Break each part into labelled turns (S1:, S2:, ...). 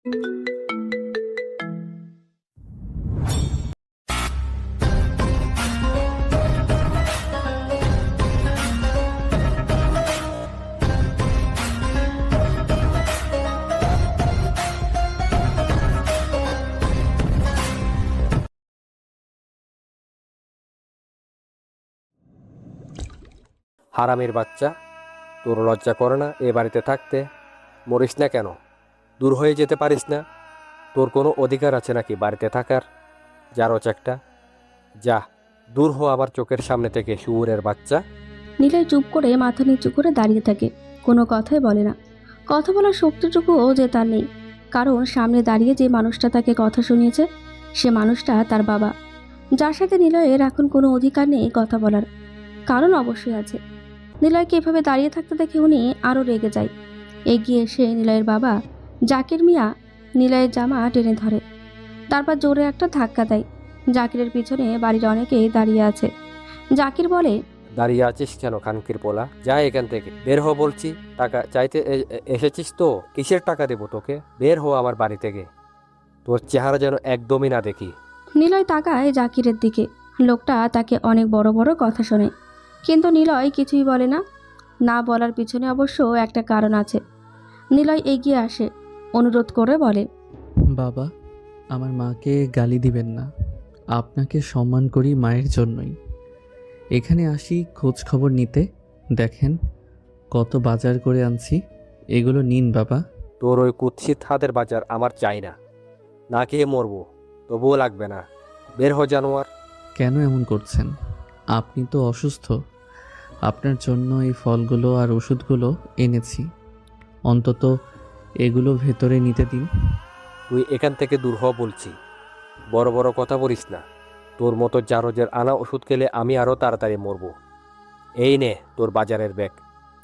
S1: হারামির বাচ্চা, তোর লজ্জা করে না এ বাড়িতে থাকতে? মরিস না কেন? দূর হয়ে যেতে পারিস না? তোর কোনো অধিকার আছে নাকি বাড়িতে থাকার? জারজ একটা, যা দূর হ আমার চোখের সামনে থেকে, শুয়োরের বাচ্চা।
S2: নিলয় চুপ করে মাথা নিচু করে দাঁড়িয়ে থাকে, কোনো কথাই বলে না। কথা বলার শক্তিটুকুও যে তার নেই, কারণ সামনে দাঁড়িয়ে যে মানুষটা তাকে কথা শুনিয়েছে সে মানুষটা তার বাবা, যার সাথে নিলয়ের এখন কোনো অধিকার নেই কথা বলার। কারণ অবশ্যই আছে। নিলয়কে এভাবে দাঁড়িয়ে থাকতে দেখে উনি আরও রেগে যায়। এগিয়ে এসে নিলয়ের বাবা জাকির মিয়া নিলয়ের জামা টেনে ধরে, তারপর জোরে একটা ধাক্কা দেয়। জাকিরের পিছনে বাড়ির অনেকেই দাঁড়িয়ে আছে। জাকির বলে,
S1: দাঁড়িয়ে আছিস কেন খানকির পোলা? যা এখান থেকে, বের হ বলছি। টাকা চাইতে এসেছিস তো? কিসের টাকা দেবো তোকে? বের হো আমার বাড়ি থেকে, তোর চেহারা যেন একদমই না দেখি।
S2: নিলয় তাকায় জাকিরের দিকে। লোকটা তাকে অনেক বড় বড় কথা শোনে, কিন্তু নিলয় কিছুই বলে না। না বলার পিছনে অবশ্য একটা কারণ আছে। নিলয় এগিয়ে আসে, অনুরোধ করে বলে,
S3: বাবা, আমার মাকে গালি দিবেন না। আপনাকে সম্মান করি মায়ের জন্যই। এখানে আসি খোঁজ খবর নিতে। দেখেন কত বাজার করে আনছি, এগুলো নিন বাবা।
S1: তোর ওই কুৎসিত হাতের বাজার আমার চাই না। না খেয়ে মরবো, তবুও লাগবে না। বের হ জানোয়ার।
S3: কেন এমন করছেন? আপনি তো অসুস্থ। আপনার জন্য এই ফলগুলো আর ওষুধগুলো এনেছি, অন্তত এগুলো ভেতরে নিতে দিন।
S1: তুই এখান থেকে দূর হ বলছি। বড় বড় কথা বলিস না। তোর মতো জারজের আনা ওষুধ খেলে আমি আরও তাড়াতাড়ি মরবো। এই নে তোর বাজারের ব্যাগ।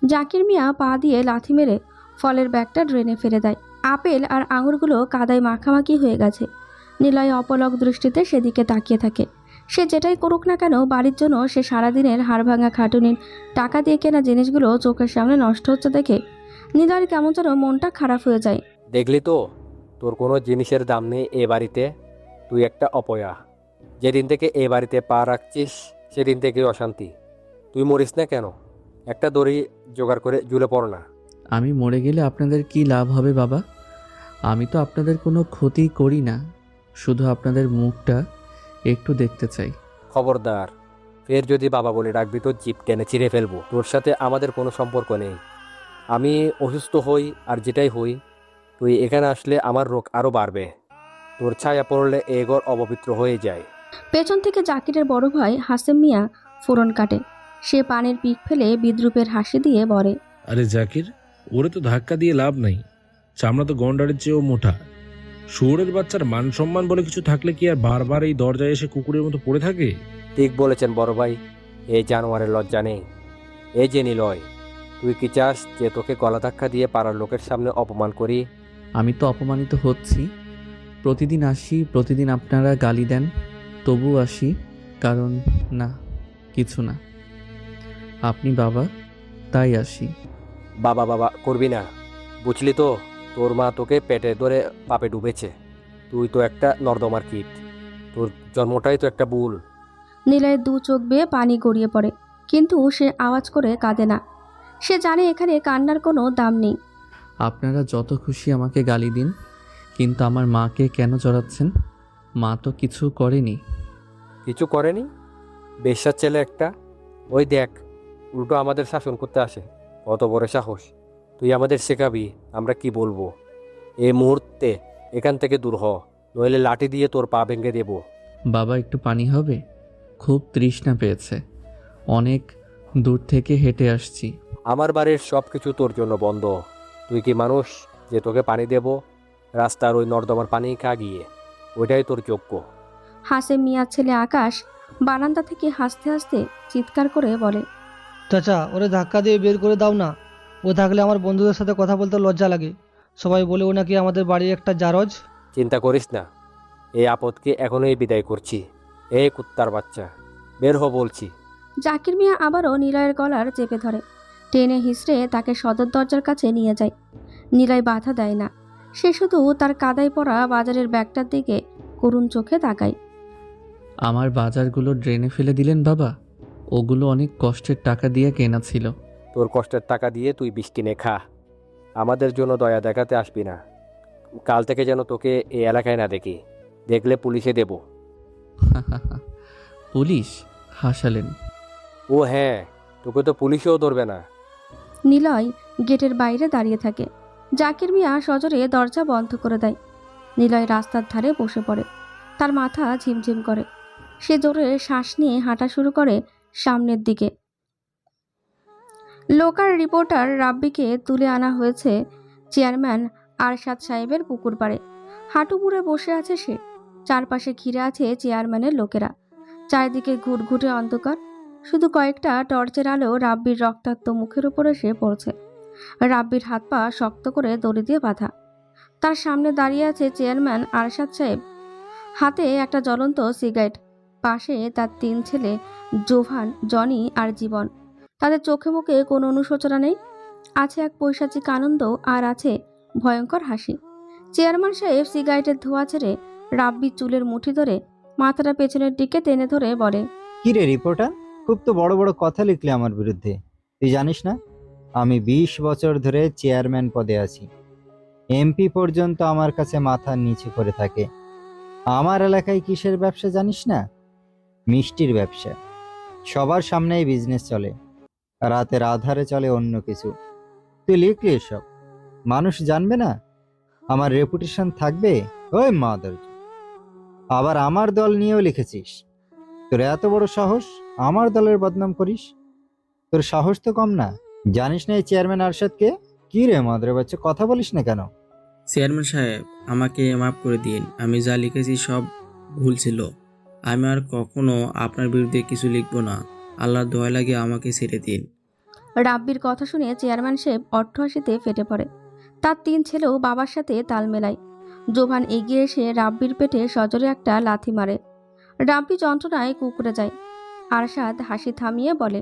S2: জাকির মিয়া পা দিয়ে লাথি মেরে ফলের ব্যাগটা ড্রেনে ফেলে দেয়। আপেল আর আঙুরগুলো কাদায় মাখামাখি হয়ে গেছে। নিলয় অপলক দৃষ্টিতে সেদিকে তাকিয়ে থাকে। সে যেটাই করুক না কেন, বাড়ির জন্য সে সারাদিনের হাড়ভাঙা খাটুনির টাকা দিয়ে কেনা জিনিসগুলো চোখের সামনে নষ্ট হচ্ছে দেখে নিলয়ের কেমন যেন মনটা খারাপ হয়ে যায়।
S1: দেখলি তো, তোর কোনো জিনিসের দাম নেই এ বাড়িতে। তুই একটা অপয়া। যেদিন থেকে এ বাড়িতে পা রাখছিস সেদিন থেকে অশান্তি। তুই মরিস না কেন? একটা দড়ি জোগাড় করে ঝুলে পড় না।
S3: আমি মরে গেলে আপনাদের কি লাভ হবে বাবা? আমি তো আপনাদের কোনো ক্ষতি করি না, শুধু আপনাদের মুখটা একটু দেখতে চাই।
S1: খবরদার, ফের যদি বাবা বলে ডাকবি তো জিপ টেনে ছিঁড়ে ফেলবো। তোর সাথে আমাদের কোনো সম্পর্ক নেই। আমি অসুস্থ হই আর যেটাই হই, তুই এখানে আসলে আমার রোগ আরও বাড়বে। তোর ছায়া পড়লে এ ঘর অপবিত্র হয়ে যায়।
S2: পেছন থেকে জাকিরের বড় ভাই হাসেম মিয়া ফোড়ন কাটে। সে পানির পিক ফেলে বিদ্রুপের হাসি দিয়ে বলে,
S4: আরে জাকির, ওরে তো ধাক্কা দিয়ে লাভ নাই। চামড়া তো গন্ডারের চেয়েও মোটা। শুয়োরের বাচ্চার মান সম্মান বলে কিছু থাকলে কি আর বারবার এই দরজায় এসে কুকুরের মতো পড়ে থাকে?
S1: ঠিক বলেছেন বড় ভাই। এই জানোয়ারের লজ্জা নেই। এই যে নিলয়, তুই কি চাস যে তোকে গলা ধাক্কা দিয়ে পাড়ার লোকের সামনে অপমান করি?
S3: আমি তো অপমানিত হচ্ছি। প্রতিদিন আসি, প্রতিদিন আপনারা গালি দেন, তবু আসি। কারণ না, কিছু না, আপনি বাবা, তাই আসি।
S1: বাবা বাবা করবি না, বুঝলি তো? তোর মা তোকে পেটে ধরে পাপে ডুবেছে। তুই তো একটা নর্দমার কীট। তোর জন্মটাই তো একটা ভুল।
S2: নিলয়ের দু চোখ বেয়ে পানি গড়িয়ে পড়ে, কিন্তু সে আওয়াজ করে কাঁদে না। সে জানে এখানে কান্নার কোনো দাম নেই।
S3: আপনারা যত খুশি আমাকে গালি দিন, কিন্তু আমার মাকে কেন জড়াচ্ছেন? মা তো কিছু করেনি।
S1: কিছু করেনি? বেশ্যার ছেলে একটা। ওই দেখ, উল্টো আমাদের শাসন করতে আসে। কত বড় সাহস! তুই আমাদের শেখাবি আমরা কি বলবো? এই মুহূর্তে এখান থেকে দূর হ, নইলে লাঠি দিয়ে তোর পা ভেঙে দেব।
S3: বাবা, একটু পানি হবে? খুব তৃষ্ণা পেয়েছে, অনেক দূর থেকে হেঁটে আসছি।
S1: আমার বাড়ির সব কিছু তোর জন্য বন্ধ। তুই কি মানুষ যে তোকে পানি দেব? রাস্তার ওই নর্দমার পানি খা গিয়ে, ওইটাই তোর যোগ্য।
S2: হাসেম মিয়ার ছেলে আকাশ বারান্দা থেকে হাসতে হাসতে চিৎকার করে বলে,
S5: চাচা, ওরে ধাক্কা দিয়ে বের করে দাও না। ও থাকলে আমার বন্ধুদের সাথে কথা বলতে লজ্জা লাগে। সবাই বলে ও নাকি আমাদের বাড়ির একটা জারজ।
S1: চিন্তা করিস না, এই আপদকে এখনই বিদায় করছি। এই কুত্তার বাচ্চা, বের হ বলছি।
S2: জাকির মিয়া আবারও নিলয়ের গলার চেপে ধরে, টেনে হিসড়ে তাকে সদর দরজার কাছে নিয়ে যায়। নিলয় বাধা দেয় না। সে শুধু তার কাদায় পড়া বাজারের ব্যাগটার দিকে করুণ চোখে তাকায়।
S3: আমার বাজারগুলো ড্রেনে ফেলে দিলেন বাবা। ওগুলো অনেক কষ্টের টাকা দিয়ে কেনা ছিল।
S1: তোর কষ্টের টাকা দিয়ে তুই বিষ কিনে খা, আমাদের জন্য দয়া দেখাতে আসবি না। কাল থেকে যেন তোকে এই এলাকায় না দেখি, দেখলে পুলিশে দেব।
S3: পুলিশ? হাসালেন।
S1: ও হ্যাঁ, তোকে তো পুলিশেও ধরবে না।
S2: নিলয় গেটের বাইরে দাঁড়িয়ে থাকে। জাকির মিয়া সজোরে দরজা বন্ধ করে দেয়। নিলয় রাস্তার ধারে বসে পড়ে। তার মাথা ঝিমঝিম করে। সে জোরে শ্বাস নিয়ে হাঁটা শুরু করে সামনের দিকে। লোকাল রিপোর্টার রাব্বিকে তুলে আনা হয়েছে চেয়ারম্যান আরশাদ সাহেবের পুকুর পাড়ে। হাঁটু মুড়ে বসে আছে সে। চারপাশে ঘিরে আছে চেয়ারম্যানের লোকেরা। চারিদিকে ঘুটঘুটে অন্ধকার। শুধু কয়েকটা টর্চের আলো রাব্বির রক্তাক্ত মুখের উপর এসে পড়ছে। রাব্বির হাত পা শক্ত করে দড়ি দিয়ে বাঁধা। তার সামনে দাঁড়িয়ে আছে চেয়ারম্যান আরশাদ সাহেব, হাতে একটা জ্বলন্ত সিগারেট। পাশে তার 3 ছেলে, জোভান, জনি আর জীবন। তাদের চোখে মুখে কোনো অনুশোচনা নেই। আছে এক পৈশাচিক আনন্দ, আর আছে ভয়ঙ্কর হাসি। চেয়ারম্যান সাহেব সিগারেটের ধোঁয়া ছেড়ে রাব্বির চুলের মুঠি ধরে মাথাটা পেছনের দিকে টেনে ধরে বলে,
S6: কি রে রিপোর্টার, খুব তো বড় বড় কথা লিখলে আমার বিরুদ্ধে। তুই জানিস না আমি 20 বছর ধরে চেয়ারম্যান পদে আছি। এমপি পর্যন্ত আমার কাছে মাথা নিচু করে থাকে। আমার এলাকায় কিসের ব্যবসা জানিস না? মিষ্টির ব্যবসা। সবার সামনেই বিজনেস চলে, রাতের আধারে চলে অন্য কিছু। তুই লিখলি এসব, মানুষ জানবে না? আমার রেপুটেশন থাকবে? ওই মাদার, আবার আমার দল নিয়েও লিখেছিস। তোর এত বড় সাহস আমার দলের বদনাম করিস? তোর সাহস তো কম না। জানিস না এই চেয়ারম্যান আরশাদকে? কি রে মাদরে বাচ্চা, কথা বলিস না কেন?
S7: চেয়ারম্যান সাহেব, আমাকে মাফ করে দিন। আমি যা লিখেছি সব ভুল ছিল। আমি আর কখনো আপনার বিরুদ্ধে কিছু লিখব না। আল্লাহর দয়া লাগে আমাকে ছেড়ে দিন।
S2: রাব্বির কথা শুনে চেয়ারম্যান সাহেব অট্টহাসিতে ফেটে পড়ে। তার 3 ছেলেও বাবার সাথে তাল মেলায়। জোভান এগিয়ে এসে রাব্বির পেটে সজোরে একটা লাথি মারে। রাব্বি যন্ত্রণায় কুঁকড়ে যায়। আরশাদ হাসি থামিয়ে বলে,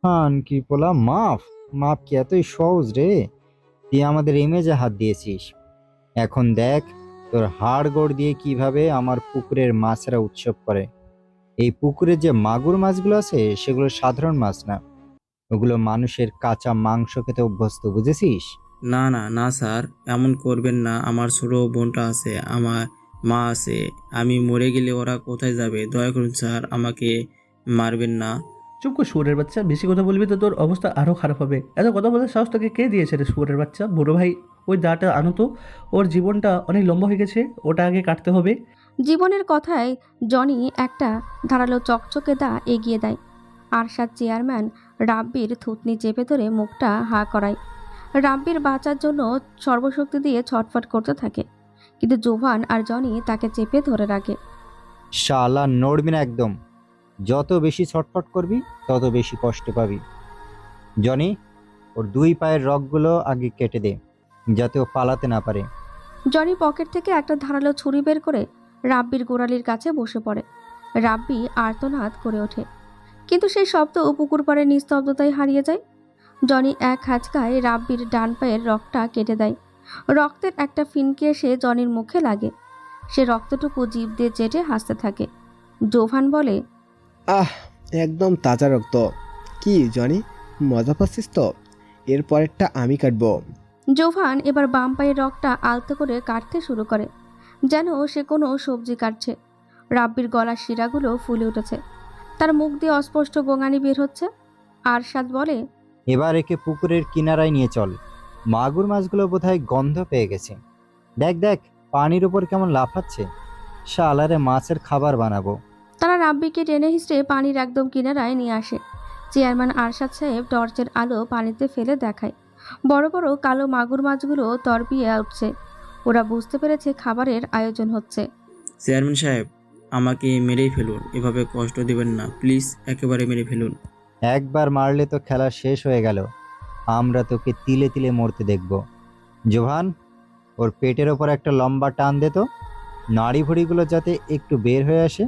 S6: হান কি পোলা, মাফ? মাফ কি এতই সহজ রে? তুই আমাদের ইমেজে হাত দিয়েছিস। এখন দেখ তোর হাড় গোড় দিয়ে কিভাবে আমার পুকুরের মাছেরা উৎসব করে। এই পুকুরে যে মাগুর মাছগুলো আছে সেগুলো সাধারণ মাছ না, ওগুলো মানুষের কাঁচা মাংস খেতে অভ্যস্ত, বুঝেছিস?
S7: না না না স্যার, এমন করবেন না। আমার ছোট বোনটা আছে, আমার মা আছে। আমি মরে গেলে ওরা কোথায় যাবে? দয়া করুন স্যার, আমাকে মারবেন না।
S8: চুপ কর শুয়োরের বাচ্চা, বেশি কথা বলবি তো তোর অবস্থা আরও খারাপ হবে। এত কথা বলার সাহস তোকে কে দিয়েছে রে শুয়োরের বাচ্চা? বড় ভাই ওই দাটা আনো তো, ওর জীবনটা অনেক লম্বা হয়ে গেছে, ওটা আগে কাটতে হবে।
S2: জীবনের কথায় জনি একটা ধারালো চকচকে দা এগিয়ে দেয়। আরশাদ চেয়ারম্যান রাব্বির থুতনি চেপে ধরে মুখটা হা করায়। রাব্বির বাঁচার জন্য সর্বশক্তি দিয়ে ছটফট করতে থাকে, কিন্তু জোভান আর জনি তাকে চেপে ধরে রাখে।
S6: শালা নড়বি না একদম। যত বেশি ছটফট করবি তত বেশি কষ্ট পাবি। জনি, ওর 2 পায়ের রগগুলো আগে কেটে দে, যাতে ও পালাতে না পারে।
S2: জনি পকেট থেকে একটা ধারালো ছুরি বের করে রাব্বির গোড়ালির কাছে বসে পড়ে। রাব্বি আর্তনাদ করে ওঠে, কিন্তু সেই শব্দ পুকুর পাড়ের নিস্তব্ধতায় হারিয়ে যায়। জনি এক হাঁচকায় রাব্বির ডান পায়ের রগটা কেটে দেয়। রক্তের একটা ফিনকে এসে জনির মুখে লাগে। সে রক্তটুকু জিভ দিয়ে চেটে হাসতে থাকে। জোভান বলে,
S9: আহ, একদম তাজা রক্ত। কি জনি, মজা পাচ্ছিস তো? এর পরেরটা আমি কাটবো।
S2: জোভান এবার বাম পায়ের রগটা আলতো করে কাটতে শুরু করে, যেন সে কোনো সবজি কাটছে। রাব্বির গলার শিরাগুলো ফুলে উঠেছে। তার মুখ দিয়ে অস্পষ্ট গোঙানি বের হচ্ছে। আরশাদ বলে,
S6: এবার একে পুকুরের কিনারায় নিয়ে চল। মাগুর মাছগুলো বোধহয় গন্ধ পেয়ে গেছে। দেখ দেখ, পানির উপর কেমন লাফাচ্ছে। শালারে মাছের খাবার বানাবো।
S2: তারা রাব্বিকে টেনে হিঁচড়ে পানির একদম কিনারায় নিয়ে আসে। চেয়ারম্যান আরশাদ সাহেব টর্চের আলো পানিতে ফেলে দেখায়। বড় বড় কালো মাগুর মাছগুলো তরপিয়ে উঠছে। ওরা বুঝতে পেরেছে খাবারের আয়োজন হচ্ছে।
S7: চেয়ারম্যান সাহেব, আমাকে মেরেই ফেলুন। এভাবে কষ্ট দিবেন না প্লিজ, একেবারে মেরে ফেলুন।
S6: একবার মারলে তো খেলা শেষ হয়ে গেল। আমরা তোকে তিলে তিলে মরতে দেখব। জোহান, ওর পেটের ওপর একটা লম্বা টান দে তো, নাড়ি ভুড়িগুলো যাতে একটু বের হয়ে আসে।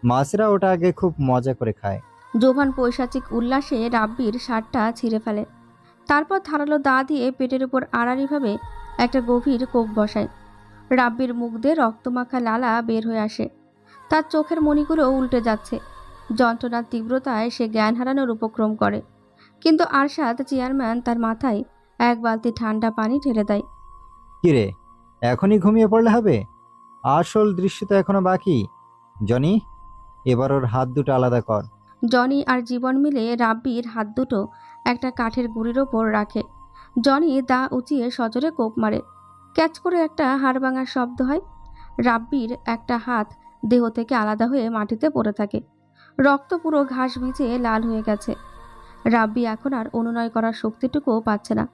S6: মাছরা ওটা আগে খুব মজা করে খায়।
S2: জোভান পৈশাচিক উল্লাসে রাব্বির শার্টটা ছিঁড়ে ফেলে। তারপর ধারালো দা দিয়ে পেটের উপর আড়াআড়িভাবে একটা গভীর কোপ বসায়। রাব্বির মুখ দিয়ে রক্তমাখা লালা বের হয়ে আসে। তার চোখের মণিগুলো উল্টে যাচ্ছে। যন্ত্রণার তীব্রতায় সে জ্ঞান হারানোর উপক্রম করে, কিন্তু আরশাদ চেয়ারম্যান তার মাথায় এক বালতি ঠান্ডা পানি ঢেলে দেয়।
S6: কিরে, এখনই ঘুমিয়ে পড়লে হবে? আসল দৃশ্য তো এখনো বাকি। জনি, এবার ওর হাত দুটো আলাদা কর।
S2: জনি আর জীবন মিলে রাব্বির হাত দুটো একটা কাঠের গুঁড়ির ওপর রাখে। জনি দা উঁচিয়ে সজোরে কোপ মারে। ক্যাচ করে একটা হাড় ভাঙার শব্দ হয়। রাব্বির একটা হাত দেহ থেকে আলাদা হয়ে মাটিতে পড়ে থাকে। রক্ত পুরো ঘাস ভিজে লাল হয়ে গেছে। রাব্বি এখন আর অনুনয় করার শক্তিটুকুও পাচ্ছে না।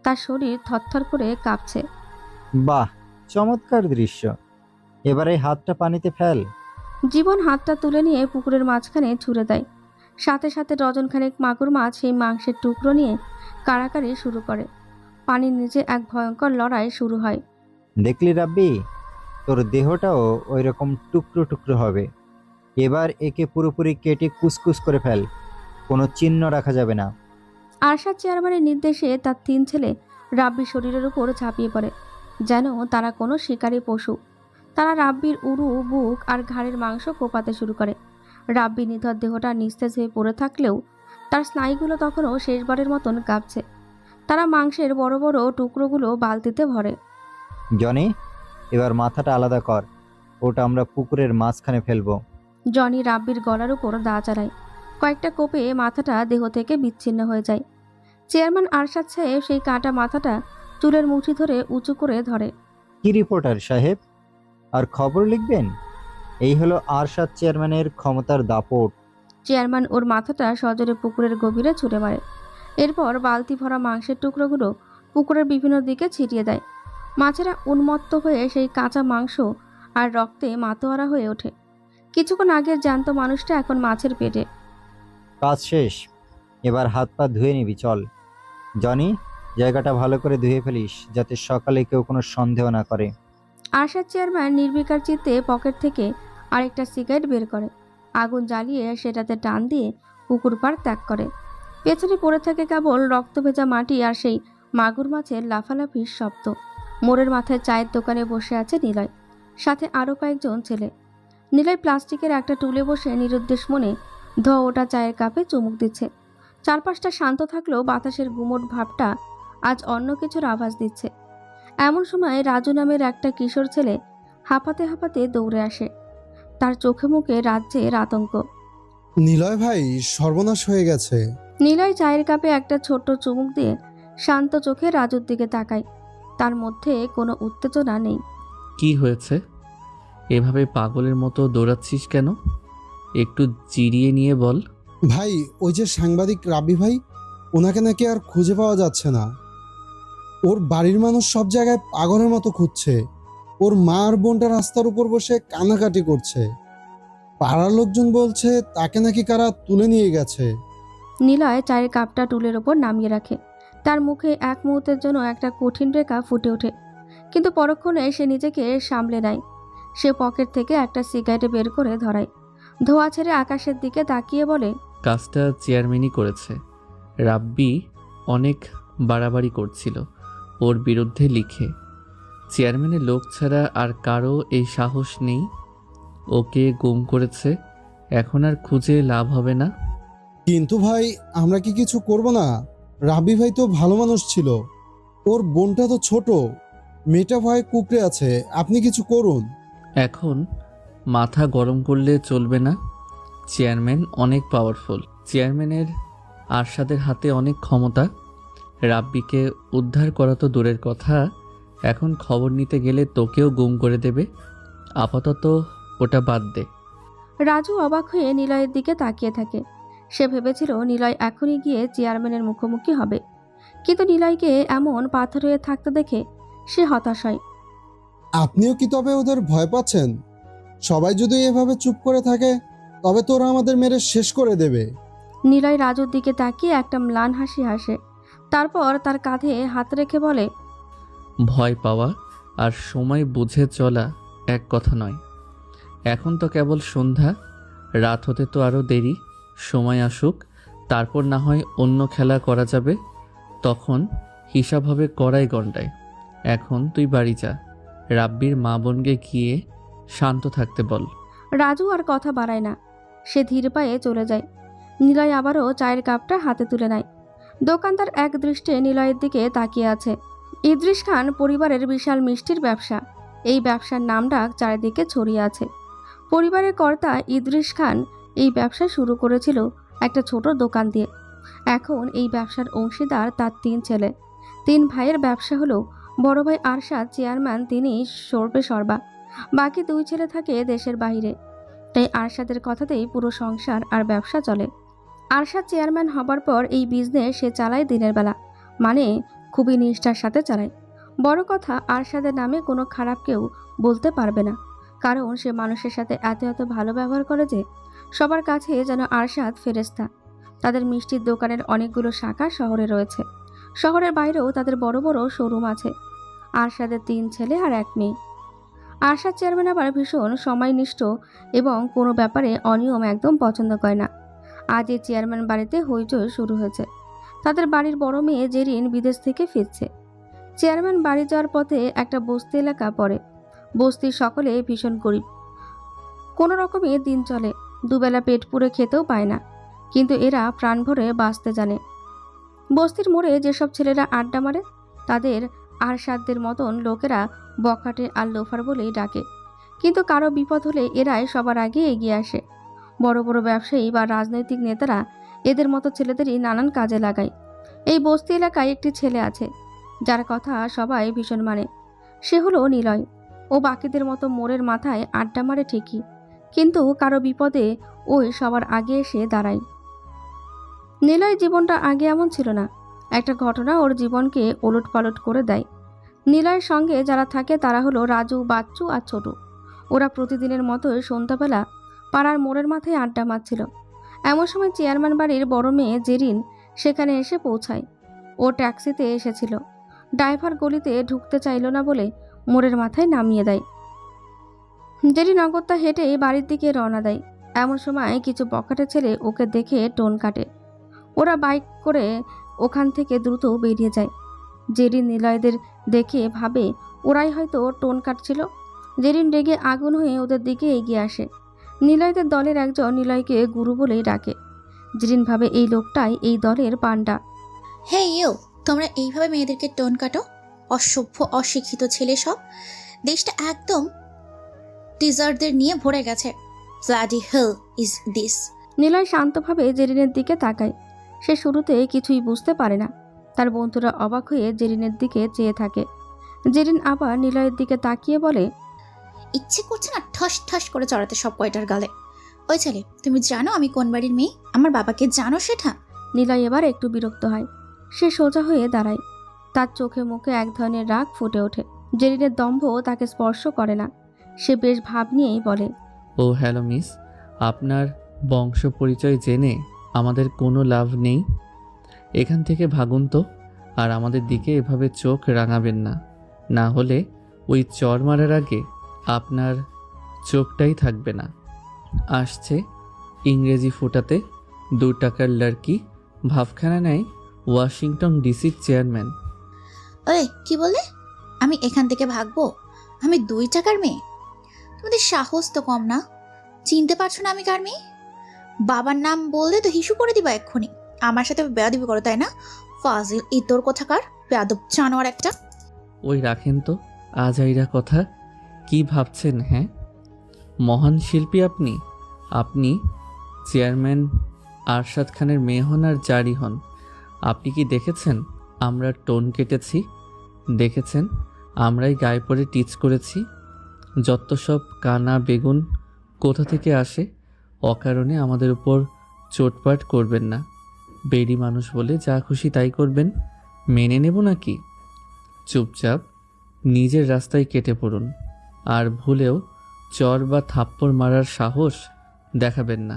S2: তার শরীর থরথর করে কাঁপছে।
S6: বাহ, চমৎকার দৃশ্য। এবার এই হাতটা পানিতে ফেল।
S2: জীবন হাতটা তুলে নিয়ে পুকুরের মাঝখানে ছুঁড়ে দেয়। সাথে সাথে ডজনখানেক মাগুর মাছ সেই মাংসের টুকরো নিয়ে কাড়াকাড়ি শুরু করে। পানির নিচে এক ভয়ঙ্কর লড়াই শুরু হয়।
S6: দেখলি রাব্বি, তোর দেহটাও ওই রকম টুকরো টুকরো হবে। এবার একে পুরোপুরি কেটে কুচকুচ করে ফেল, কোনো চিহ্ন রাখা যাবে না।
S2: আরশাদ চেয়ারম্যানের নির্দেশে তার 3 ছেলে রাব্বির শরীরের উপর ঝাঁপিয়ে পড়ে, যেন তারা কোনো শিকারী পশু। তারা রাব্বির উরু, বুক আর ঘাড়ের মাংস কোপাতে শুরু করে। রাব্বি নিথর দেহটা নিস্তেজ হয়ে পড়ে থাকলেও তার স্নায়ুগুলো তখনও শেষবারের মতন কাঁপছে। তারা মাংসের বড় বড় টুকরোগুলো বালতিতে ভরে।
S6: জনি, এবার মাথাটা আলাদা কর, ওটা আমরা পুকুরের মাঝখানে ফেলবো।
S2: জনি রাব্বির গলার উপর দা চালায়। কয়েকটা কোপে মাথাটা দেহ থেকে বিচ্ছিন্ন হয়ে যায়। চেয়ারম্যান আরশাদ সাহেব সেই কাটা মাথাটা চুলের মুঠি ধরে উঁচু করে ধরে।
S6: কি রিপোর্টার সাহেব, আর খবর লিখবেন? এই হলো আরশাদ চেয়ারম্যানের ক্ষমতার দাপট।
S2: চেয়ারম্যান ওর মাথাটা সজোরে পুকুরের গভীরে ছুঁড়ে মারে। এরপর বালতি ভরা মাংসের টুকরোগুলো পুকুরের বিভিন্ন দিকে ছিটিয়ে দেয়। মাছেরা উন্মত্ত হয়ে সেই কাঁচা মাংস আর রক্তে মাতোয়ারা হয়ে ওঠে। কিছুক্ষণ আগের জ্যান্ত মানুষটা এখন মাছের পেটে।
S6: কাজ শেষ, এবার হাত পা ধুয়ে নিবি, চল। জনি, জায়গাটা ভালো করে ধুয়ে ফেলিস, যাতে সকালে কেউ কোনো সন্দেহ না করে।
S2: আরশাদ চেয়ারম্যান নির্বিকার চিত্তে পকেট থেকে আরেকটা সিগারেট বের করে। আগুন জ্বালিয়ে সেটাতে টান দিয়ে পুকুর পাড় ত্যাগ করে। পেছনে পড়ে থাকে কেবল রক্ত ভেজা মাটি আর সেই মাগুর মাছের লাফালাফির শব্দ। মোড়ের মাথায় চায়ের দোকানে বসে আছে নিলয়, সাথে আরও কয়েকজন ছেলে। নিলয় প্লাস্টিকের একটা টুলে বসে নিরুদ্দেশ মনে ধোয়া ওটা চায়ের কাপে চুমুক দিচ্ছে। চারপাশটা শান্ত থাকলেও বাতাসের গুমোট ভাবটা আজ অন্য কিছুর আভাস দিচ্ছে। এমন সময় রাজু নামের একটা কিশোর ছেলে হাঁপাতে হাঁপাতে দৌড়ে আসে। তার চোখে মুখে রাজ্যের আতঙ্ক।
S10: নিলয় ভাই, সর্বনাশ হয়ে গেছে।
S2: নিলয় চায়ের কাপে একটা ছোট্ট চুমুক দিয়ে শান্ত চোখে রাজুর দিকে তাকায়। তার মধ্যে কোনো উত্তেজনা নেই।
S3: কি হয়েছে? এভাবে পাগলের মতো দৌড়াচ্ছিস কেন? একটু জিরিয়ে নিয়ে বল।
S10: ভাই, ওই যে সাংবাদিক রাব্বি ভাই, ওনাকে নাকি আর খুঁজে পাওয়া যাচ্ছে না। ওর বাড়ির মানুষ সব জায়গায় পাগলের মতো খুঁজছে। ওর মা আর বোনটা রাস্তার উপর বসে কান্নাকাটি করছে। পাড়ার লোকজন বলছে তাকে নাকি কারা তুলে নিয়ে গেছে।
S2: নিলয় চায়ের কাপটা টুলের ওপর নামিয়ে রাখে। তার মুখে এক মুহূর্তের জন্য একটা কঠিন রেখা ফুটে ওঠে, কিন্তু পরক্ষণে সে নিজেকে সামলে নেয়। সে পকেট থেকে একটা সিগারেট বের করে ধরায়। ধোঁয়া ছেড়ে আকাশের দিকে তাকিয়ে বলে,
S3: কাজটা চেয়ারম্যানই করেছে। রাব্বি অনেক বাড়াবাড়ি করছিল ওর বিরুদ্ধে লিখে। চেয়ারম্যানের লোক ছাড়া আর কারো এই সাহস নেই। ওকে গুম করেছে, এখন আর খুঁজে লাভ হবে না।
S10: কিন্তু ভাই, আমরা কি কিছু করব না? রাব্বি ভাই তো ভালো মানুষ ছিল। ওর বোনটা তো ছোট, মেয়েটা ভয়ে কুকড়ে আছে। আপনি কিছু করুন।
S3: এখন মাথা গরম করলে চলবে না। চেয়ারম্যান অনেক পাওয়ারফুল। চেয়ারম্যানের আরশাদের হাতে অনেক ক্ষমতা। রাব্বিকে উদ্ধার করা তো দূরের কথা, এখন খবর নিতে গেলে তোকেও গুম করে দেবে। আপাতত ওটা বাদ দে।
S2: রাজু অবাক হয়ে নিলয়ের দিকে তাকিয়ে থাকে। সে ভেবেছিল নিলয় এখনই গিয়ে চেয়ারম্যানের মুখোমুখি হবে, কিন্তু নিলয়কে এমন পাথর হয়ে থাকতে দেখে সে হতাশ হয়।
S10: আপনিও কি তবে ওদের ভয় পাচ্ছেন? সবাই যদি এভাবে চুপ করে থাকে, তবে তোরা আমাদের মেরে শেষ করে দেবে।
S2: নিলয় রাজুর দিকে তাকিয়ে একটা ম্লান হাসি হাসে। তারপর তার কাঁধে হাত রেখে বলে,
S3: ভয় পাওয়া আর সময় বুঝে চলা এক কথা নয়। এখন তো কেবল সন্ধ্যা, রাত হতে তো আরও দেরি। সময় আসুক, তারপর না হয় অন্য খেলা করা যাবে। তখন হিসাব হবে কড়াই গন্ডায়। এখন তুই বাড়ি যা, রাব্বির মা বোনকে গিয়ে শান্ত থাকতে বল।
S2: রাজু আর কথা বাড়ায় না, সে ধীর পায়ে চলে যায়। নিলয় আবারও চায়ের কাপটা হাতে তুলে নেয়। দোকানদার এক দৃষ্টে নিলয়ের দিকে তাকিয়ে আছে। ইদ্রিস খান পরিবারের বিশাল মিষ্টির ব্যবসা। এই ব্যবসার নামডাক চারিদিকে ছড়িয়ে আছে। পরিবারের কর্তা ইদ্রিস খান এই ব্যবসা শুরু করেছিল একটা ছোট দোকান দিয়ে। এখন এই ব্যবসার অংশীদার তার 3 ছেলে। 3 ভাইয়ের ব্যবসা হলো, বড় ভাই আরশাদ চেয়ারম্যান, তিনি সর্বে সর্বা। বাকি 2 ছেলে থাকে দেশের বাইরে। তাই আরশাদের কথাতেই পুরো সংসার আর ব্যবসা চলে। আরশাদ চেয়ারম্যান হবার পর এই বিজনেস সে চালায় দিনের বেলা, মানে খুবই নিষ্ঠার সাথে চালায়। বড় কথা, আরশাদের নামে কোনো খারাপ কেউ বলতে পারবে না, কারণ সে মানুষের সাথে এত এত ভালো ব্যবহার করে যে সবার কাছে যেন আরশাদ ফেরেশতা। তাদের মিষ্টির দোকানের অনেকগুলো শাখা শহরে রয়েছে। শহরের বাইরেও তাদের বড় বড় শোরুম আছে। আরশাদের 3 ছেলে আর 1 মেয়ে। আরশাদ চেয়ারম্যান আবার ভীষণ সময়নিষ্ঠ এবং কোনো ব্যাপারে অনিয়ম একদম পছন্দ করে না। আজ এই চেয়ারম্যান বাড়িতে হইচই শুরু হয়েছে। তাদের বাড়ির বড় মেয়ে জেরিন বিদেশ থেকে ফিরছে। চেয়ারম্যান বাড়ি যাওয়ার পথে একটা বস্তি এলাকা পড়ে। বস্তির সকলে ভীষণ গরিব। কোনো রকমে দিন চলে, দুবেলা পেট পুরে খেতেও পায় না, কিন্তু এরা প্রাণ ভরে বাঁচতে জানে। বস্তির মোড়ে যেসব ছেলেরা আড্ডা মারে তাদের আরশাদদের মতন লোকেরা বখাটে আর লোফার বলেই ডাকে। কিন্তু কারো বিপদ হলে এরাই সবার আগে এগিয়ে আসে। বড় বড় ব্যবসায়ী বা রাজনৈতিক নেতারা এদের মতো ছেলেদেরই নানান কাজে লাগায়। এই বস্তি এলাকায় একটি ছেলে আছে যার কথা সবাই ভীষণ মানে। সে হলো নিলয়। ও বাকিদের মতো মোড়ের মাথায় আড্ডা মারে ঠিকই, কিন্তু কারো বিপদে ওই সবার আগে এসে দাঁড়ায়। নিলয় জীবনটা আগে এমন ছিল না। একটা ঘটনা ওর জীবনকে ওলটপালট করে দেয়। নিলয়ের সঙ্গে যারা থাকে তারা হলো রাজু, বাচ্চু আর ছোটু। ওরা প্রতিদিনের মতোই সন্ধ্যাবেলা পাড়ার মোড়ের মাথায় আড্ডা মারছিল। এমন সময় চেয়ারম্যান বাড়ির বড় মেয়ে জেরিন সেখানে এসে পৌঁছায়। ও ট্যাক্সিতে এসেছিল। ড্রাইভার গলিতে ঢুকতে চাইল না বলে মোড়ের মাথায় নামিয়ে দেয়। জেরিন অগত্যা হেঁটে বাড়ির দিকে রওনা দেয়। এমন সময় কিছু বখাটে ছেলে ওকে দেখে টোন কাটে। ওরা বাইক করে ওখান থেকে দ্রুত বেরিয়ে যায়। জেরিন নিলয়দের দেখে ভাবে ওরাই হয়তো টোন কাটছিল। জেরিন রেগে আগুন হয়ে ওদের দিকে এগিয়ে আসে। নিলয়দের দলের একজন নিলয়কে গুরু বলেই ডাকে। জেরিন ভাবে এই লোকটাই এই দলের পান্ডা।
S11: হে ইউ, তোমরা এইভাবে মেয়েদেরকে টোন কাটো? অসভ্য অশিক্ষিত ছেলে সব। দেশটা একদম টিজারদের নিয়ে ভরে গেছে। Bloody hell is this.
S2: Niloy শান্তভাবে জেরিনের দিকে তাকায়। সে শুরুতে কিছুই বুঝতে পারে না। তার বন্ধুরা অবাক হয়ে জেরিনের দিকে চেয়ে থাকে। জেরিন আবার নিলয়ের দিকে তাকিয়ে বলে,
S11: ইচ্ছে করছে না ঠস ঠস করে চড়াতে সব কয়টার গালে। ওই ছেলে, তুমি জানো আমি কোন বাড়ির মেয়ে? আমার বাবাকে জানো সেটা?
S2: নিলয় এবার একটু বিরক্ত হয়। সে সোজা হয়ে দাঁড়ায়। তার চোখে মুখে এক ধরনের রাগ ফুটে ওঠে। জেরিনের দম্ভ তাকে স্পর্শ করে না। সে বেশ ভাব নিয়েই বলে,
S3: ও হ্যালো মিস, আপনার বংশ পরিচয় জেনে আমাদের কোনো লাভ নেই। এখান থেকে ভাগুন তো, আর আমাদের দিকে এভাবে চোখ রাঙাবেন না, না হলে ওই চর মারার আগে আপনার চোখটাই থাকবে না। আসছে ইংরেজি ফোটাতে 2 টাকার লড়কি, ভাবখানা নেয় ওয়াশিংটন ডিসির চেয়ারম্যান।
S11: ওই কি বলে? আমি এখান থেকে ভাগবো? আমি 2 টাকার মেয়ে? তোমাদের সাহস তো কম না। চিনতে পারছো না আমি কার মেয়ে? বাবার নাম বললে তো হিসু করে দিবা এক্ষুনি। আমার সাথে বেয়াদবি করো তাই না? ফাজিল ইতর কোথাকার, বেয়াদব জানোয়ার একটা।
S3: ওই রাখেন তো আজাইরা কথা। কি ভাবছেন? হ্যাঁ, মহান শিল্পী আপনি। আপনি চেয়ারম্যান আরশাদ খানের মেয়ে হন আর জারি হন। আপনি কি দেখেছেন আমরা টোন কেটেছি? দেখেছেন আমরাই গায়ে পড়ে টিচ করেছি? যত সব কানা বেগুন কোথা থেকে আসে? অকারণে আমাদের উপর চোটপাট করবেন না। বেড়ি মানুষ বলে যা খুশি তাই করবেন, মেনে নেব নাকি? চুপচাপ নিজের রাস্তায় কেটে পড়ুন, আর ভুলেও চর বা থাপ্পড় মারার সাহস দেখাবেন না।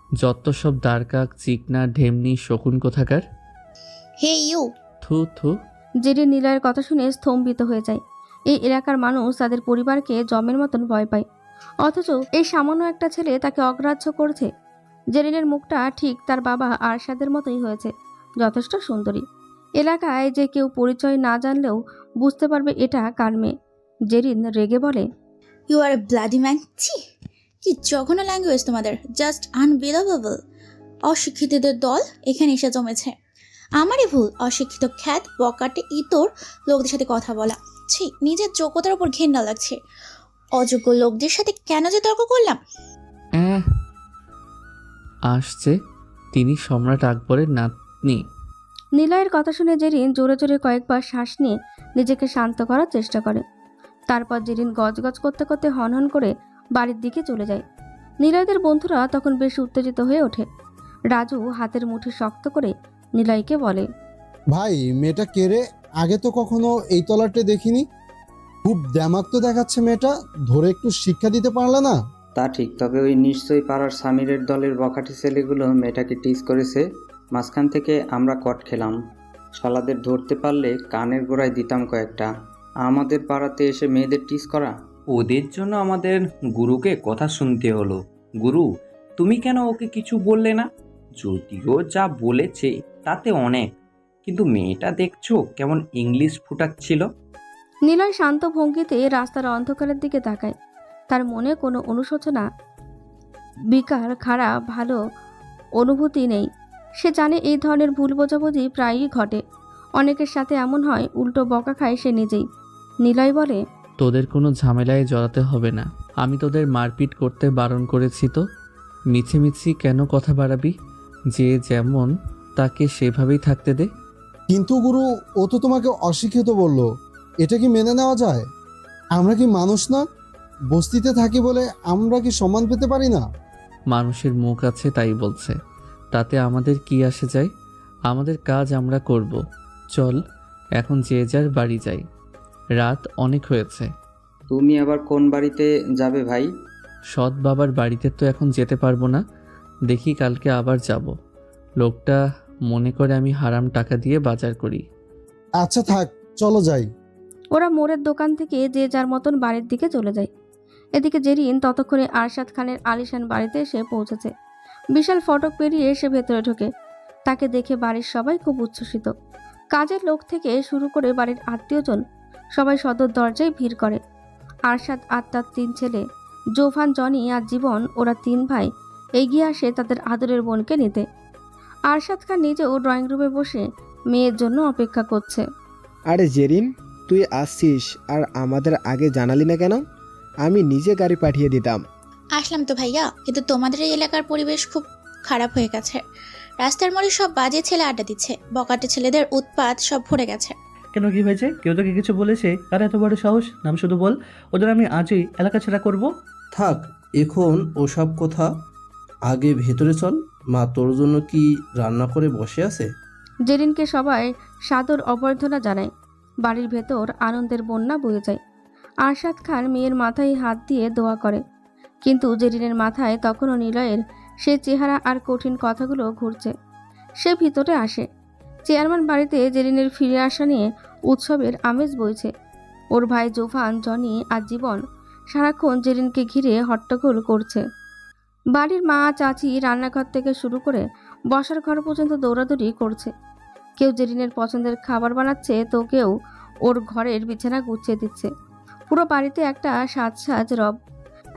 S3: যত সব দাঁড়কাক, চিকনা, ঢেমনি, শকুন কোথাকার।
S11: Hey you.
S2: থু থু। জেরিন নিলয়ের কথা শুনে স্তম্ভিত হয়ে যায়। এই এলাকার মানুষ তাদের পরিবারকে জমের মতন ভয় পায়, অথচ এই সামান্য একটা ছেলে তাকে অগ্রাহ্য করছে। জেরিনের মুখটা ঠিক তার বাবা আরশাদের মতোই হয়েছে, যথেষ্ট সুন্দরী। এলাকায় যে কেউ পরিচয় না জানলেও বুঝতে পারবে এটা কার মেয়ে। জেরিন রেগে বলে,
S11: you are a bloody man. ছি, কি জঘন্য ল্যাঙ্গুয়েজ তোমাদের, জাস্ট আনবিলিভেবল। অশিক্ষিতদের দল এখানে এসে জমেছে। আমারই ভুল, অশিক্ষিত খ্যাত বকাটে ইতর লোকদের সাথে কথা বলা। ছি, নিজের যোগ্যতার উপর ঘেন্না লাগছে। অযোগ্য লোকদের সাথে কেন যে তর্ক করলাম।
S3: আসছে, তিনি সম্রাট আকবরের নাতনি।
S2: নিলয়ের কথা শুনে জেরিন জোরে জোরে কয়েকবার শ্বাস নিয়ে নিজেকে শান্ত করার চেষ্টা করে। তারপর জেরিন গজগজ করতে করতে হনহন করে বাড়ির দিকে চলে যায়। নিলয়দের বন্ধুরা তখন বেশ উত্তেজিত হয়ে ওঠে। রাজু হাতের মুঠি শক্ত করে নিলয়কে বলে,
S10: ভাই মেয়েটা কে রে? আগে তো কখনো এই তলাটে দেখিনি। খুব দ্যামাক তো দেখাচ্ছে মেয়েটা, ধরে একটু শিক্ষা দিতে পারলে না?
S12: তা ঠিক, তবে ওই নিশ্চয়ই পাড়ার সামিরের দলের বখাটে ছেলেগুলো মেয়েটাকে টিজ করেছে। মাঝখান থেকে আমরা কট খেলাম। শালাদের ধরতে পারলে কানের গোড়ায় দিতাম কয়েকটা। আমাদের পাড়াতে এসে মেয়েদের টিজ করা।
S13: ওদের জন্য আমাদের গুরুকে কথা শুনতে হলো। গুরু, তুমি কেন ওকে কিছু বললে না? যদিও যা বলেছে তাতে অনেক, কিন্তু মেয়েটা দেখছো কেমন ইংলিশ ফুটাচ্ছিল।
S2: নিলয় শান্ত ভঙ্গিতে রাস্তার অন্ধকারের দিকে তাকায়। তার মনে কোনো অনুশোচনা, বিকার, খারাপ, ভালো অনুভূতি নেই। সে জানে এই ধরনের ভুল বোঝাবুঝি প্রায়ই ঘটে। অনেকের সাথে এমন হয়, উল্টো বকা খায় সে নিজেই। নিলয় বলে,
S3: তোদের কোনো ঝামেলায় জড়াতে হবে না। আমি তোদের মারপিট করতে বারণ করেছি তো। মিছিমিছি কেন কথা বাড়াবি? যে যেমন তাকে সেভাবেই থাকতে দে।
S10: কিন্তু গুরু, ও তো তোমাকে অশিক্ষিত বলল, এটা কি মেনে নেওয়া যায়? আমরা কি মানুষ না? বস্তিতে থাকি বলে আমরা কি সম্মান পেতে পারি না?
S3: মানুষের মুখ আছে তাই বলছে, তাতে আমাদের কি আসে যায়? আমাদের কাজ আমরা করব। চল এখন যে যার বাড়ি যাই, রাত অনেক হয়েছে।
S12: তুমি আবার কোন বাড়িতে যাবে ভাই?
S3: সৎ বাবার বাড়িতে তো এখন যেতে পারবো না, দেখি কালকে আবার যাব। লোকটা মনে করে আমি হারাম টাকা দিয়ে বাজার করি।
S10: আচ্ছা থাক, চলো যাই।
S2: ওরা মোড়ের দোকান থেকে যে যার মতন বাড়ির দিকে চলে যায়। এদিকে জেরিন ততক্ষণে আরশাদ খানের আলিশান বাড়িতে এসে পৌঁছেছে। বিশাল ফটক পেরিয়ে এসে ভেতরে ঢোকে। তাকে দেখে বাড়ির সবাই খুব উচ্ছ্বসিত। কাজের লোক থেকে শুরু করে বাড়ির আত্মীয়জন সবাই সদর দরজায় ভিড় করে। আরশাদ আর তার 3 ছেলে, জোফান, জনি আর জীবন, ওরা 3 ভাই এগিয়ে আসে তাদের আদরের বোনকে নিতে। আরশাদ খান নিজেও ড্রয়িং রুমে বসে মেয়ের জন্য অপেক্ষা করছে।
S9: আরে জেরিন, তুই আসছিস আর আমাদের আগে জানালি না কেন? আমি নিজে গাড়ি পাঠিয়ে দিতাম।
S11: আসলাম তো ভাইয়া, কিন্তু তোমাদের এই এলাকার পরিবেশ খুব খারাপ হয়ে গেছে। রাস্তার মোড়ে সব বাজে ছেলে আড্ডা দিচ্ছে, বকাটে ছেলেদের উৎপাত সব ভরে গেছে।
S8: কেন, কি হয়েছে? কেউ তোকে কিছু বলেছে? কার এত বড় সাহস? নাম শুধু বল, ওদের আমি আজই এলাকা ছেড়া করব।
S14: থাক এখন ওসব কথা, আগে ভেতরে চল। মা তোর জন্য কি রান্না করে বসে আছে?
S2: জেরিনকে সবাই সাদর অভ্যর্থনা জানায়। বাড়ির ভেতর আনন্দের বন্যা বয়ে যায়। আরশাদ খান মেয়ের মাথায় হাত দিয়ে দোয়া করে, কিন্তু জেরিনের মাথায় তখনও নিলয়ের সে চেহারা আর কঠিন কথাগুলো ঘুরছে। সে ভিতরে আসে। চেয়ারম্যান বাড়িতে জেরিনের ফিরে আসা নিয়ে উৎসবের আমেজ বইছে। ওর ভাই জোফান, জনি আর জীবন সারাক্ষণ জেরিনকে ঘিরে হট্টগোল করছে। বাড়ির মা, চাচি রান্নাঘর থেকে শুরু করে বসার ঘর পর্যন্ত দৌড়াদৌড়ি করছে। কেউ জেরিনের পছন্দের খাবার বানাচ্ছে, তো কেউ ওর ঘরের বিছানা গুছিয়ে দিচ্ছে। পুরো বাড়িতে একটা সাজ রব।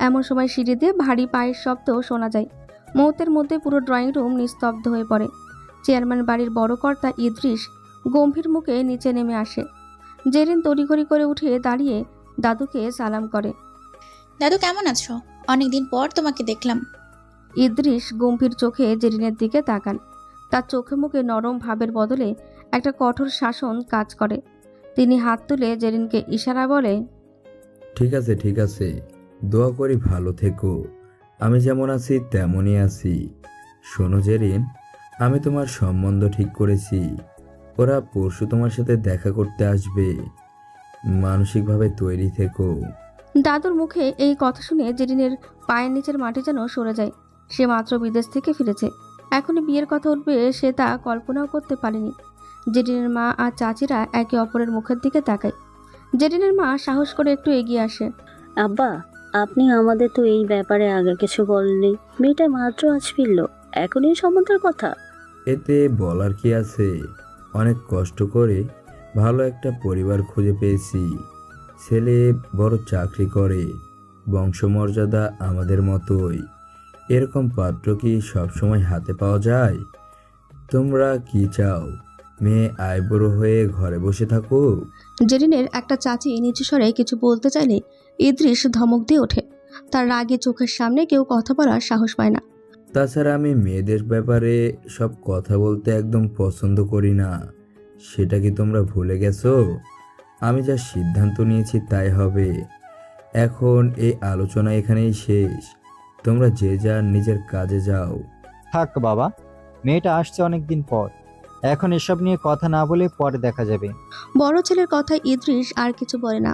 S2: এমন সময় সিঁড়ি দিয়ে ভারী পায়ের শব্দ শোনা যায়। মুহূর্তের মধ্যে পুরো ড্রয়িং রুম নিস্তব্ধ হয়ে পড়ে। চেয়ারম্যান বাড়ির বড় কর্তা ইদ্রিস গম্ভীর মুখে নিচে নেমে আসে। জেরিন তড়িঘড়ি করে উঠে দাঁড়িয়ে দাদুকে সালাম করে।
S11: দাদু কেমন আছো? অনেকদিন পর তোমাকে দেখলাম।
S2: ইদ্রিস গম্ভীর চোখে জেরিনের দিকে তাকান। তার চোখে মুখে নরম ভাবের বদলে একটা কঠোর শাসন কাজ করে। তিনি হাত তুলে জেরিনকে ইশারা বলে,
S15: ঠিক আছে ঠিক আছে, দোয়া করি ভালো থেকো। আমি যেমন আছি তেমনই আছি। শোনো জেরিন, আমি তোমার সম্বন্ধ ঠিক করেছি। ওরা পরশু তোমার সাথে দেখা করতে আসবে। মানসিকভাবে তৈরি থেকো।
S2: দাদুর মুখে এই কথা শুনে জেরিনের পায়ের নিচের মাটি যেন সরে যায়। সে মাত্র বিদেশ থেকে ফিরেছে, এখনই বিয়ের কথা উঠবে সে তা কল্পনাও করতে পারেনি। জেরিনের মা আর চাচিরা একে অপরের মুখের দিকে তাকায়। জেরিনের মা সাহস করে একটু এগিয়ে আসে।
S16: আব্বা, আপনি আমাদের তো এই ব্যাপারে আগে কিছু বলেননি। মেয়েটা মাত্র আজ ফিরল, এখনই সম্বন্ধের কথা।
S15: এতে বলার কি আছে? অনেক কষ্ট করে ভালো একটা পরিবার খুঁজে পেয়েছি। ছেলে বড় চাকরি করে, বংশমর্যাদা আমাদের মতোই। এরকম পাত্র কি সবসময় হাতে পাওয়া যায়? তোমরা কি চাও মেয়ে আইবুড়ো হয়ে ঘরে বসে থাকুক?
S2: জেরিনের একটা চাচি নিচু স্বরে কিছু বলতে চাইলে ইদ্রিস ধমক দিয়ে ওঠে। তার রাগে চোখের সামনে কেউ কথা বলার সাহস পায় না।
S15: তাছাড়া আমি মেয়েদের ব্যাপারে সব কথা বলতে একদম পছন্দ করি না। সেটা কি তোমরা ভুলে গেছো? আমি যা সিদ্ধান্ত নিয়েছি তাই হবে। এখন এই আলোচনা এখানেই শেষ। তোমরা যে যার নিজের কাজে যাও।
S6: থাক বাবা, মেয়েটা আসছে অনেকদিন পর, এখন এসব নিয়ে কথা না বলে পরে দেখা যাবে।
S2: বড় ছেলের কথায় ইদ্রিস আর কিছু বলে না।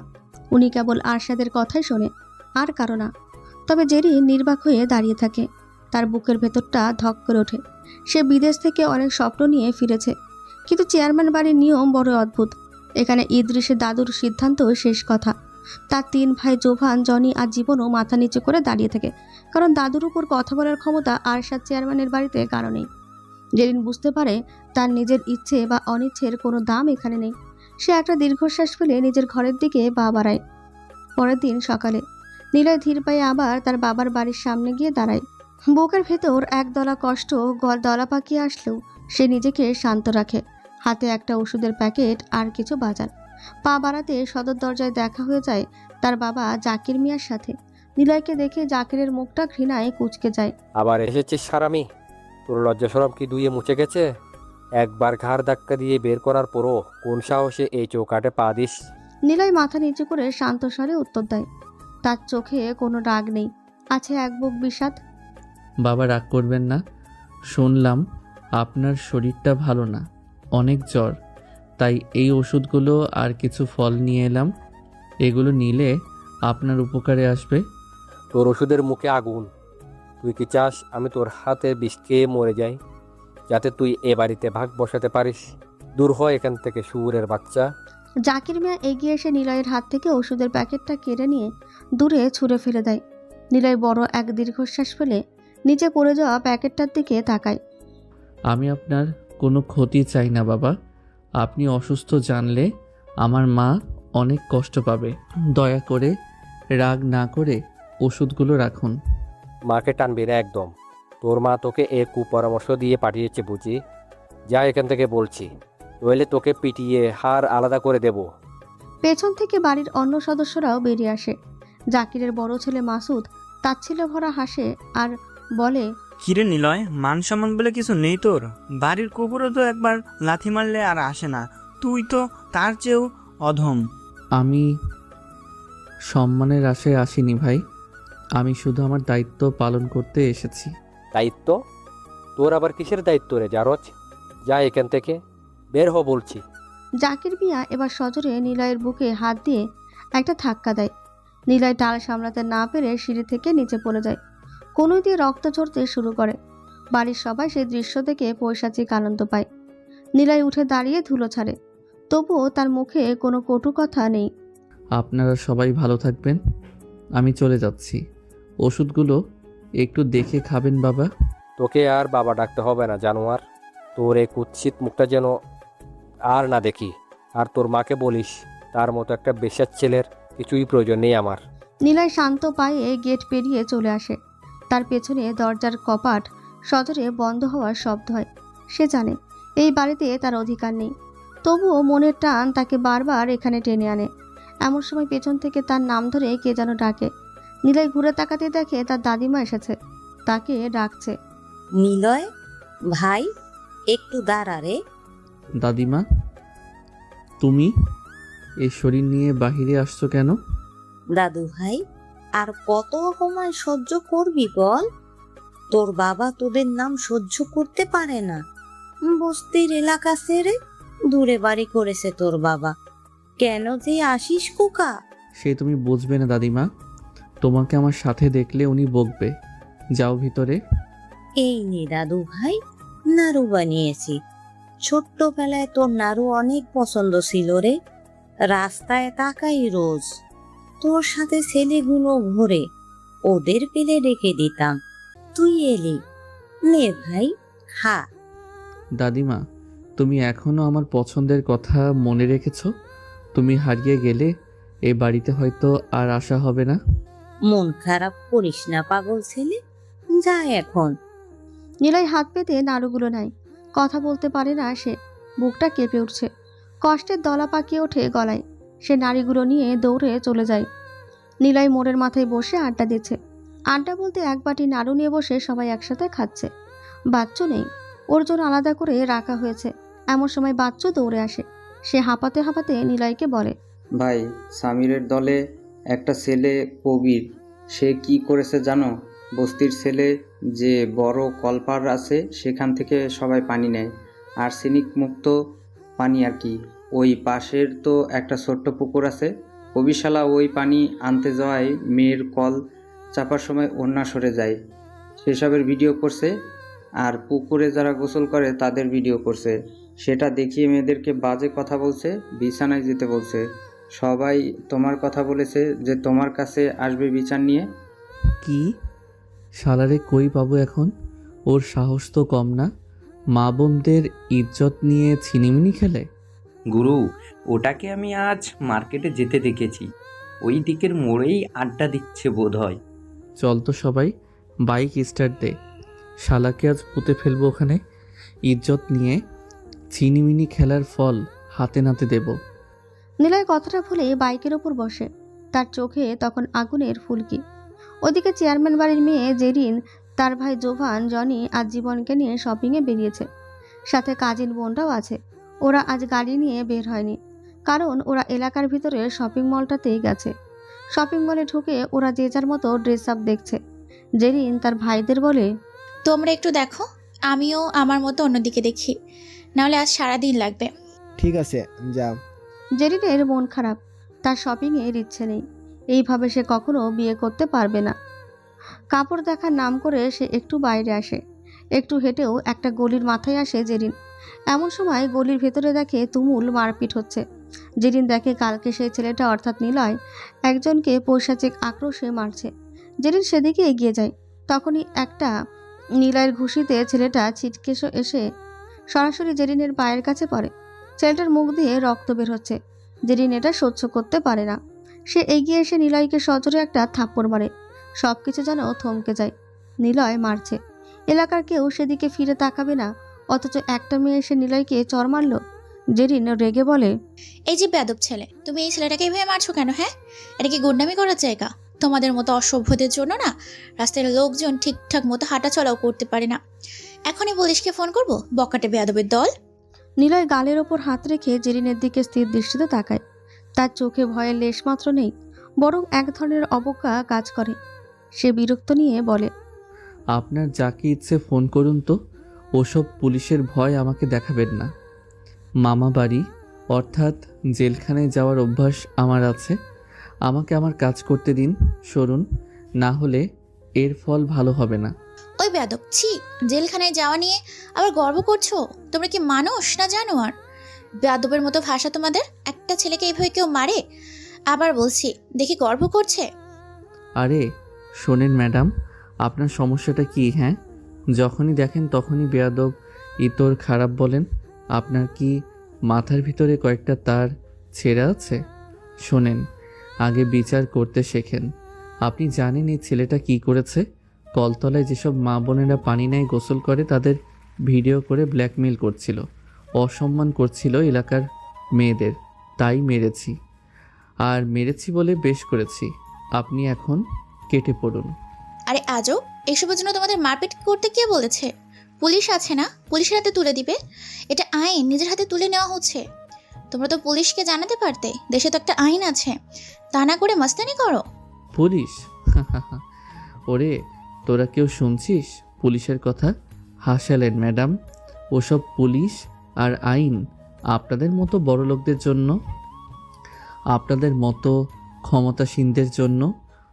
S2: উনি কেবল আরশাদের কথাই শোনে, আর কারো না। তবে জেরি নির্বাক হয়ে দাঁড়িয়ে থাকে। তার বুকের ভেতরটা ধক করে ওঠে। সে বিদেশ থেকে অনেক স্বপ্ন নিয়ে ফিরেছে, কিন্তু চেয়ারম্যান বাড়ির নিয়ম বড় অদ্ভুত। এখানে ইদ্রিসের দাদুর সিদ্ধান্ত শেষ কথা। তার 3 ভাই জোভান, জনি আর জীবনও মাথা নিচু করে দাঁড়িয়ে থাকে, কারণ দাদুর উপর কথা বলার ক্ষমতা আরশাদ চেয়ারম্যানের বাড়িতে কারো নেই। জেরিন বুঝতে পারে তার নিজের ইচ্ছে বা অনিচ্ছের কোনো দাম এখানে নেই। সে একটা দীর্ঘশ্বাস ফেলে নিজের ঘরের দিকে পা বাড়ায়। পরের দিন সকালে নিলয় ধীর পায়ে আবার তার বাবার বাড়ির সামনে গিয়ে দাঁড়ায়। বুকের ভেতর একদলা কষ্ট দলা পাকিয়ে আসলেও সে নিজেকে শান্ত রাখে। হাতে একটা ওষুধের প্যাকেট আর কিছু বাজার। পা বাড়াতে সদর দরজায় দেখা হয়ে যায় তার বাবা জাকির মিয়ার সাথে। নিলয়কে দেখে জাকিরের মুখটা ঘৃণায় কুঁচকে যায়।
S1: আবার এসেছিস সারামি? তোর লজ্জা শরম কি দুইয়ে মুছে গেছে? একবার ঘাড় ধাক্কা দিয়ে বের করার পরও কোন সাহসে এই চৌকাটে পা দিস?
S2: নিলয় মাথা নিচু করে শান্ত স্বরে উত্তর দেয়। তার চোখে কোনো রাগ নেই, আছে এক বুক বিষাদ।
S3: বাবা রাগ করবেন না। শুনলাম আপনার শরীরটা ভালো না, অনেক জ্বর, তাই এই ওষুধগুলো আর কিছু ফল নিয়ে এলাম। এগুলো নিলে আপনার উপকারে আসবে।
S1: তোর ওষুধের মুখে আগুন। তুই কি চাস আমি তোর হাতে বিষ খেয়ে মরে যাই, যাতে তুই এ বাড়িতে ভাগ বসাতে পারিস? দূর হয় এখান থেকে, শুয়োরের বাচ্চা।
S2: জাকির মিয়া এগিয়ে এসে নিলয়ের হাত থেকে ওষুধের প্যাকেটটা কেড়ে নিয়ে দূরে ছুঁড়ে ফেলে দেয়। নিলয় বড় এক দীর্ঘশ্বাস ফেলে নিচে পড়ে যাওয়া প্যাকেটটার দিকে তাকায়।
S3: আমি আপনার কোনো ক্ষতি চাই না বাবা। আপনি অসুস্থ জানলে আমার মা অনেক কষ্ট পাবে। দয়া করে রাগ না করে ওষুধগুলো রাখুন।
S1: মাকে টানবি না একদম। তোর মা তোকে এ কুপরামর্শ দিয়ে পাঠিয়েছে বুঝি? যা এখান থেকে বলছি, নইলে তোকে পিটিয়ে হাড় আলাদা করে দেব।
S2: পেছন থেকে বাড়ির অন্য সদস্যরাও বেরিয়ে আসে। জাকিরের বড় ছেলে মাসুদ তাচ্ছিল্য ভরা হাসে আর বলে,
S17: কিরে নিলয়, মান সম্মান বলে কিছু নেই তোর? বাড়ির কুকুরও তো একবার লাথি মারলে আর আসে না, তুই তো তার চেয়েও অধম।
S3: আমি সম্মানের আশায় আসিনি ভাই, আমি শুধু আমার দায়িত্ব পালন করতে এসেছি।
S1: দায়িত্ব? তোর আবার কিসের দায়িত্ব রে জারজ? যা এখান থেকে, বের হ বলছি।
S2: জাকির মিয়া এবার সজোরে নিলয়ের বুকে হাত দিয়ে একটা ধাক্কা দেয়। নিলয় টাল সামলাতে না পেরে সিঁড়ি থেকে নিচে পড়ে যায়। কোনোই দিয়ে রক্ত ঝরতে শুরু করে। বাড়ির সবাই সেই দৃশ্য দেখে পৈশাচিক আনন্দ পায়। নিলয় উঠে দাঁড়িয়ে ধুলো ছাড়ে, তবুও তার মুখে কোনো কটু কথা নেই।
S3: আপনারা সবাই ভালো থাকবেন, আমি চলে যাচ্ছি। ওষুধগুলো একটু দেখে খাবেন বাবা।
S1: তোকে আর বাবা ডাকতে হবে না জানোয়ার। তোর এই কুৎসিত মুখটা যেন আর না দেখি। আর তোর মাকে বলিস তার মতো একটা বেশ্যার ছেলের কিছুই প্রয়োজন নেই আমার।
S2: নিলয় শান্ত পায়ে গেট পেরিয়ে চলে আসে। তার পেছনে দরজার কপাট সজোরে বন্ধ হওয়ার শব্দ হয়। সে জানে এই বাড়িতে তার অধিকার নেই, তবুও মনের টান তাকে বারবার এখানে টেনে আনে। এমন সময় পেছন থেকে তার নাম ধরে কে যেন ডাকে। নিলয় ঘুরে তাকাতে দেখে তার দাদিমা এসেছে, তাকে ডাকছে।
S18: নিলয় ভাই, একটু দাঁড়া রে।
S3: দাদিমা, তুমি এই শরীর নিয়ে বাহিরে আসছো কেন?
S18: দাদু ভাই, আর কত অপমান সহ্য করবি বল? তোর বাবা তোদের নাম সহ্য করতে পারে না। বস্তির এলাকা ছেড়ে দূরে বাড়ি করেছে তোর বাবা। কেন যে আসিস কুকা?
S3: সে তুমি বুঝবে না দাদিমা, তোমাকে আমার সাথে দেখলে উনি বকবে। যাও ভিতরে।
S18: এই নে দাদু ভাই, নাড়ু বানিয়েছি। ছোট্টবেলায় তোর নাড়ু অনেক পছন্দ ছিল রে। রাস্তায় তাকাই রোজ, তোর সাথে ছেলেগুলো ঘোরে, ওদের পেলে রেখে দিতাম। তুই এলি, নে ভাই খা।
S3: দাদিমা, তুমি এখনও আমার পছন্দের কথা মনে রেখেছো? তুমি হারিয়ে গেলে এই বাড়িতে হয়তো আর আশা হবে না।
S18: মন খারাপ করিস না পাগল ছেলে, যা এখন।
S2: নিলয় হাত পেতে নাড়ুগুলো নেয়। কথা বলতে পারে না সে, বুকটা কেঁপে উঠছে, কষ্টের দলা পাকিয়ে ওঠে গলায়। সে নাড়িগুলো নিয়ে দৌড়ে চলে যায়। নিলয় মোড়ের মাথায় বসে আড্ডা দিচ্ছে। আড্ডা বলতে এক বাটি নাড়ু নিয়ে বসে সবাই একসাথে খাচ্ছে। বাচ্চু নেই, ওর জন্য আলাদা করে রাখা হয়েছে। এমন সময় বাচ্চু দৌড়ে আসে। সে হাঁপাতে হাঁপাতে নিলয়কে বলে,
S12: ভাই, সামিরের দলে একটা ছেলে কবির, সে কি করেছে জানো? বস্তির ছেলে যে বড় কলপার আছে সেখান থেকে সবাই পানি নেয়, আর্সেনিক মুক্ত পানি আর কি। ওই পাশের তো একটা ছোট্ট পুকুর আছে, কবিশালা ওই পানি আনতে যাওয়ায় মেয়ের কল চাপার সময় ওড়না সরে যায়, সেসবের ভিডিও করছে। আর পুকুরে যারা গোসল করে তাদের ভিডিও করছে, সেটা দেখিয়ে মেয়েদেরকে বাজে কথা বলছে, বিছানায় যেতে বলছে। সবাই তোমার কথা বলেছে যে তোমার কাছে আসবে বিচার নিয়ে।
S3: কি শালারে কই পাবো এখন? ওর সাহস তো কম না, মা বোনদের ইজ্জত নিয়ে ছিনিমিনি খেলে।
S13: গুরু, ওটাকে আমি আজ মার্কেটে যেতে দেখেছি, ওই দিকের মোড়েই আড্ডা দিচ্ছে বোধ হয়।
S3: চল তো সবাই, বাইক স্টার্ট দে, শালাকে আজ পুঁতে ফেলবো ওখানে। ইজ্জত নিয়ে ছিনিমিনি খেলার ফল হাতে নাতে দেব।
S2: নিলয় কথাটা ভুলে বাইকের ওপর বসে। তার চোখে তখন আগুনের ফুলকি। ওদিকে চেয়ারম্যান বাড়ির মেয়ে জেরিন, তার ভাই জোভান, জনি আজ জীবনকে নিয়ে শপিংয়ে বেরিয়েছে। সাথে কাজিন বোনটাও আছে। ওরা আজ গাড়ি নিয়ে বের হয়নি, কারণ ওরা এলাকার ভিতরে শপিং মলটাতেই গেছে। শপিং মলে ঢুকে ওরা যে যার মতো ড্রেস আপ দেখছে। জেরিন তার ভাইদের বলে,
S11: তোমরা একটু দেখো, আমিও আমার মতো অন্যদিকে দেখি, নাহলে আজ সারাদিন লাগবে।
S9: ঠিক আছে, যা।
S2: জেরিনের মন খারাপ, তার শপিংয়ের ইচ্ছে নেই। এইভাবে সে কখনো বিয়ে করতে পারবে না। কাপড় দেখার নাম করে সে একটু বাইরে আসে। একটু হেঁটেও একটা গলির মাথায় আসে জেরিন। এমন সময় গলির ভেতরে দেখে তুমুল মারপিট হচ্ছে। জেরিন দেখে কালকে সেই ছেলেটা অর্থাৎ নিলয় একজনকে পৈশাচিক আক্রোশে মারছে। জেরিন সেদিকে এগিয়ে যায়। তখনই একটা নিলয়ের ঘুষিতে ছেলেটা ছিটকে এসে সরাসরি জেরিনের পায়ের কাছে পড়ে। ছেলেটার মুখ দিয়ে রক্ত বের হচ্ছে। জেরিন এটা সহ্য করতে পারে না। সে এগিয়ে এসে নিলয়কে সজোরে একটা থাপ্পড় মারে। সব কিছু যেন থমকে যায়। নিলয় মারছে, এলাকার কেউ সেদিকে ফিরে তাকাবে না, অথচ একটা মেয়ে এসে নিলয়কে চর মারল। জেরিন রেগে বলে,
S11: এই যে বেয়াদব ছেলে, তুমি এই ছেলেটাকে এভাবে মারছো কেন? হ্যাঁ, এটা কি গুন্ডামি করার জায়গা? তোমাদের মতো অসভ্যদের জন্য না রাস্তায় লোকজন ঠিকঠাক মতো হাঁটা চলাও করতে পারে না। এখনই পুলিশকে ফোন করব, বকাটে বেয়াদবের দল।
S2: নিলয় গালের ওপর হাত রেখে জেরিনের দিকে স্থির দৃষ্টিতে তাকায়। তার চোখে ভয়ের লেশমাত্র নেই, বরং এক ধরনের অবজ্ঞা কাজ করে। সে বিরক্ত নিয়ে বলে,
S3: আপনার যাকে ইচ্ছে ফোন করুন তো, ওসব পুলিশের ভয় আমাকে দেখাবেন না। মামা বাড়ি অর্থাৎ জেলখানায় যাওয়ার অভ্যাস আমার আছে। আমাকে আমার কাজ করতে দিন, সরুন, না হলে এর ফল ভালো হবে না।
S11: ওই বেয়াদব, ছি! জেলখানায় যাওয়া নিয়ে আবার গর্ব করছো? তোমরা কি মানুষ না জানোয়ার? বেয়াদবের মতো ভাষা তোমাদের! একটা ছেলেকে এইভাবে কেউ মারে? আবার বলছি, দেখি গর্ব করছে।
S3: আরে শোনেন ম্যাডাম, আপনার সমস্যাটা কি? হ্যাঁ, যখনই দেখেন তখনই বেয়াদব ইতর খারাপ বলেন। আপনার কি মাথার ভিতরে কয়েকটা তার ছেঁড়া আছে? শোনেন, আগে বিচার করতে শেখেন। আপনি জানেন এই ছেলেটা কি করেছে? কলতলায় যেসব মা বোনেরা পানি নেয় গোসল করে তাদের ভিডিও করে ব্ল্যাকমেল করছিল, অসম্মান করছিল এলাকার মেয়েদের। তাই মেরেছি, আর মেরেছি বলে বেশ করেছি। আপনি এখন কেটে পড়ুন।
S11: আরে আজব, এসবের জন্য তোমাদের মারপিট করতে কে বলেছে? পুলিশ আছে না, পুলিশের হাতে তুলে দিবে। এটা আইন নিজের হাতে তুলে নেওয়া হচ্ছে। তোমরা তো পুলিশকে জানাতে পারতে, দেশে তো একটা আইন আছে, তা না করে মাস্তানি করো।
S3: পুলিশ? ওরে, তোরা কেউ শুনছিস পুলিশের কথা? হাসালেন ম্যাডাম, ওসব পুলিশ আর আইন আপনাদের মতো বড় লোকদের জন্য, আপনাদের মতো ক্ষমতাসীনদের জন্য।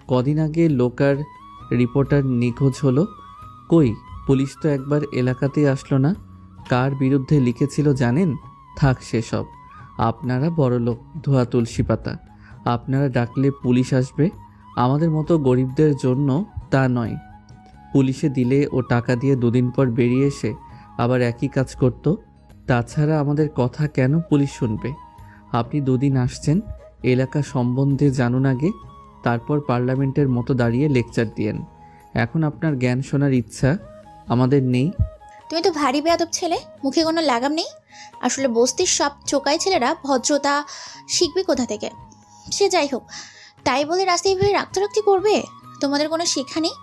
S3: কদিন আগে লোকাল রিপোর্টার নিখোঁজ হলো, কই পুলিশ তো একবার এলাকাতেই আসলো না। কার বিরুদ্ধে লিখেছিল জানেন? থাক সেসব, আপনারা বড় লোক, ধোয়া তুলসী পাতা। আপনারা ডাকলে পুলিশ আসবে, আমাদের মতো গরিবদের জন্য তা নয়। পুলিশে দিলে ও টাকা দিয়ে দুদিন পর বেরিয়ে এসে আবার একই কাজ করত। তাছাড়া আমাদের কথা কেন পুলিশ শুনবে? আপনি দুদিন আসছেন, এলাকা সম্বন্ধে জানুন আগে, তারপর পার্লামেন্টের মতো দাঁড়িয়ে লেকচার দিয়েন। এখন আপনার জ্ঞান শোনার ইচ্ছা আমাদের নেই।
S11: তুমি তো ভারী বেয়াদব ছেলে, মুখে কোনো লাগাম নেই। আসলে বস্তির সব চোকাই ছেলেরা ভদ্রতা শিখবে কোথা থেকে? সে যাই হোক, তাই বলে রাস্তায় ভেবে রাক্তারাক্তি করবে? তোমাদের কোনো শিক্ষা নেই?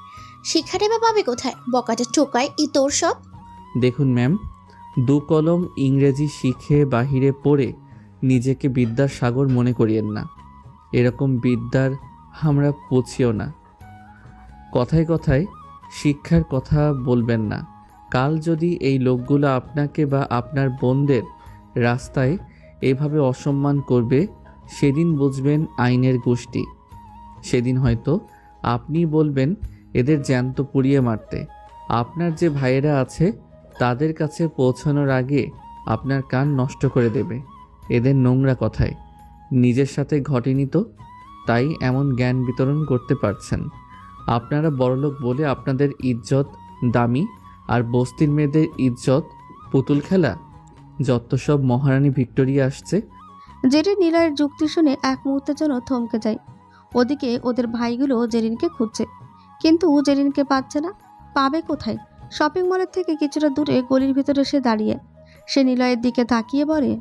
S11: শিক্ষাটাই বা পাবে কোথায়? বকাটা টোকায় ইতর সব।
S3: দেখুন ম্যাম, দু কলম ইংরেজি শিখে বাহিরে পড়ে নিজেকে বিদ্যার সাগর মনে করিয়েন না। এরকম বিদ্যার আমরা পৌঁছিও না। কথায় কথায় শিক্ষার কথা বলবেন না। কাল যদি এই লোকগুলো আপনাকে বা আপনার বোনদের রাস্তায় এভাবে অসম্মান করবে, সেদিন বুঝবেন আইনের গোষ্ঠী। সেদিন হয়তো আপনি বলবেন এদের জ্যান্ত পুড়িয়ে মারতে। আপনার যে ভাইয়েরা আছে তাদের কাছে পৌঁছানোর আগে আপনার কান নষ্ট করে দেবে এদের নোংরা কথায়। নিজের সাথে ঘটেনি তো, তাই এমন জ্ঞান বিতরণ করতে পারছেন। আপনারা বড়লোক বলে আপনাদের ইজ্জত দামি, আর বস্তির মেয়েদের ইজ্জত পুতুল খেলা। যত সব মহারানী ভিক্টোরিয়া আসছে।
S2: জেরিন নিলয়ের যুক্তি শুনে এক মুহূর্তের জন্য থমকে যায়। ওদিকে ওদের ভাইগুলো জেরিনকে খুঁজছে, কিন্তু জেরিনকে পাচ্ছে না। পাবে কোথায়? শপিং মলের থেকে কিছুটা দূরে গলির ভিতরে সে দাঁড়িয়ে। সে নিলয়ের দিকে তাকিয়ে বলে,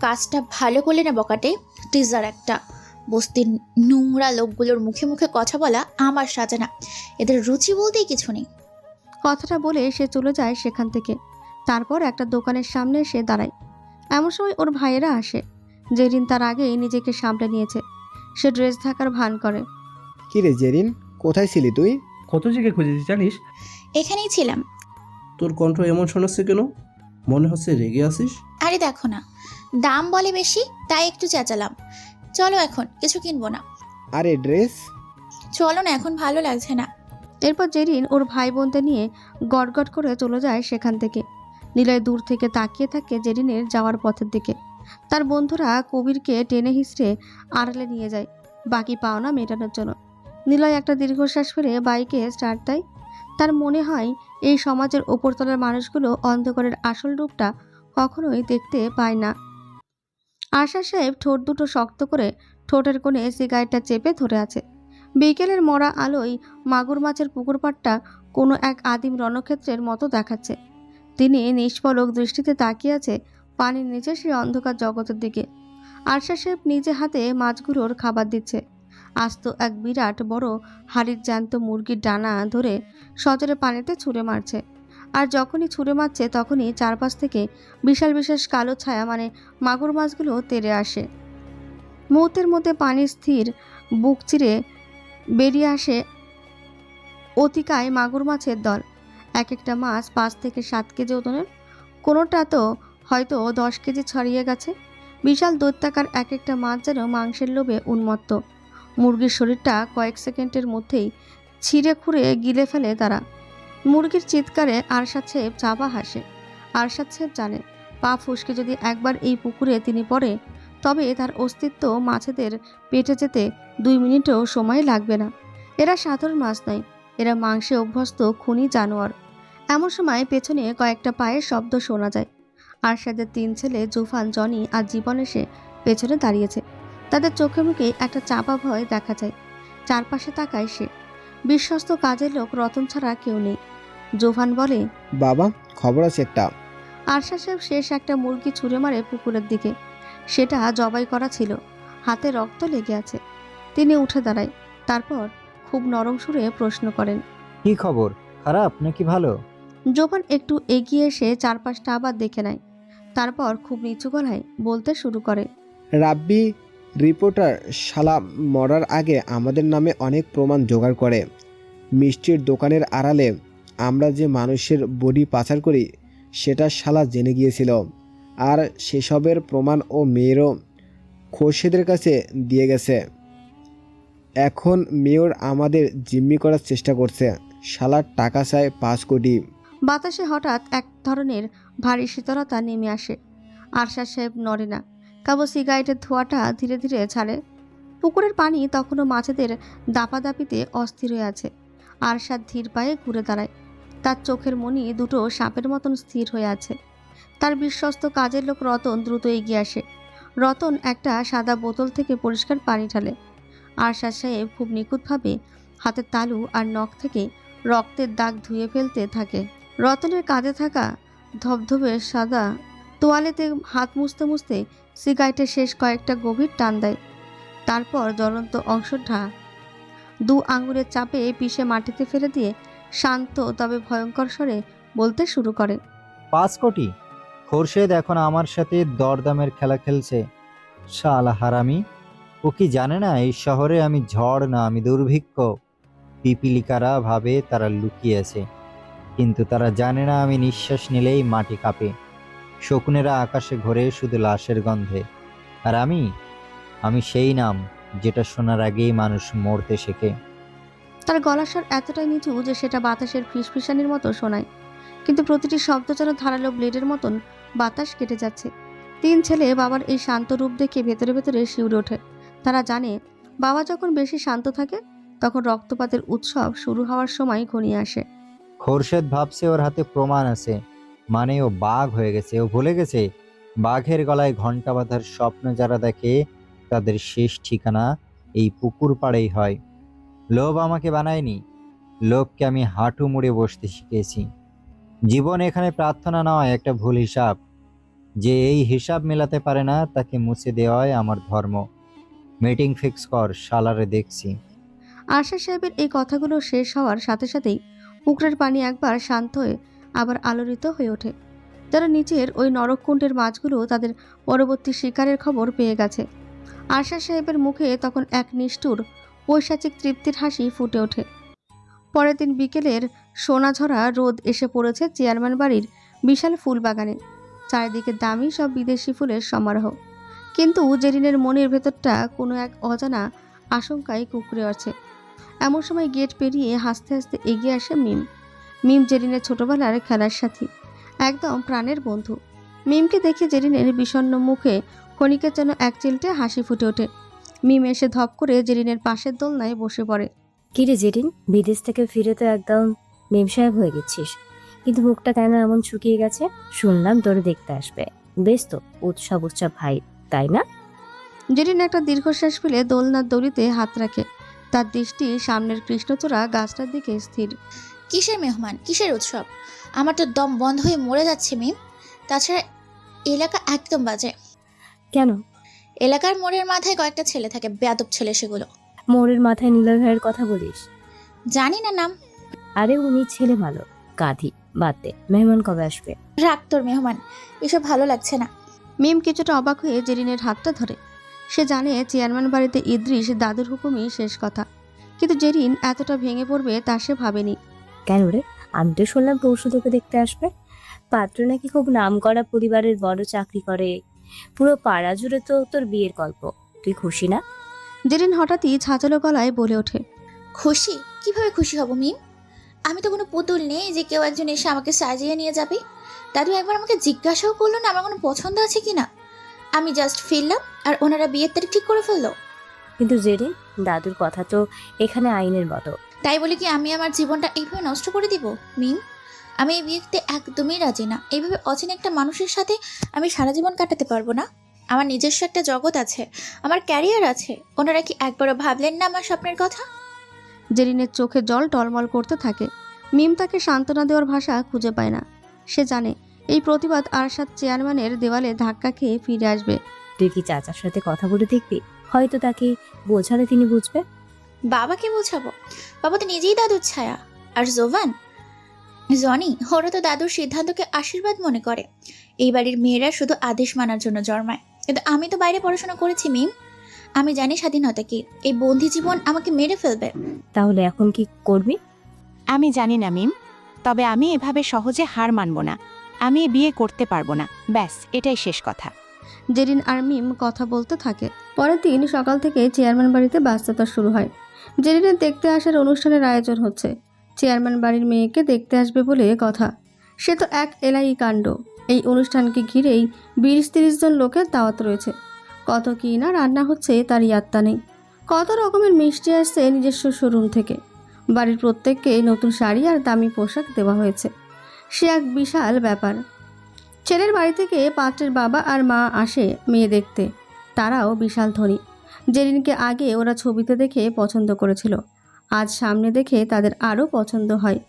S11: কাজটা ভালো করলে না বকাটে, টিজার একটা। বস্তির নোংরা লোকগুলোর মুখে মুখে কথা বলা আমার সাজে না। এদের রুচি বলতেই কিছু নেই।
S2: কথাটা বলে সে চলে যায় সেখান থেকে। তারপর একটা দোকানের সামনে সে দাঁড়ায়। এমন সময় ওর ভাইয়েরা আসে। জেরিন তার আগেই নিজেকে সামলে নিয়েছে। সে ড্রেস ঢাকার ভান করে।
S9: কি রে জেরিন, কোথায় ছিলি তুই?
S8: কত জায়গায় খুঁজেছি জানিস?
S11: এখানেই ছিলাম।
S14: তোর কণ্ঠ এমন শোনাচ্ছে কেন? মনে হচ্ছে রেগে আছিস।
S11: আরে দেখো না, দাম বলে বেশি, তাই একটু চেঁচালাম। চলো এখন, কিছু কিনবো না।
S9: আরে ড্রেস?
S11: চলো না, এখন ভালো লাগছে না।
S2: এরপর জেরিন ওর ভাই বোনদের নিয়ে গটগট করে চলে যায় সেখান থেকে। নিলয় দূর থেকে তাকিয়ে থাকে জেরিনের যাওয়ার পথের দিকে। তার বন্ধুরা কবিরকে টেনে হিঁচড়ে আড়ালে নিয়ে যায় বাকি পাওনা মেটানোর জন্য। নিলয় একটা দীর্ঘশ্বাস ফেলে বাইকে স্টার্ট দেয়। তার মনে হয় এই সমাজের ওপরতলার মানুষগুলো অন্ধকারের আসল রূপটা কখনোই দেখতে পায় না। আশা সাহেব ঠোঁট দুটো শক্ত করে ঠোঁটের কোণে সিগারেটটা চেপে ধরে আছে। বিকেলের মরা আলোয় মাগুর মাছের পুকুর পাড়টা কোনো এক আদিম রণক্ষেত্রের মতো দেখাচ্ছে। তিনি নিষ্পলক দৃষ্টিতে তাকিয়ে আছে পানির নিচে সেই অন্ধকার জগতের দিকে। আশা সাহেব নিজে হাতে মাছগুলোর খাবার দিচ্ছে। আস্ত এক বিরাট বড় হাড়ির জ্যান্ত মুরগির ডানা ধরে সজোরে পানিতে ছুঁড়ে মারছে। আর যখনই ছুঁড়ে মারছে তখনই চারপাশ থেকে বিশাল বিশাল কালো ছায়া মানে মাগুর মাছগুলো তেড়ে আসে। মুহূর্তের মধ্যে পানি স্থির বুক চিরে বেরিয়ে আসে অতিকায় মাগুর মাছের দল। এক একটা মাছ 5 থেকে 7 কেজি ওজনের, কোনোটা তো হয়তো 10 কেজি ছড়িয়ে গেছে। বিশাল দৈত্যাকার এক একটা মাছ যেন মাংসের লোভে উন্মত্ত। মুরগির শরীরটা কয়েক সেকেন্ডের মধ্যেই ছিঁড়ে খুঁড়ে গিলে ফেলে তারা। মুরগির চিৎকারে আরশাদ সাহেব চাপা হাসে। আরশাদ সাহেব জানে পা ফুসকে যদি একবার এই পুকুরে তিনি পড়ে, তবে তার অস্তিত্ব মাছেদের পেটে যেতে 2 মিনিটও সময় লাগবে না। এরা সাধারণ মাছ নয়, এরা মাংসে অভ্যস্ত খুনি জানোয়ার। এমন সময় পেছনে কয়েকটা পায়ের শব্দ শোনা যায়। আরশাদের 3 ছেলে জুফান, জনি আর জীবন এসে পেছনে দাঁড়িয়েছে। তাদের চোখে মুখে একটা চাপা ভয় দেখা যায়। চারপাশে তাকায় সে। বিশ্বস্ত কাজের লোক রতন ছাড়া কেউ নেই। জোভান বলে,
S9: বাবা খবর আছে একটা।
S2: আরশাদ সাহেব শেষ একটা মুরগি ছুঁড়ে মারে পুকুরের দিকে। সেটা জবাই করা ছিল, হাতে রক্ত লেগে আছে। তিনি উঠে দাঁড়ায়। তারপর খুব নরম সুরে প্রশ্ন করেন,
S6: কি খবর? খারাপ নাকি ভালো?
S2: জোভান একটু এগিয়ে এসে চারপাশটা আবার দেখে নেয়। তারপর খুব নিচু গলায় বলতে শুরু করে,
S9: রাব্বি রিপোর্টার শালা মরার আগে আমাদের নামে অনেক প্রমাণ জোগাড় করে। মিষ্টির দোকানের আড়ালে আমরা যে মানুষের বডি পাচার করি সেটা শালা জেনে গিয়েছিল। আর সেসবের প্রমাণ ও মেয়েরও খোরশেদের কাছে দিয়ে গেছে। এখন মেয়র আমাদের জিম্মি করার চেষ্টা করছে। শালার টাকা চায় 5 কোটি।
S2: বাতাসে হঠাৎ এক ধরনের ভারী শীতলতা নেমে আসে। আরশাদ সাহেব নড়ে না, কেবল সিগারেটের ধোঁয়াটা ধীরে ধীরে ছাড়ে। পুকুরের পানি তখনও মাছেদের দাপাদাপিতে অস্থির হয়ে আছে। আরশাদ ধীর পায়ে ঘুরে দাঁড়ায়। তার চোখের মণি দুটো সাপের মতন স্থির হয়ে আছে। তার বিশ্বস্ত কাজের লোক রতন দ্রুত এগিয়ে আসে। রতন একটা সাদা বোতল থেকে পরিষ্কার পানি ঢালে। আরশাদ সাহেব খুব নিখুঁতভাবে হাতের তালু আর নখ থেকে রক্তের দাগ ধুয়ে ফেলতে থাকে। রতনের কাঁধে থাকা ধবধবে সাদা তোয়ালেতে হাত মুছতে মুছতে সিগারেটের শেষ কয়েকটা গভীর টান দেয়। তারপর জ্বলন্ত অংশটা 2 আঙুলের চাপে পিষে মাটিতে ফেলে দিয়ে শান্ত তবে ভয়ঙ্কর স্বরে বলতে শুরু করে।
S6: 5 কোটি। খোরশেদ এখন আমার সাথে দরদামের খেলা খেলছে। শালা হারামি, ও কি জানে না এই শহরে আমি ঝড় না, আমি দুর্ভিক্ষ। পিপিলিকারা ভাবে তারা লুকিয়ে আছে, কিন্তু তারা জানে না আমি নিঃশ্বাস নিলেই মাটি কাঁপে। শকুনেরা আকাশে ঘোরে শুধু লাশের গন্ধে। আর আমি সেই নাম যেটা শোনার আগেই মানুষ মরতে শেখে।
S2: তার গলার স্বর এতটাই নিচু যে সেটা বাতাসের ফিসফিসানির মতো শোনায়, কিন্তু প্রতিটি শব্দ যেন ধারালো ব্লেডের মতন বাতাস কেটে যাচ্ছে। 3 ছেলে বাবার এই শান্ত রূপ দেখে ভেতরে ভেতরে শিউরে ওঠে। তারা জানে বাবা যখন বেশি শান্ত থাকে তখন রক্তপাতের উৎসব শুরু হওয়ার সময় ঘনিয়ে আসে।
S6: খোরশেদ ভাবছে ওর হাতে প্রমাণ আছে, মানে ও বাঘ হয়ে গেছে। ও ভুলে গেছে বাঘের গলায় ঘণ্টা বাঁধার স্বপ্ন যারা দেখে তাদের শেষ ঠিকানা এই পুকুর পাড়েই হয়। লোভ আমাকে বানায়নি, লোভকে আমি হাঁটু মুড়ে বসতে শিখেছি। জীবন এখানে প্রার্থনা নয়, একটা ভুল হিসাব। যে এই হিসাব মেলাতে পারে না তাকে মুছে দেওয়াই আমার ধর্ম। মিটিং ফিক্স কর, শালারে দেখছি।
S2: আরশাদ সাহেবের এই কথাগুলো শেষ হওয়ার সাথে সাথেই পুকুরের পানি একবার শান্ত হয়ে আবার আলোড়িত হয়ে ওঠে। যারা নিচের ওই নরককুণ্ডের মাছগুলো তাদের পরবর্তী শিকারের খবর পেয়ে গেছে। আরশাদ সাহেবের মুখে তখন এক নিষ্ঠুর পৈশাচিক তৃপ্তির হাসি ফুটে ওঠে। পরের দিন বিকেলের সোনাঝরা রোদ এসে পড়েছে চেয়ারম্যান বাড়ির বিশাল ফুল বাগানে। চারিদিকে দামি সব বিদেশি ফুলের সমারোহ, কিন্তু জেরিনের মনের ভেতরটা কোনো এক অজানা আশঙ্কায় কুঁকড়ে আছে। এমন সময় গেট পেরিয়ে হাসতে হাসতে এগিয়ে আসে মিম জেরিনের ছোটবেলার খেলার সাথী, একদম প্রাণের বন্ধু। মিমকে দেখে জেরিনের বিষণ্ণ মুখে ক্ষণিকের যেন এক চিলটে হাসি ফুটে ওঠে। মিম এসে ধপ করে জেরিনের পাশের দোলনায় বসে পড়ে।
S19: কিরে জেরিন, বিদেশ থেকে ফিরে তো একদম মেম সাহেব হয়ে গেছিস, কিন্তু মুখটা কেন এমন শুকিয়ে গেছে? শুনলাম তোরে দেখতে আসবে, বেশ তো উৎসব ভাই, তাই না?
S2: জেরিন একটা দীর্ঘশ্বাস ফেলে দোলনার দড়িতে হাত রাখে। তার দৃষ্টি সামনের কৃষ্ণচূড়া গাছটার দিকে স্থির।
S11: কিসের মেহমান, কিসের উৎসব? আমার তো দম বন্ধ হয়ে মরে যাচ্ছে মিম। তাছাড়া এলাকা একদম বাজে।
S19: কেন?
S11: এলাকার মোড়ের মাথায় কয়েকটা ছেলে থাকে, বেয়াদব ছেলে সেগুলো।
S19: মোড়ের মাথায় নীলা ভাইয়ের কথা বলিস?
S11: জানি না নাম।
S19: আরে উনি ছেলে ভালো, গাধি, বাদ দে। মেহমান কবে আসবে?
S11: রাখ তোর মেহমান, এসব ভালো লাগছে না।
S2: মিম কিছুটা অবাক হয়ে জেরিনের হাতটা ধরে। সে জানে চেয়ারম্যান বাড়িতে ইদ্রিস দাদুর হুকুমই শেষ কথা, কিন্তু জেরিন এতটা ভেঙে পড়বে তা সে ভাবেনি।
S19: কেন রে? আমি তো শুনলাম পরশু তোকে দেখতে আসবে। পাত্র নাকি খুব নামকরা পরিবারের, বড় চাকরি করে, পুরো পাড়া জুড়ে তো তোর বিয়ের গল্প। তুই খুশি না?
S2: জেরিন হঠাৎই ছাঁচালো গলায় বলে ওঠে।
S11: খুশি? কিভাবে খুশি হব মিম? আমি তো কোনো পুতুল নেই যে কেউ একজন এসে আমাকে সাজিয়ে নিয়ে যাবে। দাদু একবার আমাকে জিজ্ঞাসাও করলো না আমার কোনো পছন্দ আছে কিনা। আমি জাস্ট ফিরলাম আর ওনারা বিয়ের তারিখ ঠিক করে ফেললো।
S19: কিন্তু জেরিন, দাদুর কথা তো এখানে আইনের মতো।
S11: তাই বলে কি আমি আমার জীবনটা এইভাবে নষ্ট করে দিব মিম? আমি এই বিয়েতে একদমই রাজি না। এইভাবে অচেনা একটা মানুষের সাথে আমি সারা জীবন কাটাতে পারবো না। আমার নিজস্ব একটা জগৎ আছে, আমার ক্যারিয়ার আছে। ওনারা কি একবারও ভাবলেন না আমার স্বপ্নের কথা?
S2: জেরিনের চোখে জল টলমল করতে থাকে। মিম তাকে সান্ত্বনা দেওয়ার ভাষা খুঁজে পায় না। সে জানে এই প্রতিবাদ আরশাদ চেয়ারম্যানের দেওয়ালে ধাক্কা খেয়ে ফিরে আসবে।
S19: তুই কি চাচার সাথে কথা বলে দেখবি? হয়তো তাকে বোঝালে তিনি বুঝবে।
S11: বাবাকে বোঝাবো? বাবা তো নিজেই দাদুর ছায়া। আর জনি, ওরা তো দাদুর সিদ্ধান্তকে আশীর্বাদ মনে করে। এই বাড়ির মেয়েরা শুধু আদেশ মানার জন্য জন্মায়, কিন্তু আমি তো বাইরে পড়াশোনা করেছি মিম। আমি জানি স্বাধীনতা কি। এই বন্দি জীবন আমাকে মেরে ফেলবে।
S19: তাহলে এখন কি করবি?
S20: আমি জানি না মিম, তবে আমি এভাবে সহজে হার মানব না। আমি বিয়ে করতে পারবো না, ব্যাস এটাই শেষ কথা।
S2: জেরিন আর মিম কথা বলতে থাকে। পরের দিন সকাল থেকে চেয়ারম্যান বাড়িতে ব্যস্ততা শুরু হয়। জেরিনের দেখতে আসার অনুষ্ঠানের আয়োজন হচ্ছে। চেয়ারম্যান বাড়ির মেয়েকে দেখতে আসবে বলে কথা। সে তো এক এলাই কাণ্ড। এই অনুষ্ঠানকে ঘিরেই 20-30 জন লোকের দাওয়াত রয়েছে। কত কি না রান্না হচ্ছে তার ইয়াত্তা নেই। কত রকমের মিষ্টি আসছে নিজস্ব শোরুম থেকে। বাড়ির প্রত্যেককে নতুন শাড়ি আর দামি পোশাক দেওয়া হয়েছে। সে এক বিশাল ব্যাপার। ছেলের বাড়ি থেকে পাত্রের বাবা আর মা আসে মেয়ে দেখতে। তারাও বিশাল ধনী। জেরিনকে আগে ওরা ছবিতে দেখে পছন্দ করেছিল, আজ সামনে দেখে তাদের আরও পছন্দ হয়।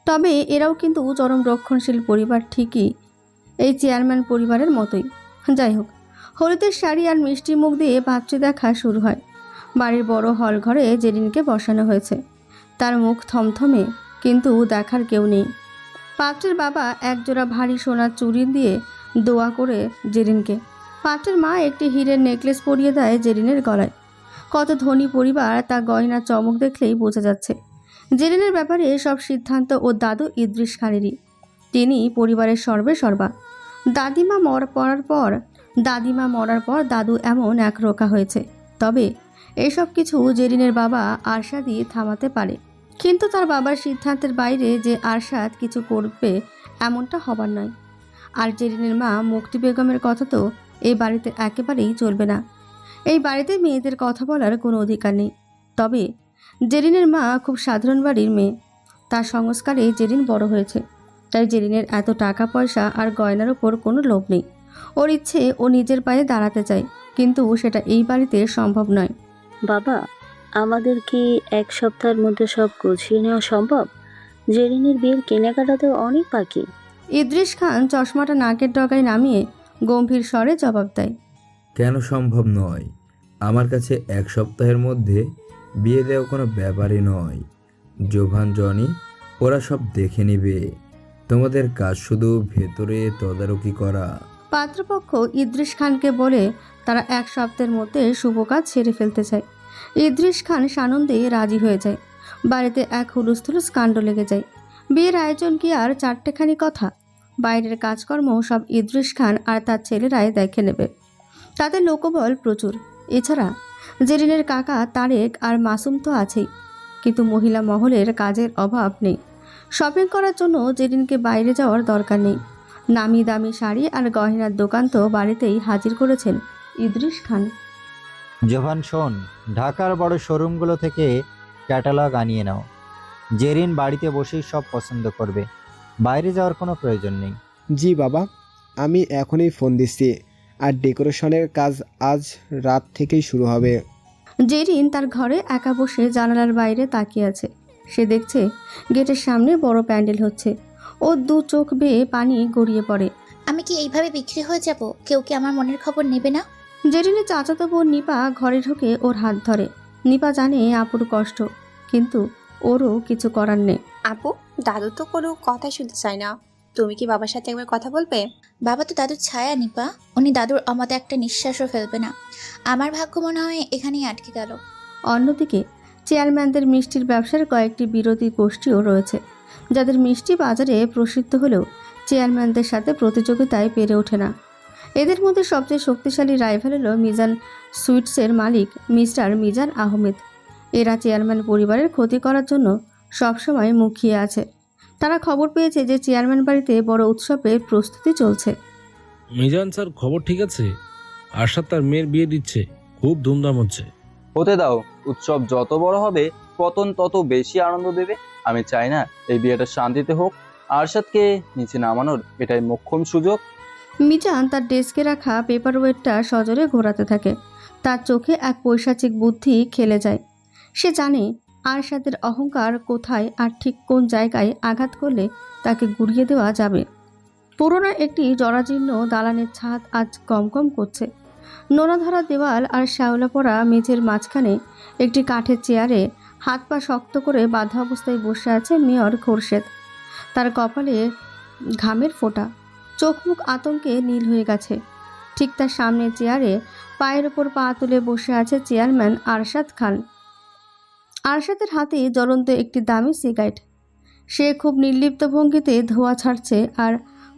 S2: তবে এরাও কিন্তু চরম রক্ষণশীল পরিবার ঠিকই, এই চেয়ারম্যান পরিবারের মতোই। যাই হোক, হলুদের শাড়ি আর মিষ্টি মুখ দিয়ে পাত্রী দেখা শুরু হয়। বাড়ির বড় হল ঘরে জেরিনকে বসানো হয়েছে। তার মুখ থমথমে, কিন্তু দেখার কেউ নেই। পাত্রের বাবা একজোড়া ভারী সোনার চুড়ি দিয়ে দোয়া করে জেরিনকে। পাত্রের মা একটি হীরের নেকলেস পরিয়ে দেয় জেরিনের গলায়। কত ধনী পরিবার তা গয়নার চমক দেখলেই বোঝা যাচ্ছে। জেরিনের ব্যাপারে সব সিদ্ধান্ত ও দাদু ইদ্রিস খানেরই। তিনি পরিবারের সর্বে সর্বা। দাদিমা মরার পর দাদু এমন একরোকা হয়েছে। তবে এসব কিছু জেরিনের বাবা আরশাদই থামাতে পারে। কিন্তু তার বাবার সিদ্ধান্তের বাইরে যে আরশাদ কিছু করবে এমনটা হবার নয়। আর জেরিনের মা মুক্তি বেগমের কথা তো এই বাড়িতে একেবারেই চলবে না। এই বাড়িতে মেয়েদের কথা বলার কোনো অধিকার নেই। তবে জেরিনের মা খুব সাধারণ বাড়ির মেয়ে। তার সংস্কারে জেরিন বড় হয়েছে। তাই জেরিনের এত টাকা পয়সা আর গয়নার ওপর কোনো লোভ নেই। ওর ইচ্ছে ও নিজের পায়ে দাঁড়াতে চায়, কিন্তু সেটা এই বাড়িতে সম্ভব নয়।
S16: বাবা, আমাদের কি এক সপ্তাহের মধ্যে সব গুছিয়ে নেওয়া সম্ভব? জেরিনের বিয়ের কেনাকাটাতে অনেক বাকি।
S2: ইদ্রিস খান চশমাটা নাকের ডগায় নামিয়ে গম্ভীর স্বরে জবাব দেয়,
S15: কেন সম্ভব নয়? আমার কাছে এক সপ্তাহের মধ্যে বিয়ে দেওয়া কোনো ব্যাপারই নয়। জোভান, জনি ওরা সব দেখে নিবে। তোমাদের কাজ শুধু ভেতরে তদারকি করা।
S2: পাত্রপক্ষ ইদ্রিস খানকে বলে তারা এক সপ্তাহের মধ্যে শুভ কাজ সেরে ফেলতে চায়। ইদ্রিস খান সানন্দে রাজি হয়ে যায়। বাড়িতে এক হুলুস্থুলুস কাণ্ড লেগে যায়। বিয়ের আয়োজন কি আর চারটেখানি কথা? বাইরের কাজকর্ম সব ইদ্রিস খান আর তার ছেলেরাই দেখে নেবে। তাদের লোকবল প্রচুর। এছাড়া জেরিনের কাকা তারেক আর মাসুম তো আছেই। কিন্তু মহিলা মহলের কাজের অভাব নেই। শপিং করার জন্য জেরিনকে বাইরে যাওয়ার দরকার নেই। নামি দামি শাড়ি আর গয়নার দোকান তো বাড়িতেই হাজির করেছেন ইদ্রিস খান।
S6: জোভান শোন, ঢাকার বড় শোরুমগুলো থেকে ক্যাটালগ আনিয়ে নাও। জেরিন বাড়িতে বসেই সব পছন্দ করবে, বাইরে যাওয়ার কোনো প্রয়োজন নেই।
S9: জি বাবা, আমি এখনই ফোন দিচ্ছি। আর ডেকোরেশনের কাজ আজ রাত থেকেই শুরু হবে।
S2: জেরিন তার ঘরে একা বসে জানালার বাইরে তাকিয়ে আছে। সে দেখছে গেটের সামনে বড় প্যান্ডেল হচ্ছে। ও দু চোখ বেয়ে পানি গড়িয়ে পড়ে।
S11: আমি কি এইভাবে বিক্রি হয়ে যাব? কেউ কি আমার মনের খবর নেবে না?
S2: জেরিনের চাচাতো বোন নিপা ঘরে ঢুকে ওর হাত ধরে। নিপা জানে আপুর কষ্ট, কিন্তু ওরও কিছু করার নেই।
S21: আপু, দাদু তো কোনো কথা শুনতে চায় না। তুমি কি বাবার সাথে একবার কথা বলবে?
S11: বাবা তো দাদুর ছায়া নিপা, উনি দাদুর অমতে একটা নিঃশ্বাসও ফেলবে না। আমার ভাগ্য মনে হয় এখানেই আটকে গেল।
S2: অন্যদিকে চেয়ারম্যানদের মিষ্টির ব্যবসার কয়েকটি বিরোধী গোষ্ঠীও রয়েছে, যাদের মিষ্টি বাজারে প্রসিদ্ধ হলেও চেয়ারম্যানদের সাথে প্রতিযোগিতায় পেরে ওঠে না। এদের মধ্যে সবচেয়ে শক্তিশালী রাইভাল হল মিজান সুইটসের মালিক মিস্টার মিজান আহমেদ। এরা চেয়ারম্যান পরিবারের ক্ষতি করার জন্য সবসময় মুখিয়ে আছে। তারা খবর পেয়েছে যে চেয়ারম্যান বাড়িতে বড় উৎসবের প্রস্তুতি চলছে।
S4: মিজান স্যার, খবর ঠিক আছে? আরশাদ তার মেয়ের বিয়ে দিচ্ছে, খুব ধুমধাম হচ্ছে।
S22: হতে দাও, উৎসব যত বড় হবে পতন তত বেশি আনন্দ দেবে। আমি চাই না এই বিয়েটা শান্তিতে হোক। আরশাদকে নিচে নামানোর এটাই মোক্ষম সুযোগ।
S2: মিজান তার ডেস্কে রাখা পেপার ওয়েটটা সজোরে ঘোরাতে থাকে। তার চোখে এক পৈশাচিক বুদ্ধি খেলে যায়। সে জানে আরশাদের অহংকার কোথায় আর ঠিক কোন জায়গায় আঘাত করলে তাকে গুড়িয়ে দেওয়া যাবে। পুরোনো একটি জরাজীর্ণ দালানের ছাদ আজ কম করছে। নোনা ধরা দেওয়াল আর শ্যাওলা পড়া মেঝের মাঝখানে একটি কাঠের চেয়ারে হাত পা শক্ত করে বাঁধা অবস্থায় বসে আছে মেয়র খোরশেদ। তার কপালে ঘামের ফোঁটা, চোখ মুখ আতঙ্কে নীল হয়ে গেছে। ঠিক তার সামনে চেয়ারে পায়ের ওপর পা তুলে বসে আছে চেয়ারম্যান আরশাদ খান। আরশাদের হাতে জ্বলন্ত একটি দামি সিগারেট। সে খুব নির্লিপ্ত ভঙ্গিতে ধোঁয়া ছাড়ছে আর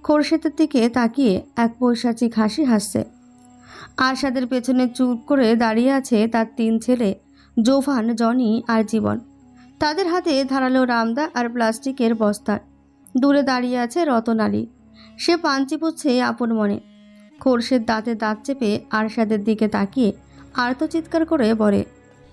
S2: খোরশেদের দিকে তাকিয়ে এক পৈশাচিক হাসি হাসছে। আরশাদের পেছনে চুপ করে দাঁড়িয়ে আছে তার 3 ছেলে, জোভান, জনি আর জীবন। তাদের হাতে ধারালো রামদা আর প্লাস্টিকের বস্তা। দূরে দাঁড়িয়ে আছে রতনালী। সে পাঞ্চি পুচ্ছে আপন মনে। খোরশেদ দাঁতে দাঁত চেপে আরশাদের দিকে তাকিয়ে আর্তচিৎকার করে বলে,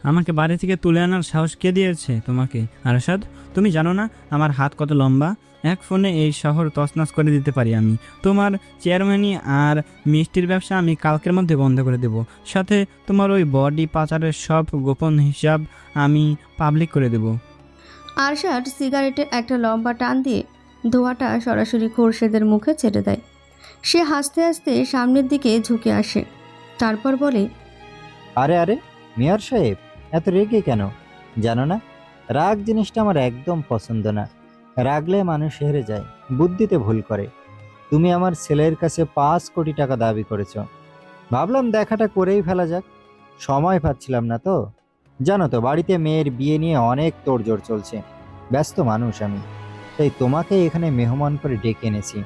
S17: আমাকে বাড়ি থেকে তুলে আনার সাহস কে দিয়েছে তোমাকে আরশাদ? তুমি জানো না আমার হাত কত লম্বা? এক ফোনে এই শহর তছনছ করে দিতে পারি আমি। তোমার চেয়ারম্যানি আর মিষ্টির ব্যবসা আমি কালকের মধ্যে বন্ধ করে দেব। সাথে তোমার ওই বডি পাচারের সব গোপন হিসাব আমি পাবলিক করে দেব।
S2: আরশাদ সিগারেটে একটা লম্বা টান দিয়ে ধোঁয়াটা সরাসরি খোরশেদের মুখে ছেড়ে দেয়। সে হাসতে হাসতে সামনের দিকে ঝুঁকে আসে, তারপর বলে,
S6: আরে আরে মেয়র সাহেব, এত রেগে কেন? জানো না, রাগ জিনিসটা আমার একদম পছন্দ না। রাগলে মানুষ হেরে যায়, বুদ্ধিতে ভুল করে। তুমি আমার ছেলের কাছে 5 কোটি টাকা দাবি করেছো। ভাবলাম দেখাটা করেই ফেলা যাক, সময় পাচ্ছিলাম না তো। জানো তো বাড়িতে মেয়ের বিয়ে নিয়ে অনেক তোড়জোড় চলছে, ব্যস্ত মানুষ আমি, তাই তোমাকে এখানে মেহমান করে ডেকে এনেছি।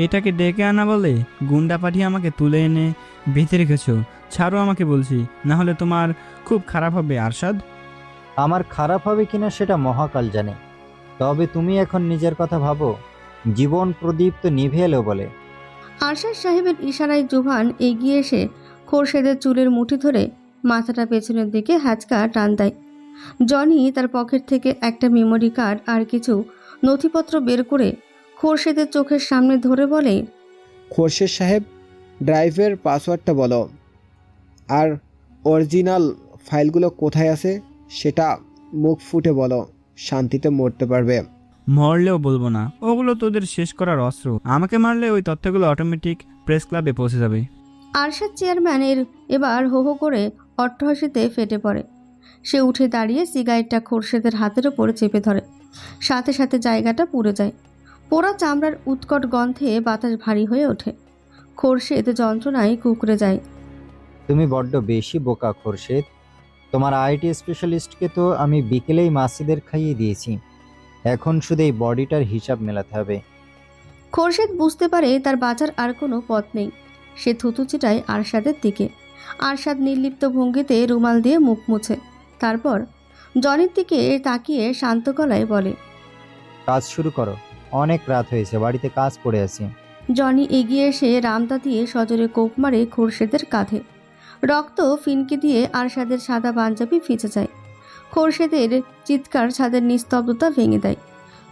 S17: এটাকে ডেকে আনা বলে? গুন্ডা পাঠিয়ে আমাকে তুলে এনে বেঁধে রেখেছো। ছাড়ো আমাকে বলছি, না হলে তোমার খুব খারাপ হবে আরশাদ।
S6: আমার খারাপ হবে কিনা সেটা মহাকাল জানে, তবে তুমি এখন নিজের কথা ভাবো। জীবন প্রদীপ তো নিভে এলো বলে।
S2: আরশাদ সাহেবের ইশারায় জোভান এগিয়ে এসে খোরশেদের চুলের মুঠি ধরে মাথাটা পেছনের দিকে হ্যাচকা টান দেয়। জনি তার পকেট থেকে একটা মেমোরি কার্ড আর কিছু নথিপত্র বের করে খোরশেদের চোখের সামনে ধরে বলে,
S9: খোরশেদ সাহেব, ড্রাইভের পাসওয়ার্ডটা বলো, আর অরিজিনাল ফাইলগুলো কোথায় আছে সেটা মুখ ফুটে বলো, শান্তিতে মরতে পারবে।
S17: মরলেও বলবো না, ওগুলো তোদের শেষ করার অস্ত্র। আমাকে মারলে ওই তথ্যগুলো অটোমেটিক প্রেস ক্লাবে পৌঁছে যাবে।
S2: আরশাদ চেয়ারম্যানের এবার হো হো করে অট্টহাসিতে ফেটে পড়ে। সে উঠে দাঁড়িয়ে সিগারেটটা খোরশেদের হাতের ওপরে চেপে ধরে, সাথে সাথে জায়গাটা পুড়ে যায়। পোড়া চামড়ার উৎকট গন্ধে বাতাস ভারী হয়ে ওঠে। খোরশেদ যন্ত্রণায় কুঁকড়ে যায়।
S6: তুমি বড্ড বেশি বোকা খোরশেদ। তোমার আইটি স্পেশালিস্টকে তো আমি বিকেলেই মাসিদের খাইয়ে দিয়েছি, এখন শুধু এই বডিটার হিসাব মেলাতে হবে।
S2: খোরশেদ বুঝতে পারে তার বাঁচার আর কোনো পথ নেই। সে থুতু চিটায় আরশাদের দিকে। আরশাদ নির্লিপ্ত ভঙ্গিতে রুমাল দিয়ে মুখ মুছে, তারপর জনির দিকে তাকিয়ে শান্ত গলায় বলে,
S6: কাজ শুরু করো, অনেক রাত হয়েছে, বাড়িতে কাজ পড়ে আছে।
S2: জনি এগিয়ে এসে রামদা দিয়ে সজোরে কোপ মারে খোরশেদের কাঁধে। রক্ত ফিনকে দিয়ে আরশাদের সাদা পাঞ্জাবি ভিজে যায়। খোরশেদের চিৎকার ছাদের নিস্তব্ধতা ভেঙে দেয়।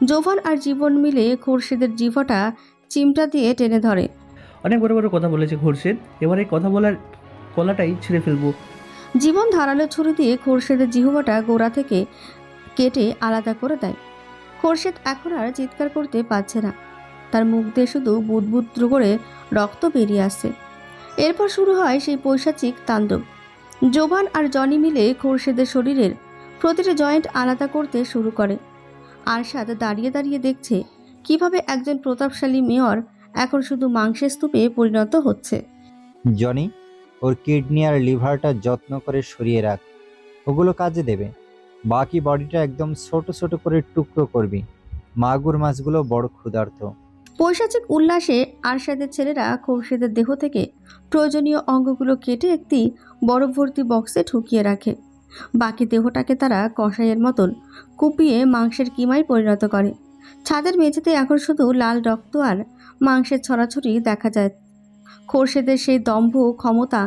S2: জোভান আর জীবন মিলে খোরশেদের জিভটা চিমটা দিয়ে টেনে ধরে।
S8: অনেক বড় বড় কথা বলেছে খোরশেদ, এবার এই কথা বলার কলাটাই ছিঁড়ে ফেলবো।
S2: জীবন ধারালো ছুরি দিয়ে খোরশেদের জিহ্বাটা গোড়া থেকে কেটে আলাদা করে দেয়। খোরশেদ এখন আর চিৎকার করতে পারছে না, তার মুখ দিয়ে শুধু বুদবুদ করে রক্ত বেরিয়ে আসছে। এরপর শুরু হয় সেই পৈশাচিক তাণ্ডব। জোবান আর জনি মিলে খোরশেদের শরীরের প্রতিটি জয়েন্ট আলাদা করতে শুরু করে। আরশাদ দাঁড়িয়ে দাঁড়িয়ে দেখছে কিভাবে একজন প্রতাপশালী মেয়র এখন শুধু মাংসের স্তূপে পরিণত হচ্ছে।
S6: জনি, ওর কিডনি আর লিভারটা যত্ন করে সরিয়ে রাখ, ওগুলো কাজে দেবে। বাকি বডিটা একদম ছোট ছোট করে টুকরো করবি। মাগুর মাছগুলো বড় ক্ষুধার্ত।
S2: পৈশাচিক উল্লাসে আরশাদের ছেলেরা খোরশেদের দেহ থেকে প্রয়োজনীয় অঙ্গগুলো কেটে একটি বরফ ভর্তি বক্সে ঢুকিয়ে রাখে। বাকি দেহটাকে তারা কষাইয়ের মতন কুপিয়ে মাংসের কিমায় পরিণত করে। ছাদের মেঝেতে এখন শুধু লাল রক্ত আর মাংসের ছড়াছড়ি দেখা যায়। খোরশেদের সেই দম্ভ ক্ষমতা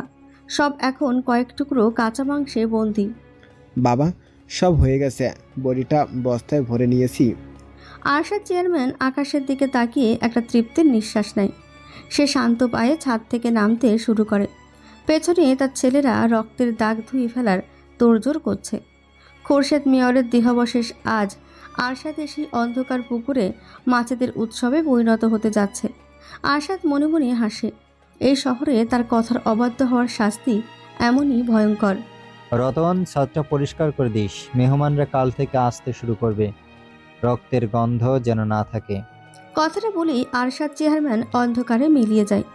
S2: সব এখন কয়েক টুকরো কাঁচা মাংসে বন্দী।
S9: বাবা, সব হয়ে গেছে, বডিটা বস্তায় ভরে নিয়েছি।
S2: আরশাদ চেয়ারম্যান আকাশের দিকে তাকিয়ে একটা তৃপ্তির নিঃশ্বাস নেয়। সে শান্ত পায়ে ছাদ থেকে নামতে শুরু করে। পেছনে তার ছেলেরা রক্তের দাগ ধুয়ে ফেলার তোড়জোড় করছে। খোরশেদ মেয়রের দেহাবশেষ আজ আরশাদের সেই অন্ধকার পুকুরে মাছেদের উৎসবে পরিণত হতে যাচ্ছে। আরশাদ মনে মনে হাসে। এই শহরে তার কথার অবাধ্য হওয়ার শাস্তি এমনই ভয়ঙ্কর।
S6: রতন, ছাদটা পরিষ্কার করে দিস, মেহমানরা কাল থেকে আসতে শুরু করবে, রক্তের গন্ধ যেন না থাকে।
S2: কথাটা বলেই আরশাদ চেয়ারম্যান অন্ধকারে মিলিয়ে যায়।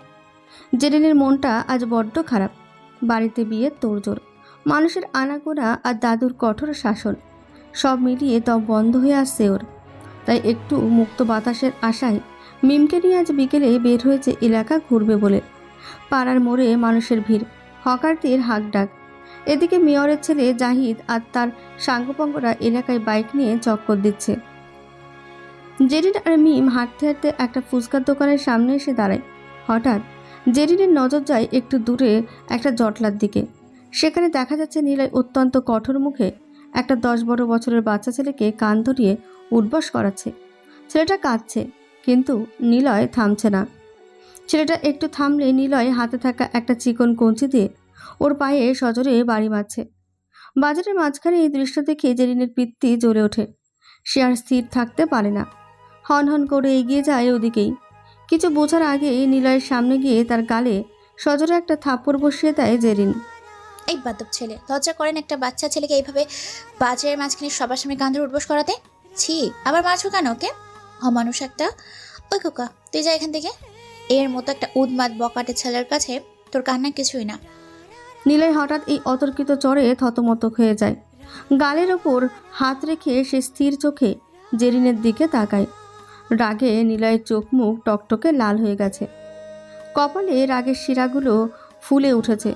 S2: জেরিনের মনটা আজ বড্ড খারাপ। বাড়িতে বিয়ের তোড়জোড়, মানুষের আনাগোনা আর দাদুর কঠোর শাসন, সব মিলিয়ে দম বন্ধ হয়ে আসছে ওর। তাই একটু মুক্ত বাতাসের আশায় মিমকে নিয়ে আজ বিকেলে বের হয়েছে এলাকা ঘুরবে বলে। পাড়ার মোড়ে মানুষের ভিড়, হকারদের হাঁকডাক। এদিকে মেয়রের ছেলে জাহিদ আর তার সাঙ্গপাঙ্গরা এলাকায় বাইক নিয়ে চক্কর দিচ্ছে। জেরিন আর মিম হাঁটতে হাঁটতে একটা ফুচকার দোকানের সামনে এসে দাঁড়ায়। হঠাৎ জেরিনের নজর যায় একটু দূরে একটা জটলার দিকে। সেখানে দেখা যাচ্ছে নিলয় অত্যন্ত কঠোর মুখে একটা 10-12 বছরের বাচ্চা ছেলেকে কান ধরিয়ে উঠবস করাচ্ছে। ছেলেটা কাঁদছে, কিন্তু নিলয় থামছে না। ছেলেটা একটু থামলে নিলয় হাতে থাকা একটা চিকন কঞ্চি দিয়ে ওর পায়ে সজোরে বাড়ি মারছে। বাজারের মাঝখানে এই দৃশ্য দেখে জেরিনের পিত্তি জ্বলে ওঠে। সে আর স্থির থাকতে পারে না, হন হন করে এগিয়ে যায় ওদিকেই। কিছু বোঝার আগেই নিলয়ের সামনে গিয়ে তার গালে সজোরে একটা থাপ্পড় বসিয়ে দেয় জেরিন।
S11: এই বাদব ছেলে, লজ্জা করেন একটা বাচ্চা ছেলেকে এইভাবে বাজারের মাঝখানে সবার সামনে কান ধরে উঠবোস করাতে? ছি, আবার মারছো কেন ওকে? অমানুষ একটা। ওই খোকা, তুই যা এখান থেকে। এর মতো একটা উন্মাদ বকাটে ছেলের কাছে তোর কান্না কিছুই না।
S2: নিলয় হঠাৎ এই অতর্কিত চড়ে থতমত হয়ে যায়। গালের ওপর হাত রেখে সে স্থির চোখে জেরিনের দিকে তাকায়। রাগে নিলয়ের চোখ মুখ টকটকে লাল হয়ে গেছে, কপালে রাগের শিরাগুলো ফুলে উঠেছে।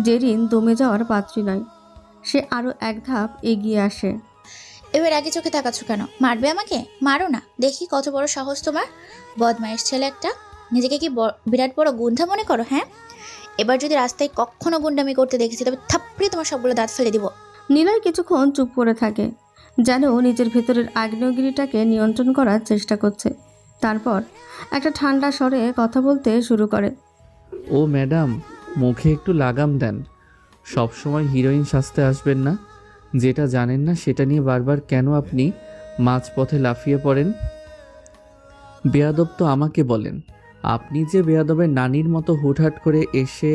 S2: জেরিন দমে যাওয়ার পাত্রী নয়, সে আরও এক ধাপ এগিয়ে আসে।
S11: এবার আগে চোখে তাকাচ্ছ কেন? মারবে আমাকে? মারো না, দেখি কত বড় সাহস তোমার। বদমাইশ ছেলে একটা। নিজেকে কি বিরাট বড় গুন্ডা মনে করো? হ্যাঁ, এবার যদি রাস্তায় কখনো গুন্ডামি করতে দেখেছি তবে থাপড়ে তোমার সবগুলো দাঁত ফেলে দিব।
S2: নিলয় কিছুক্ষণ চুপ করে থাকে, যেন নিজের ভেতরের আগ্নেয়গিরিটাকে নিয়ন্ত্রণ করার চেষ্টা করছে। তারপর একটা ঠান্ডা স্বরে কথা বলতে শুরু করে।
S3: ও ম্যাডাম, মুখে একটু লাগাম দেন। সবসময় হিরোইন সাজতে আসবেন না। যেটা জানেন না সেটা নিয়ে বারবার কেন আপনি মাঝপথে লাফিয়ে পড়েন? বেয়াদব তো আমাকে বলেন। আপনি যে বেয়াদবের নানির মতো হুটহাট করে এসে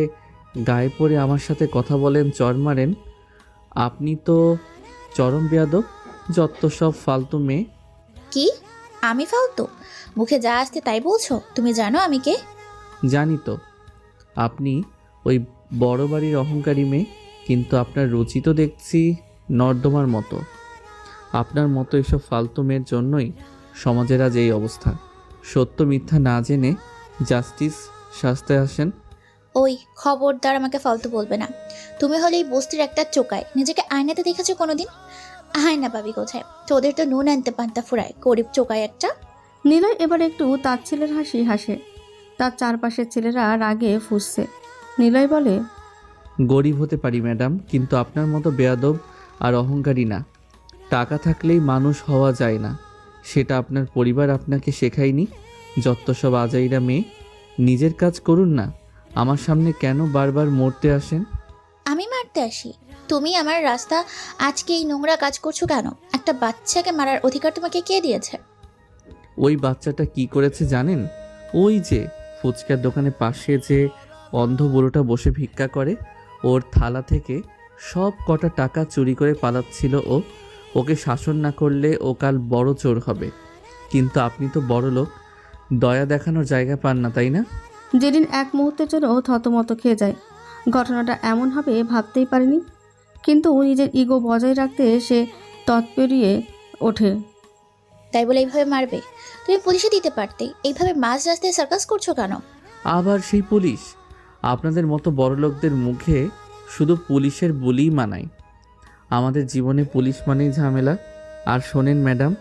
S3: গায়ে পড়ে আমার সাথে কথা বলেন, চর মারেন, আপনি তো চরম বেয়াদব। যত সব ফালতু মেয়ে।
S11: কি? আমি ফালতু? মুখে যা আসতে তাই বলছো? তুমি জানো আমি কে?
S3: জানি তো, আপনি ওই বড় বাড়ির অহংকারী মেয়ে, কিন্তু আপনার রুচি তো দেখছি নর্দমার মতো। আপনার মতো এসব ফালতু মেয়ের জন্যই সমাজের আজ এই অবস্থা। সত্য মিথ্যা না জেনে জাস্টিস সাজতে আসেন।
S11: ওই খবরদার আমাকে ফালতু বলবে না। তুমি হলে এই বস্তির একটা চোকায়। নিজেকে আয়নাতে দেখেছো কোনোদিন? আয়না পাবি কোথায়? তোদের তো নুন আনতে পান্তা ফুরায়, গরিব চোকায় একটা।
S2: নিলয় এবার একটু তার ছেলের হাসি হাসে। তার চারপাশের ছেলেরা রাগে ফুঁসছে। নিলয় বলে,
S3: গরিব হতে পারি ম্যাডাম, কিন্তু আপনার মতো বেয়াদব আর অহংকারী না। টাকা থাকলেই মানুষ হওয়া যায় না, সেটা আপনার পরিবার আপনাকে শেখায়নি। যত সব আজাইরা মেয়ে। নিজের কাজ করুন না, আমার সামনে কেন বারবার মরতে আসেন?
S11: আমি মারতে আসি? তুমি আমার রাস্তা আজকে এই নোংরা কাজ করছো কেন? একটা বাচ্চাকে মারার অধিকার তোমাকে কে দিয়েছে?
S3: ওই বাচ্চাটা কি করেছে জানেন? ওই যে ফুচকার দোকানে পাশে যে অন্ধ বুড়োটা বসে ভিক্ষা করে, ওর থালা থেকে সব কটা টাকা চুরি করে পালাচ্ছিল ও। ওকে শাসন না করলে ও কাল বড় চোর হবে। কিন্তু আপনি তো বড় লোক, দয়া দেখানোর জায়গা পান না, তাই না?
S2: জেরিন এক মুহূর্তের জন্য থতমত খেয়ে যায়। ঘটনাটা এমন হবে ভাবতেই পারেনি, কিন্তু নিজের ইগো বজায় রাখতে সে তৎপরিয়ে ওঠে।
S11: তাই বলে এইভাবে মারবে? তুমি পুলিশে দিতে পারতে। এইভাবে মাঝ রাস্তায় সার্কাস করছো কেন?
S3: আবার সেই পুলিশ? আপনাদের মতো বড় লোকদের মুখে শুধু পুলিশের বলিই মানায়। আমাদের জীবনে পুলিশ মানেই ঝামেলা। আর শোনেন ম্যাডাম,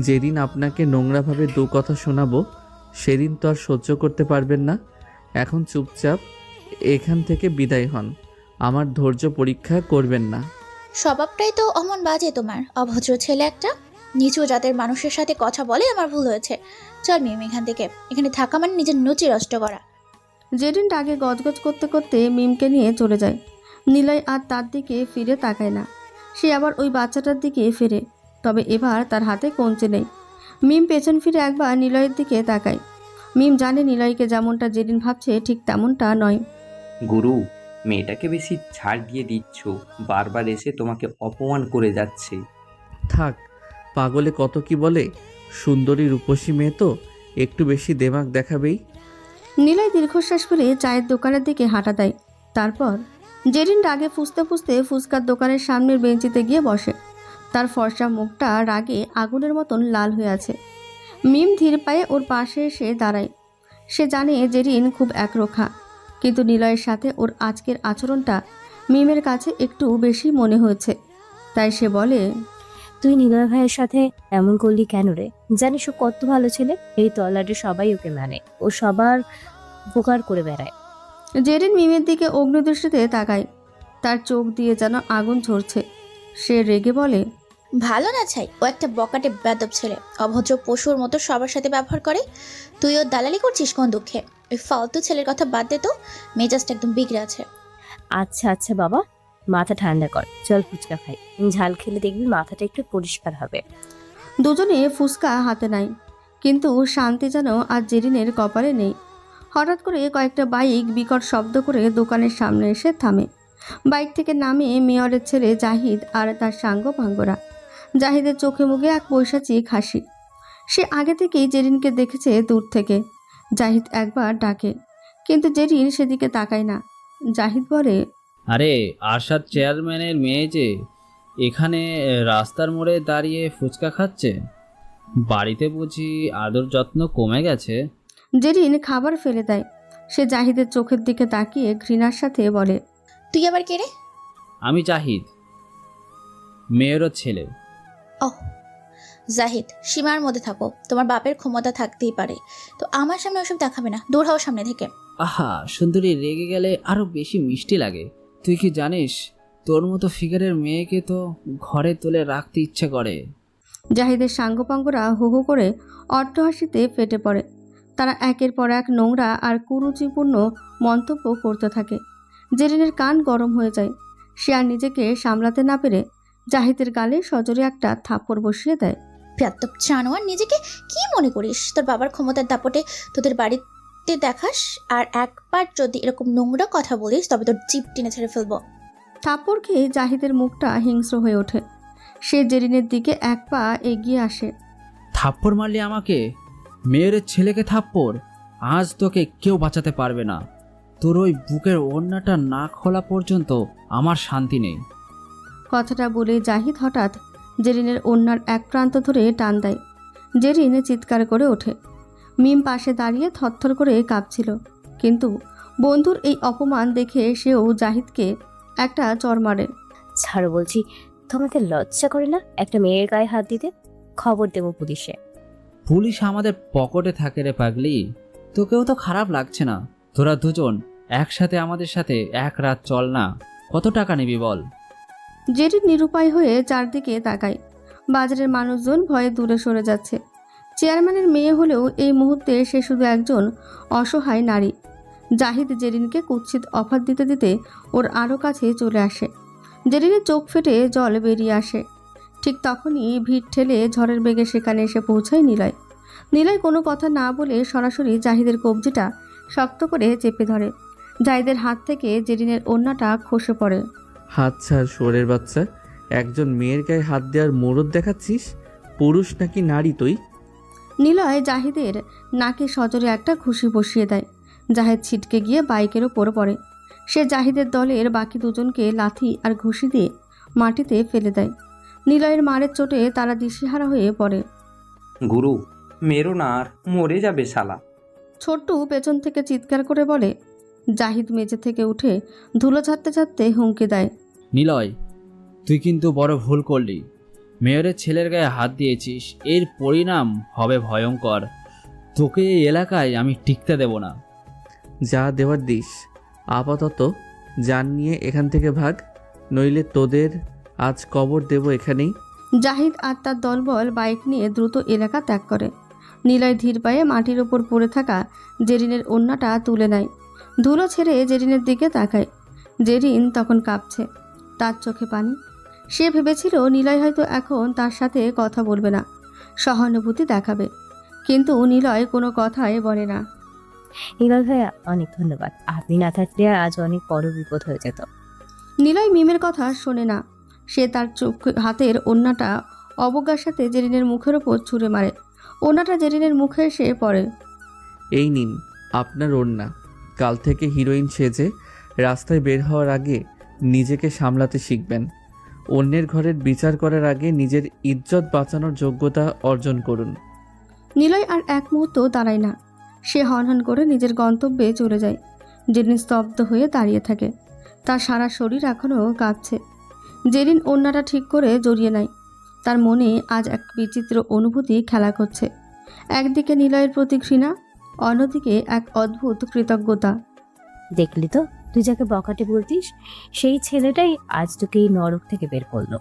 S3: যেদিন আপনাকে নোংরাভাবে দু কথা শোনাবো সেদিন তো আর সহ্য করতে পারবেন না। এখন চুপচাপ এখান থেকে বিদায় হন। আমার ধৈর্য পরীক্ষা করবেন না।
S11: স্বভাবটাই তো অমন বাজে তোমার। অভদ্র ছেলে একটা। নিচু জাতের মানুষের সাথে কথা বলে আমার ভুল হয়েছে। চল মিম এখান থেকে। এখানে থাকা মানে নিজের নচি নষ্ট করা।
S2: জেরিন রাগে গজগজ করতে করতে মিমকে নিয়ে চলে যায়। নিলয় আর তার দিকে ফিরে তাকায় না। সে আবার ওই বাচ্চাটার দিকে ফেরে, তবে এবার তার হাতে কঞ্চি নেই। মিম পেছন ফিরে একবার নিলয়ের দিকে তাকায়। মিম জানে নিলয়কে যেমনটা জেরিন ভাবছে ঠিক তেমনটা নয়।
S13: গুরু, মেয়েটাকে বেশি ছাড় দিয়ে দিচ্ছ। বারবার এসে তোমাকে অপমান করে যাচ্ছে।
S3: থাক, পাগলে কত কি বলে। সুন্দরী রূপসী মেয়ে তো একটু বেশি দেমাগ দেখাবেই।
S2: নিলয় দীর্ঘশ্বাস ফেলে চায়ের দোকানের দিকে হাঁটা দেয়। তারপর জেরিন রাগে ফুঁসতে ফুঁসতে ফুচকার দোকানের সামনের বেঞ্চিতে গিয়ে বসে। তার ফর্সা মুখটা রাগে আগুনের মতন লাল হয়ে আছে। মিম ধীর পায়ে ওর পাশে এসে দাঁড়ায়। সে জানে জেরিন খুব একরোখা, কিন্তু নিলয়ের সাথে ওর আজকের আচরণটা মিমের কাছে একটু বেশি মনে হয়েছে। তাই সে বলে,
S19: তুই নিলয় ভাইয়ের সাথে এমন করলি কেন রে? জানিস ও কত ভালো ছেলে। এই তল্লাটে সবাই ওকে মানে, ও সবার উপকার করে বেড়ায়।
S2: জেরিন মিমের দিকে অগ্নিদৃষ্টিতে তাকায়। তার চোখ দিয়ে যেন আগুন ঝরছে। সে রেগে বলে,
S11: ভালো না ছাই, ও একটা বকাটে বেদব ছেলে, অভদ্র পশুর মতো সবার সাথে ব্যবহার করে। তুই ওর দালালি করছিস কোন দুঃখে? ওই ফালতু ছেলের কথা বাদ দে তো, মেজাজটা একদম বিগড়ে আছে।
S19: আচ্ছা আচ্ছা বাবা, মাথা ঠান্ডা কর, চল ফুচকা খাই। ঝাল খেলে দেখবি মাথাটা একটু পরিষ্কার হবে।
S2: দুজনে ফুচকা হাতে নেয়, কিন্তু শান্তি যেন আর জেরিনের কপালে নেই। হঠাৎ করে কয়েকটা বাইক বিকট শব্দ করে দোকানের সামনে এসে থামে। বাইক থেকে নামে মেয়রের ছেলে জাহিদ আর তার সাঙ্গপাঙ্গরা। জাহিদের চোখে মুখে এক পৈশাচিক হাসি। সে আগে থেকেই জেরিনকে দেখেছে দূর থেকে। জাহিদ একবার ডাকে, কিন্তু জেরিন সেদিকে তাকায় না। জাহিদ বলে,
S5: আরে আরশাদ চেয়ারম্যানের মেয়ে যে এখানে রাস্তার মোড়ে দাঁড়িয়ে ফুচকা খাচ্ছে, বাড়িতে বুঝি আদর যত্ন কমে গেছে?
S2: জেরিন খাবার ফেলে দেয়। সে জাহিদের চোখের দিকে তাকিয়ে ঘৃণার সাথে বলে,
S11: তুই আবার কে রে?
S5: আমি জাহিদ, মেয়েরও ছেলে।
S11: ওহ জাহিদ, সীমার মধ্যে থাকো। তোমার বাপের ক্ষমতা থাকতেই পারে, তো আমার সামনে ওসব দেখাবে না। দূর হও সামনে থেকে।
S5: আহা সুন্দরী, রেগে গেলে আরো বেশি মিষ্টি লাগে। তুই কি জানিস, তোর মতো ফিগারের মেয়েকে তো ঘরে তুলে রাখতে ইচ্ছে করে।
S2: জাহিদের সাঙ্গপাঙ্গরা হো হো করে অট্টহাসিতে ফেটে পড়ে। তারা একের পর এক নোংরা আর কুরুচিপূর্ণ মন্তব্য করতে থাকে। জেরিনের কান গরম হয়ে যায়। সে আর নিজেকে সামলাতে না পেরে জাহিদের গালে সজোরে একটা থাপ্পড় বসিয়ে দেয়।
S11: প্রাত্যব জানোয়ার, নিজেকে কি মনে করিস? তোর বাবার ক্ষমতার দাপটে তোদের বাড়িতে দেখাস, আর একবার যদি এরকম নোংরা কথা বলিস তবে তোর জিভ টেনে ছেড়ে ফেলবো।
S2: থাপ্পড় খেয়ে জাহিদের মুখটা হিংস্র হয়ে ওঠে। সে জেরিনের দিকে এক পা এগিয়ে আসে।
S5: থাপ্পড় মারলি আমাকে? মেয়ের ছেলেকে থাপ্পড়? আজ তোকে কেউ বাঁচাতে পারবে না। তোর ওই বুকের ওড়নাটা না খোলা পর্যন্ত আমার শান্তি নেই।
S2: কথাটা বলে জাহিদ হঠাৎ জেরিনের ওড়নার এক প্রান্ত ধরে টান দেয়। জেরিন চিৎকার করে ওঠে। মিম পাশে দাঁড়িয়ে থরথর করে কাঁপছিল, কিন্তু বন্ধুর এই অপমান দেখে সেও জাহিদকে একটা চড় মারে।
S19: ছাড়ো বলছি, তোমাদের লজ্জা করে না একটা মেয়ের গায়ে হাত দিতে? খবর দেবো পুলিশে।
S5: পুলিশ আমাদের পকেটে থাকে রে পাগলি, তোকেও তো খারাপ লাগছে না? তোরা দুজন একসাথে আমাদের সাথে এক রাত চল না, কত টাকা নিবি বল?
S2: জেরিন নিরুপায় হয়ে চারদিকে তাকায়। বাজারের মানুষজন ভয়ে দূরে সরে যাচ্ছে। চেয়ারম্যানের মেয়ে হলেও এই মুহূর্তে সে শুধু একজন অসহায় নারী। জাহিদ জেরিনকে কুৎসিত অফার দিতে দিতে ওর আরও কাছে চলে আসে। জেরিনের চোখ ফেটে জল বেরিয়ে আসে। ঠিক তখনই ভিড় ঠেলে ঝড়ের বেগে সেখানে এসে পৌঁছায় নিলয়। নিলয় কোনো কথা না বলে সরাসরি জাহিদের কবজিটা শক্ত করে চেপে ধরে। জাহিদের হাত থেকে জেরিনের ওড়নাটা খসে পড়ে।
S3: হাত ছাড় শুয়োরের বাচ্চা, একজন মেয়ের গায়ে হাত দেওয়ার মোড়ক দেখাচ্ছিস? পুরুষ নাকি নারী তুই?
S2: নিলয় জাহিদের নাকে সজোরে একটা ঘুষি বসিয়ে দেয়। জাহিদ ছিটকে গিয়ে বাইকের ওপর পড়ে। সে জাহিদের দলের বাকি দুজনকে লাথি আর ঘুষি দিয়ে মাটিতে ফেলে দেয়। নিলয়ের মারের চোটে তারা দিশেহারা হয়ে পড়ে।
S13: গুরু, মেরো না, আর মরে যাবে শালা।
S2: ছোট্টু পেছন থেকে চিৎকার করে বলে। জাহিদ মেঝে থেকে উঠে ধুলো ঝাড়তে ঝাড়তে হুমকি দেয়,
S5: নিলয়, তুই কিন্তু বড় ভুল করলি। মেয়রের ছেলের গায়ে হাত দিয়েছিস, এর পরিণাম হবে ভয়ঙ্কর। তোকে এই এলাকায় আমি টিকতে দেব না।
S3: যা দেওয়ার দিস, আপাতত জান নিয়ে এখান থেকে ভাগ, নইলে তোদের আজ কবর দেব এখানেই।
S2: জাহিদ আর তার দলবল বাইক নিয়ে দ্রুত এলাকা ত্যাগ করে। নিলয় ধীর পায়ে মাটির ওপর পড়ে থাকা জেরিনের ওড়নাটা তুলে নেয়। ধুলো ছেড়ে জেরিনের দিকে তাকায়। জেরিন তখন কাঁপছে, তার চোখে পানি। সে ভেবেছিল নিলয় হয়তো এখন তার সাথে কথা বলবে না, সহানুভূতি দেখাবে, কিন্তু নিলয় কোনো কথাই বলে না।
S19: নিলয় ভাইয়া অনেক ধন্যবাদ, আপনি না থাকলে আজ অনেক বড় বিপদ হয়ে যেত।
S2: নিলয় মিমের কথা শোনে না। সে তার চোখ হাতের ওড়নাটা অবজ্ঞার সাথে জেরিনের মুখের ওপর ছুঁড়ে মারে। ওড়নাটা জেরিনের মুখে এসে পড়ে।
S3: এই নিন আপনার ওড়না, কাল থেকে হিরোইন সেজে রাস্তায় বের হওয়ার আগে নিজেকে সামলাতে শিখবেন। অন্যের ঘরের বিচার করার আগে নিজের ইজ্জত বাঁচানোর যোগ্যতা অর্জন করুন।
S2: নিলয় আর এক মুহূর্ত দাঁড়ায় না। সে হনহন করে নিজের গন্তব্যে চলে যায়। জেরিন স্তব্ধ হয়ে দাঁড়িয়ে থাকে। তার সারা শরীর এখনও কাঁপছে। জেরিন ওড়নাটা ঠিক করে জড়িয়ে নেয়। তার মনে আজ এক বিচিত্র অনুভূতি খেলা করছে। একদিকে নিলয়ের প্রতি ঘৃণা, অন্যদিকে এক অদ্ভুত কৃতজ্ঞতা।
S19: দেখলি তো তুই যাকে বকাটে বলতিস সেই ছেলেটাই আজ তোকে এই নরক থেকে বের করলো।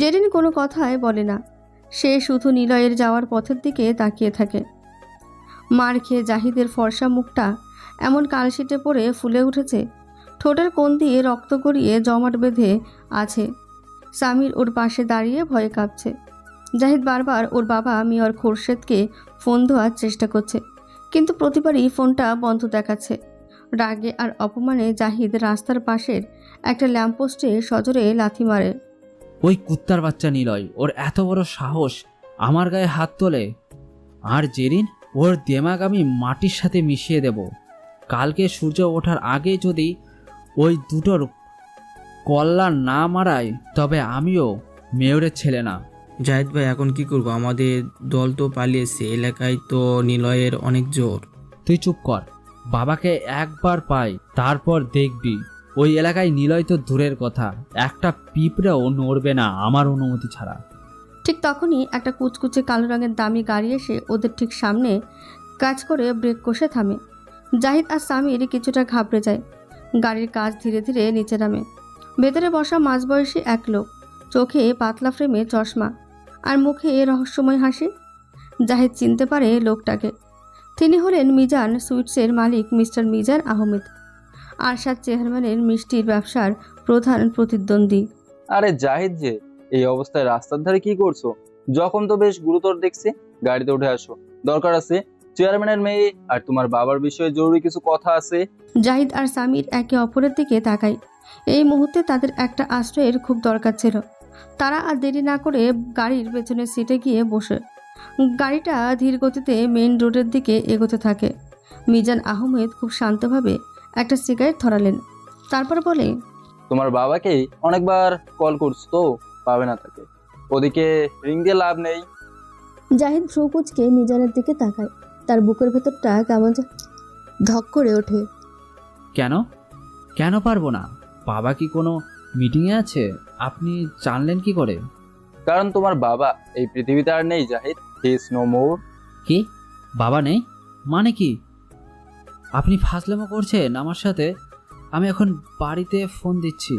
S2: জেরিন কোনো কথাই বলে না। সে শুধু নিলয়ের যাওয়ার পথের দিকে তাকিয়ে থাকে। মার খেয়ে জাহিদের ফর্সা মুখটা এমন কালশিটে পড়ে ফুলে উঠেছে, ঠোঁটের কোণ দিয়ে রক্ত গড়িয়ে জমাট বেঁধে আছে। সামির ওর পাশে দাঁড়িয়ে ভয়ে কাঁপছে। জাহিদ বারবার ওর বাবা মেয়র খোরশেদকে ফোন দেওয়ার চেষ্টা করছে, কিন্তু প্রতিবারই ফোনটা বন্ধ দেখাচ্ছে। রাগে আর অপমানে জাহিদ রাস্তার পাশের একটা ল্যাম্পপোস্টে সজোরে লাথি মারে।
S5: ওই কুত্তার বাচ্চা নিলয়, ওর এত বড় সাহস আমার গায়ে হাত তোলে। আর জেরিন, ওর দেমাগ আমি মাটির সাথে মিশিয়ে দেব। কালকে সূর্য ওঠার আগে যদি ওই দুটোর কল্লা না মারায় তবে আমিও মেয়রের ছেলে না।
S7: জাহিদ ভাই, এখন কি করব? আমাদের দল তো পালিয়েছে, এলাকায় তো নিলয়ের অনেক জোর।
S5: তুই চুপ কর, বাবাকে একবার পাই তারপর দেখবি ওই এলাকায় নিলয় তো দূরের কথা, একটা পিঁপড়েও নড়বে না আমার অনুমতি ছাড়া।
S2: ঠিক তখনই একটা কুচকুচে কালো রঙের দামি গাড়ি এসে ওদের ঠিক সামনে কাজ করে ব্রেক কষে থামে। জাহিদ আর সামির কিছুটা ঘাবড়ে যায়। গাড়ির কাজ ধীরে ধীরে নিচে নামে। ভেতরে বসা মাঝবয়সী এক লোক, চোখে পাতলা ফ্রেমে চশমা আর মুখে রহস্যময় হাসি। জাহিদ চিনতে পারে লোকটাকে। তিনি হলেন মিজান সুইটসের মালিক মিস্টার মিজান আহমেদ, আরশাদ চেয়ারম্যানের মিষ্টির ব্যবসার প্রধান প্রতিদ্বন্দ্বী।
S22: আরে জাহিদ যে, এই অবস্থায় রাস্তার ধারে কি করছো? জখম তো বেশ গুরুতর দেখছি, গাড়িতে উঠে আসো, দরকার আছে। চেয়ারম্যানের মেয়ে আর তোমার বাবার বিষয়ে জরুরি কিছু কথা আছে।
S2: জাহিদ আর সামির একে অপরের দিকে তাকায়। এই মুহূর্তে তাদের একটা আশ্রয়ের খুব দরকার ছিল। তারা আর দেরি না করে গাড়ির পেছনের সিটে গিয়ে বসে। গাড়িটা ধীর গতিতে মেইন রোডের দিকে এগোতে থাকে। মিজান আহমেদ খুব শান্তভাবে একটা সিগারেট ধরালেন, তারপর বলে,
S22: তোমার বাবাকে অনেকবার কল করছো তো, পাবে না তাকে, ওদিকে রিং দিয়ে লাভ নেই।
S2: জাহিদ ভ্রু কুঁচকে মিজানের দিকে তাকায়। তার বুকের ভেতরটা কেমন ধক করে ওঠে।
S5: কেন কেন পারবো না? বাবা কি কোনো মিটিংয়ে আছে? আপনি জানলেন কি করে?
S22: কারণ তোমার বাবা এই পৃথিবীতে আর নেই Zahid, he is no more.
S5: কি? বাবা নেই মানে কি? আপনি ফাজলামো করছেন আমার সাথে? আমি এখন বাড়িতে ফোন দিচ্ছি।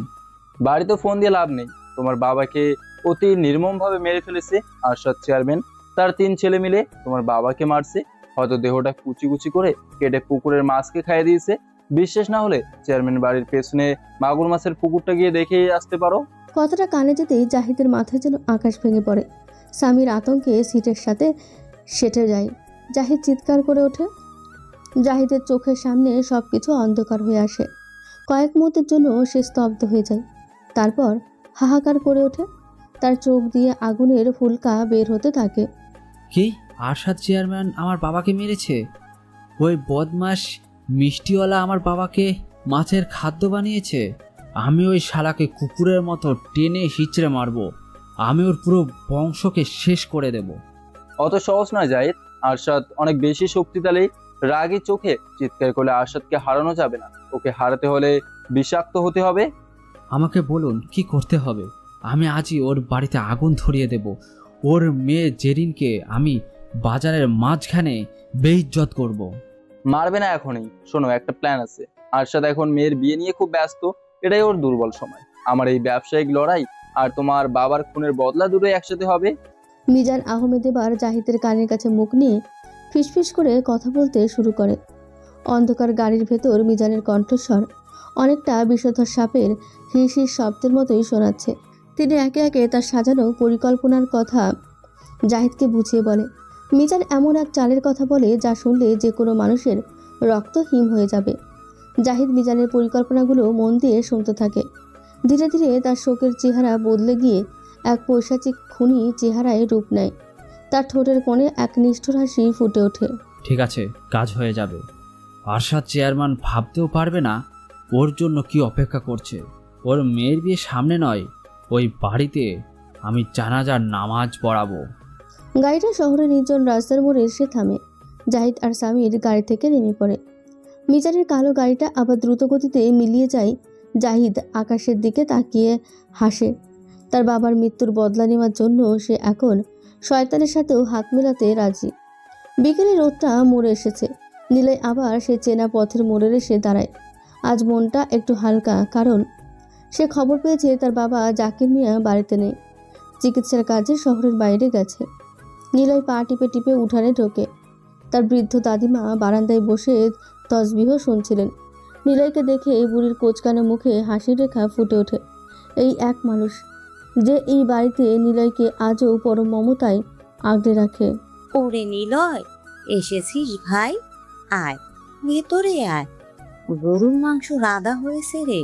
S22: বাড়িতে ফোন দিয়ে লাভ নেই। তোমার বাবাকে অতি নির্মমভাবে মেরে ফেলেছে আরশাদ চেয়ারম্যান। তার 3 ছেলে মিলে তোমার বাবাকে মারছে, হয়তো দেহটা কুচি কুচি করে কেটে পুকুরের মাছকে খাইয়ে দিয়েছে। বিশ্বাস না হলে চেয়ারম্যান বাড়ির পেছনে মাগুর মাছের পুকুরটা গিয়ে দেখে আসতে পারো।
S2: কথাটা কানে যেতেই জাহিদের মাথায় যেন আকাশ ভেঙে পড়ে। সামির আতঙ্কে সিটের সাথে সেটে যায়। জাহিদ চিৎকার করে ওঠে। জাহিদের চোখের সামনে সবকিছু অন্ধকার হয়ে আসে। কয়েক মুহূর্তের জন্য সে স্তব্ধ হয়ে যায়, তারপর হাহাকার করে ওঠে। তার চোখ দিয়ে আগুনের ফুলকা বের হতে থাকে।
S5: কি? আরশাদ চেয়ারম্যান আমার বাবাকে মেরেছে? ওই বদমাস মিষ্টিওয়ালা আমার বাবাকে মাছের খাদ্য বানিয়েছে। আমি ওই শালাকে কুকুরের মতো টেনে হিচড়ে মারবো। আমি ওর পুরো বংশকে শেষ করে দেব।
S22: অত সহজ নয় জাহিদ, আরশাদ অনেক বেশি শক্তিশালী। রাগী চোখে চিৎকার করলে আরশাদকে হারানো যাবে না, ওকে হারাতে হলে বিষাক্ত হতে হবে।
S5: আমাকে বলুন কি করতে হবে? আমি আজই ওর বাড়িতে আগুন ধরিয়ে দেব। ওর মেয়ে জেরিনকে আমি বাজারের মাঝখানে বেইজ্জত করব।
S22: মারবে না এখনই। শোনো, একটা প্ল্যান আছে। আরশাদ এখন মেয়ের বিয়ে নিয়ে খুব ব্যস্ত, এটাই ওর দুর্বল সময়। আমার এই ব্যবসায়িক লড়াই আর তোমার বাবার খুনের বদলা দুটোই একসাথে হবে।
S2: মিজান আহমেদ এবার জাহিদের কানের কাছে মুখ নিয়ে ফিসফিস করে কথা বলতে শুরু করে। অন্ধকার গাড়ির ভেতর মিজানের কণ্ঠস্বর অনেকটা বিষধর সাপের হিস হিস শব্দের মতোই শোনাচ্ছে। তিনি একে একে তার সাজানো পরিকল্পনার কথা জাহিদকে বুঝিয়ে বলে। মিজান এমন এক চালের কথা বলে যা শুনলে যে কোনো মানুষের রক্ত হিম হয়ে যাবে। জাহিদ মিজানের পরিকল্পনাগুলো মন দিয়ে শুনতে থাকে। ধীরে ধীরে তার শোকের চেহারা বদলে গিয়ে এক পৈশাচিক খুনি চেহারায় রূপ নেয়। তার ঠোঁটের কোণে এক নিষ্ঠুর হাসি ফুটে ওঠে।
S5: ঠিক আছে, কাজ হয়ে যাবে। আরশাদ চেয়ারম্যান ভাবতেও পারবে না ওর জন্য কি অপেক্ষা করছে। ওর মেয়ের বিয়ে সামনে নয়, ওই বাড়িতে আমি জানাজার নামাজ পড়াবো।
S2: গাড়িটা শহরের নির্জন রাস্তার মোড়ে এসে থামে। জাহিদ আর সামির গাড়ি থেকে নেমে পড়ে। মিজানের কালো গাড়িটা আবার দ্রুত গতিতে মিলিয়ে যায়। জাহিদ আকাশের দিকে তাকিয়ে হাসে। তার বাবার মৃত্যুর বদলা নেওয়ার জন্য সে এখন শয়তানের সাথেও হাত মেলাতে রাজি। বিকেলে রোদটা মোড়ে এসেছে। নীলয় আবার সে চেনা পথের মোড়ে এসে দাঁড়ায়। আজ মনটা একটু হালকা, কারণ সে খবর পেয়েছে তার বাবা জাকির মিয়া বাড়িতে নেই, চিকিৎসার কাজে শহরের বাইরে গেছে। নিলয় পা টিপে টিপে উঠানে ঢোকে। তার বৃদ্ধ দাদিমা বারান্দায় বসে তসবিহ শুনছিলেন। নিলয়কে দেখে বুড়ির কোচকানো মুখে হাসির রেখা ফুটে ওঠে। এই এক মানুষ যে এই বাড়িতে নিলয়কে আজও পরম মমতায় আগলে রাখে।
S18: ওরে নিলয়, এসেছিস ভাই? আয়, ভেতরে আয়। গরুর মাংস রাধা হয়েছে রে,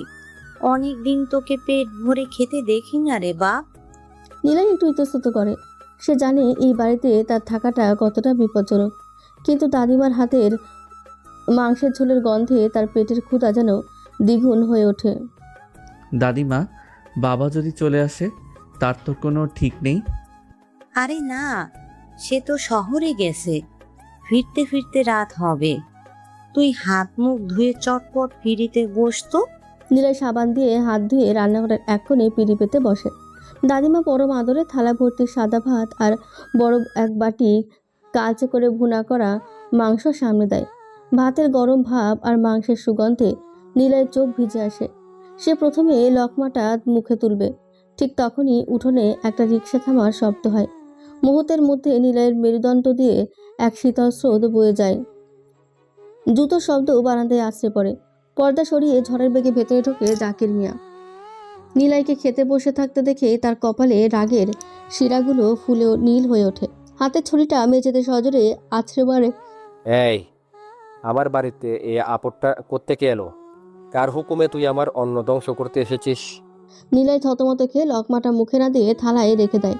S18: অনেক দিন তোকে পেট ভরে খেতে দেখি না রে বাপ।
S2: নিলয় একটু ইতস্তত করে। সে জানে এই বাড়িতে তার থাকাটা কতটা বিপজ্জনক, কিন্তু দাদিমার হাতের মাংসের ঝোলের গন্ধে তার পেটের ক্ষুধা যেন দ্বিগুণ হয়ে ওঠে।
S3: দাদিমা, বাবা যদি চলে আসে তার তো কোনো ঠিক নেই।
S18: আরে না, সে তো শহরে গেছে, ফিরতে ফিরতে রাত হবে। তুই হাত মুখ ধুয়ে চটপট ফিরিতে বসতো।
S2: নিলয় সাবান দিয়ে হাত ধুয়ে রান্নাঘরের এক কোণে পিঁড়ি পেতে বসে। দাদিমা পরম আদরে থালা ভর্তি সাদা ভাত আর বড় এক বাটি কালচে করে ভুনা করা মাংস সামনে দেয়। ভাতের গরম ভাব আর মাংসের সুগন্ধে নিলয়ের চোখ ভিজে আসে। সে প্রথমে লকমাটা মুখে তুলবে, ঠিক তখনই উঠোনে একটা রিক্সা থামার শব্দ হয়। মুহূর্তের মধ্যে নিলয়ের মেরুদণ্ড দিয়ে এক শীতল স্রোত বয়ে যায়। জুতো শব্দ বারান্দায় আছড়ে পড়ে। পর্দা সরিয়ে ঝড়ের বেগে ভেতরে ঢোকে জাকির মিয়া। নিলয়কে খেতে বসে থাকতে দেখে তার কপালে রাগের শিরাগুলো ফুলে নীল হয়ে ওঠে। হাতের ছুরিটা মেঝেতে সজোরে আছড়ে মারে।
S1: এই, আমার বাড়িতে এ আপদটা কোত্থেকে এলো? কার হুকুমে তুই আমার অন্ন ধ্বংস করতে এসেছিস?
S2: নিলয় থতমত খেয়ে লকমাটা মুখে না দিয়ে থালায় রেখে দেয়।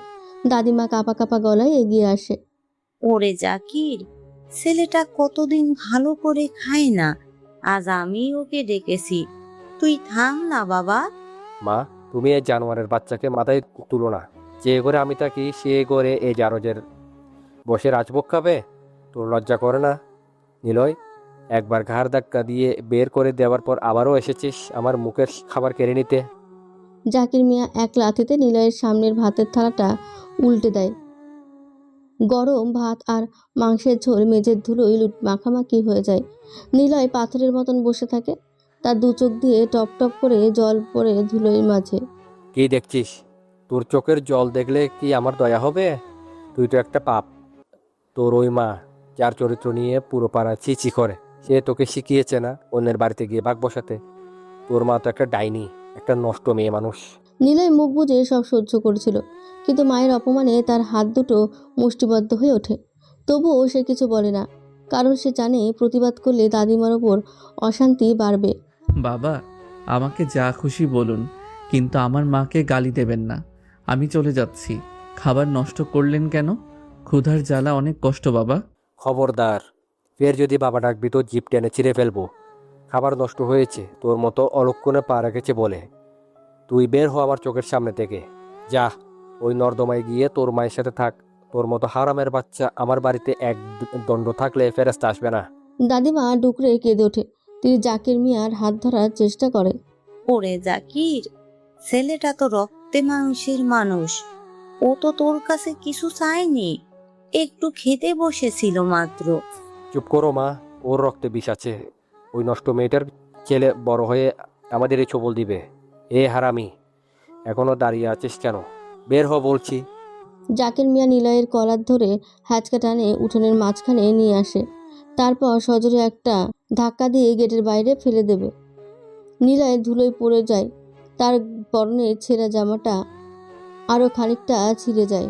S2: দাদিমা কাঁপা কাঁপা গলায় এগিয়ে আসে।
S18: ওরে জাকির, ছেলেটা কতদিন ভালো করে খায় না, আজ আমি ওকে ডেকেছি। তুই থাম না বাবা।
S1: মা, তুমি এই জানোয়ারের বাচ্চাকে মাথায় তুলো না। যে ঘরে আমি থাকি সে ঘরে এই জারজের বসে রাজভোগ খাবে? তোর লজ্জা করে না? নিলয়, একবার ঘাড় ধাক্কা দিয়ে বের করে দেওয়ার পর আবারও এসেছিস আমার মুখের খাবার কেড়ে নিতে।
S2: জাকির মিয়া এক লাথিতে নিলয়ের সামনের ভাতের থালাটা উল্টে দেয়। গরম ভাত আর মাংসের ঝোল মেঝের ধুলোয় মাখামাখি হয়ে যায়। নিলয় পাথরের মতন বসে থাকে। তার দু চোখ দিয়ে টপ টপ করে জল পড়ে ধুলোর মাঝে।
S1: কি দেখছিস? তোর চোখের জল দেখলে কি আমার দয়া হবে? তুই তো একটা পাপ। তোর ওই মা, যার চরিত্র নিয়ে পুরো পাড়া চিচি করে, সে তোকে শিখিয়েছে না অন্যের বাড়িতে গিয়ে বাঘ বসাতে? তোর মা তো একটা ডাইনি, একটা নষ্ট মেয়ে মানুষ।
S2: নিলয় মুখ বুজে সব সহ্য করেছিল, কিন্তু মায়ের অপমানে তার হাত দুটো মুষ্টিবদ্ধ হয়ে ওঠে। তবুও সে কিছু বলে না, কারণ সে জানে প্রতিবাদ করলে দাদিমার ওপর অশান্তি বাড়বে।
S3: বাবা, আমাকে যা খুশি বলুন, কিন্তু আমার মাকে গালি দেবেন না। আমি চলে যাচ্ছি। খাবার নষ্ট করলেন কেন? ক্ষুধার জ্বালা অনেক কষ্ট বাবা।
S1: খবরদার, ফের যদি বাবা ডাকবি তো জিপ টেনে ছিঁড়ে ফেলবো। খাবার নষ্ট হয়েছে তোর মতো অলক্ষণে পা রেখেছে বলে। তুই বের হ আমার চোখের সামনে থেকে। যা, ওই নর্দমায় গিয়ে তোর মায়ের সাথে থাক। তোর মতো হারামের বাচ্চা আমার বাড়িতে এক দণ্ড থাকলে ফেরেস্তা আসবে না।
S2: দাদিমা ডুকরে কেঁদে ওঠে। তিনি জাকির মিয়ার হাত ধরার চেষ্টা করে।
S18: ওরে জাকির, ছেলেটা তো রক্তে মাংসের মানুষ, ও তো তোর কাছে কিছু চায়নি, একটু খেতে বসেছিল মাত্র।
S1: চুপ করো মা, ওর রক্তে বিষ আছে। ওই নষ্ট মেয়েটার ছেলে বড় হয়ে আমাদের এই ছবল দিবে। এ হারামি, এখনো দাঁড়িয়ে আছিস কেন? বের হ বলছি।
S2: জাকির মিয়া নিলয়ের কলার ধরে হ্যাচকা টানে উঠোনের মাঝখানে নিয়ে আসে। তারপর সজোরে একটা ধাক্কা দিয়ে গেটের বাইরে ফেলে দেবে। নিলয় ধুলোয় পড়ে যায়। তার পরনের ছেঁড়া জামাটা আরও খানিকটা ছিঁড়ে যায়।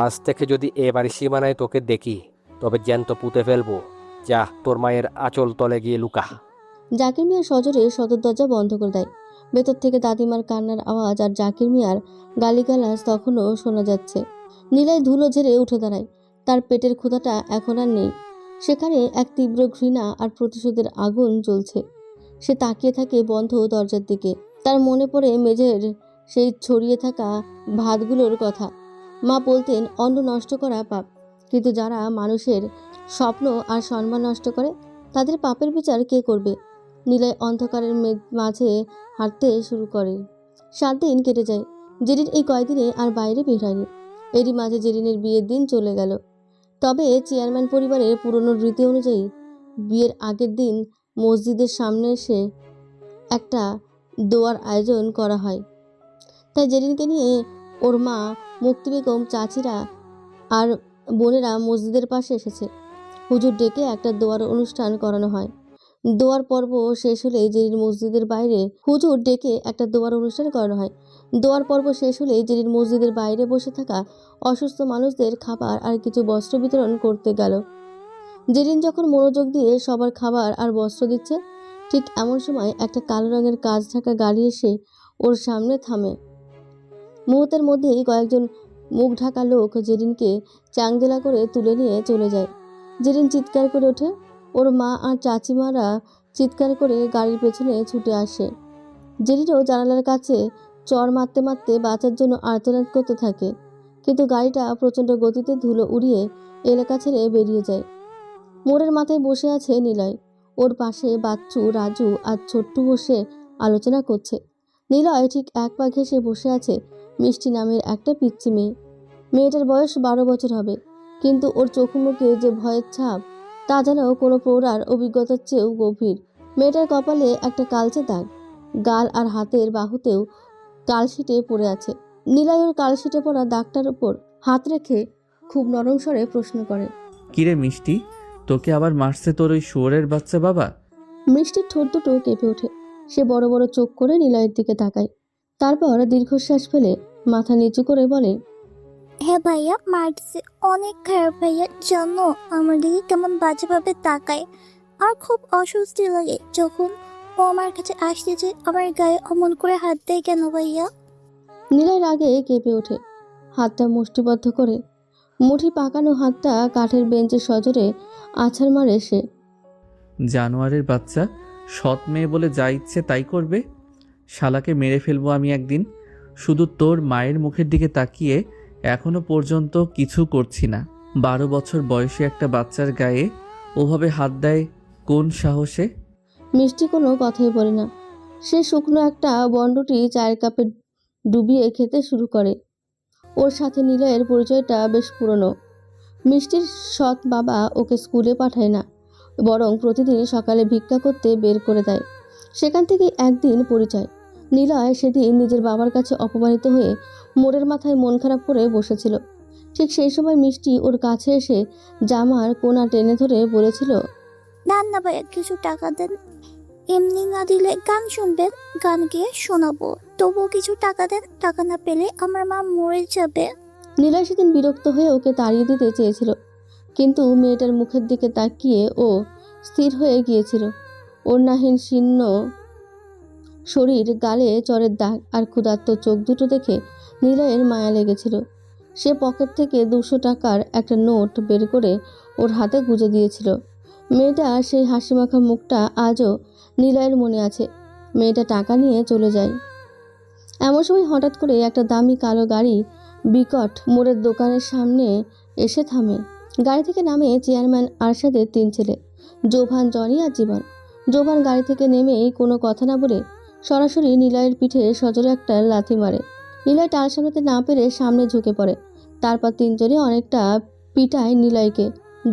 S1: আজ থেকে যদি এ বাড়ির সীমানায় তোকে দেখি তবে জ্যান্ত পুঁতে ফেলবো। যা, তোর মায়ের আঁচল তলে গিয়ে লুকা।
S2: জাকির মিয়া সজোরে সদর দরজা বন্ধ করে দেয়। ভেতর থেকে দাদিমার কান্নার আওয়াজ আর জাকির মিয়ার গালিগালাজ তখনও শোনা যাচ্ছে। নিলয় ধুলো ঝেড়ে উঠে দাঁড়ায়। তার পেটের ক্ষুধাটা এখন আর নেই। সেখানে এক তীব্র ঘৃণা আর প্রতিশোধের আগুন জ্বলছে। সে তাকিয়ে থাকে বন্ধ দরজার দিকে। তার মনে পড়ে মেঝের সেই ছড়িয়ে থাকা ভাতগুলোর কথা। মা বলতেন অন্ন নষ্ট করা পাপ, কিন্তু যারা মানুষের স্বপ্ন আর সম্মান নষ্ট করে তাদের পাপের বিচার কে করবে? নিলয় অন্ধকারের মাঝে হাঁটতে শুরু করে। 7 দিন কেটে যায়। জেরিন এই কয়দিনে আর বাইরে বের হয়নি। এরই মাঝে জেরিনের বিয়ের দিন চলে গেল। তবে চেয়ারম্যান পরিবারের পুরনো রীতি অনুযায়ী বিয়ের আগের দিন মসজিদের সামনে এসে
S10: একটা দোয়ার আয়োজন করা হয়। তাই জেরিনকে নিয়ে ওর মা, মুক্তি বেগম, চাচিরা আর বোনেরা মসজিদের পাশে এসেছে। হুজুর ডেকে একটা দোয়ার অনুষ্ঠান করানো হয়। দোয়ার পর্ব শেষ হলেই জেরিন মসজিদের বাইরে হুজুর ডেকে একটা দোয়ার অনুষ্ঠান করানো হয়। দোয়ার পর্ব শেষ হলেই জেরিন মসজিদের বাইরে বসে থাকা অসুস্থ মানুষদের খাবার আর কিছু বস্ত্র বিতরণ করতে গেল। জেরিন যখন মনোযোগ দিয়ে সবার খাবার আর বস্ত্র দিচ্ছে, ঠিক এমন সময় একটা কালো রঙের কাঁচ ঢাকা গাড়ি এসে ওর সামনে থামে। মুহূর্তের মধ্যেই কয়েকজন মুখ ঢাকা লোক জেরিনকে চাংদেলা করে তুলে নিয়ে চলে যায়। জেরিন চিৎকার করে ওঠে। ওর মা আর চাচিমারা চিৎকার করে গাড়ির পেছনে ছুটে আসে। জেরিনও জানালার কাছে চড় মারতে মারতে বাঁচার জন্য আর্তনাদ করতে থাকে, কিন্তু গাড়িটা প্রচণ্ড গতিতে ধুলো উড়িয়ে এলাকা ছেড়ে বেরিয়ে যায়। মোড়ের মাথায় বসে আছে নিলয়। ওর পাশে বাচ্চু, রাজু আর ছোট্টু বসে আলোচনা করছে। নিলয় ঠিক এক পা ঘেঁষে বসে আছে মিষ্টি নামের একটা পিচ্চি মেয়ে। মেয়েটার বয়স 12 বছর হবে, কিন্তু ওর চোখ মুখে যে ভয়ের ছাপ, তা যেন কোনো প্রৌঢ়ার অভিজ্ঞতার চেয়েও গভীর। মেয়েটার কপালে একটা কালচে দাগ, গাল আর হাতের বাহুতেও কালশিটে পড়ে আছে। নিলয় ওর কালশিটে পড়া দাগটার উপর হাত রেখে খুব নরম স্বরে প্রশ্ন করে,
S3: কিরে মিষ্টি, তোকে আবার মারছে তোর ওই শুয়োরের বাচ্চা বাবা?
S10: মিষ্টির ঠোঁট দুটো কেঁপে ওঠে। সে বড় বড় চোখ করে নিলয়ের দিকে তাকায়। তারপর দীর্ঘশ্বাস ফেলে মাথা নিচু করে বলে,
S12: হ্যাঁ ভাইয়া, মারছে। অনেক খারাপ ভাইয়া, জানো আমার দিকে কেমন বাজেভাবে তাকায়। আর খুব অস্বস্তি লাগে যখন ও আমার কাছে আসতে যে আমার গায়ে অমন করে হাত দেয় কেন ভাইয়া?
S10: নিলয় রাগে কেঁপে ওঠে। হাতটা মুষ্টিবদ্ধ করে মুঠি পাকানো হাতটা কাঠের বেঞ্চের সজোরে আছাড় মারে সে।
S3: জানোয়ারের বাচ্চা, সৎ মেয়ে বলে যা ইচ্ছে তাই করবে। শালাকে মেরে ফেলবো আমি একদিন। শুধু তোর মায়ের মুখের দিকে তাকিয়ে এখনো পর্যন্ত কিছু করছি না। 12 বছর বয়সী একটা বাচ্চার গায়ে ওভাবে হাত দেয় কোন সাহসে?
S10: মিষ্টি কোনো কথাই বলে না। সে শুকনো একটা বন্ডটি চায়ের কাপে ডুবিয়ে খেতে শুরু করে। ওর সাথে নিলয়ের পরিচয়টা বেশ পুরনো। মিষ্টির সৎ বাবা ওকে স্কুলে পাঠায় না, বরং প্রতিদিন সকালে ভিক্ষা করতে বের করে দেয়। সেখান থেকেই একদিন পরিচয়। নিলয় সেদিন নিজের বাবার কাছে অপমানিত হয়ে মোড়ের মাথায় মন খারাপ করে বসেছিল। ঠিক সেই সময় মিষ্টি ওর কাছে এসে জামার কোনা টেনে ধরে বলেছিল,
S12: না না ভাইয়া, কিছু টাকা দেন। এমনি না দিলে গান শুনবেন, গান গিয়ে শোনাবো। তবুও কিছু টাকা দেন, টাকা না পেলে আমার মা মরে যাবে।
S10: নিলয় সেদিন বিরক্ত হয়ে ওকে তাড়িয়ে দিতে চেয়েছিল, কিন্তু মেয়েটার মুখের দিকে তাকিয়ে ও স্থির হয়ে গিয়েছিল। ওড়নাহীন শীর্ণ শরীর, গালে চরের দাগ আর ক্ষুধার্ত চোখ দুটো দেখে নিলয়ের মায়া লেগেছিল। সে পকেট থেকে 200 টাকার একটা নোট বের করে ওর হাতে গুঁজে দিয়েছিল। মেয়েটা সেই হাসিমাখা মুখটা আজও নিলয়ের মনে আছে। মেয়েটা টাকা নিয়ে চলে যায়। এমন সময় হঠাৎ করে একটা দামি কালো গাড়ি বিকট মোড়ের দোকানের সামনে এসে থামে। গাড়ি থেকে নামে চেয়ারম্যান আরশাদের 3 ছেলে, জোভান, জনি আর জীবন। জোভান গাড়ি থেকে নেমেই কোনো কথা না বলে সরাসরি নিলয়ের পিঠে সজোরে একটা লাথি মারে। নিলয় টাল সামলাতে না পেরে সামনে ঝুঁকে পড়ে। তারপর 3 জনে অনেকটা পিটায় নিলয়কে।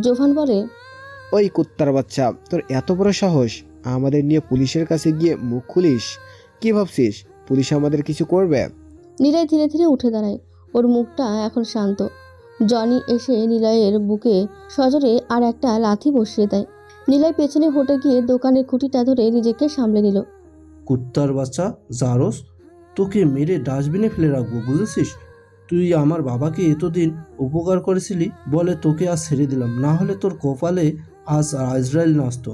S10: জোভান বলে,
S9: ওই কুত্তার বাচ্চা, তোর এত বড় সাহস আমাদের নিয়ে পুলিশের কাছে গিয়ে মুখ খুলিস? কি ভাবছিস পুলিশ আমাদের কিছু করবে?
S10: নিলয় ধীরে ধীরে উঠে দাঁড়ায়। ওর মুখটা এখন শান্ত। জনি এসে নিলয়ের বুকে সজোরে আর একটা লাথি বসিয়ে দেয়। নিলয় পেছনে হটে গিয়ে দোকানের খুঁটিটা ধরে নিজেকে সামলে নিল।
S14: কুত্তার বাচ্চা জারস, তোকে মেরে ডাস্টবিনে ফেলে রাখবো, বুঝেছিস? তুই আমার বাবাকে এতদিন উপকার করেছিলি বলে তোকে আজ ছেড়ে দিলাম, না হলে তোর কপালে আজ ইসরায়েল নাচতো।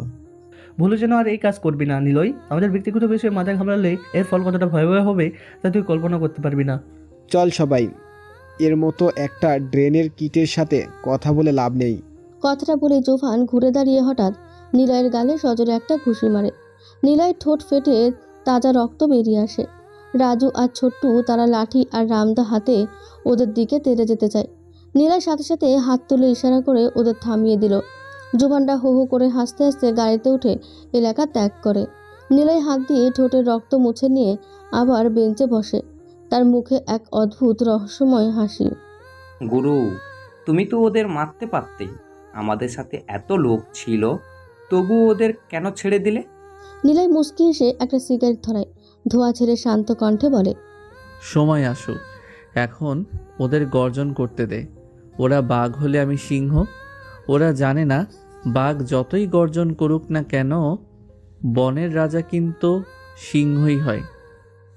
S8: ভুলে যেন আর এই কাজ করবি না নিলয়। আমাদের ব্যক্তিগত বিষয়ে মাথা ঘামড়ালে এর ফল কতটা ভয়াবহ হবে তা তুই কল্পনা করতে পারবি না।
S9: চল সবাই, এর মতো একটা ড্রেনের কিটের সাথে কথা বলে লাভ নেই।
S10: কথাটা বলে জোভান ঘুরে দাঁড়িয়ে হঠাৎ নিলয়ের গালে সজোরে একটা ঘুষি মারে। নিলয়ের ঠোঁট ফেটে তাজা রক্ত বেরিয়ে আসে। রাজু আর ছোট্টু তারা লাঠি আর রামদা হাতে ওদের দিকে তেড়ে যেতে চায়। নিলয় সাথে সাথে হাত তুলে ইশারা করে ওদের থামিয়ে দিল। জোভানটা হো হো করে হাসতে হাসতে গাড়িতে উঠে এলাকা ত্যাগ করে। নিলয় হাত দিয়ে ঠোঁটের রক্ত মুছে নিয়ে আবার বেঞ্চে বসে। তার মুখে এক অদ্ভুত রহস্যময় হাসি।
S13: গুরু, তুমি তো ওদের মারতে পারতে। আমাদের সাথে এত লোক ছিল, তবু ওদের কেন ছেড়ে দিলে?
S10: নিলয় মুচকি হেসে একটা সিগারেট ধরায়, ধোঁয়া ছেড়ে শান্ত কণ্ঠে বলে,
S3: সময় আসুক, এখন ওদের গর্জন করতে দে। ওরা বাঘ হলে আমি সিংহ। ওরা জানে না বাঘ যতই গর্জন করুক না কেন, বনের রাজা কিন্তু সিংহই হয়।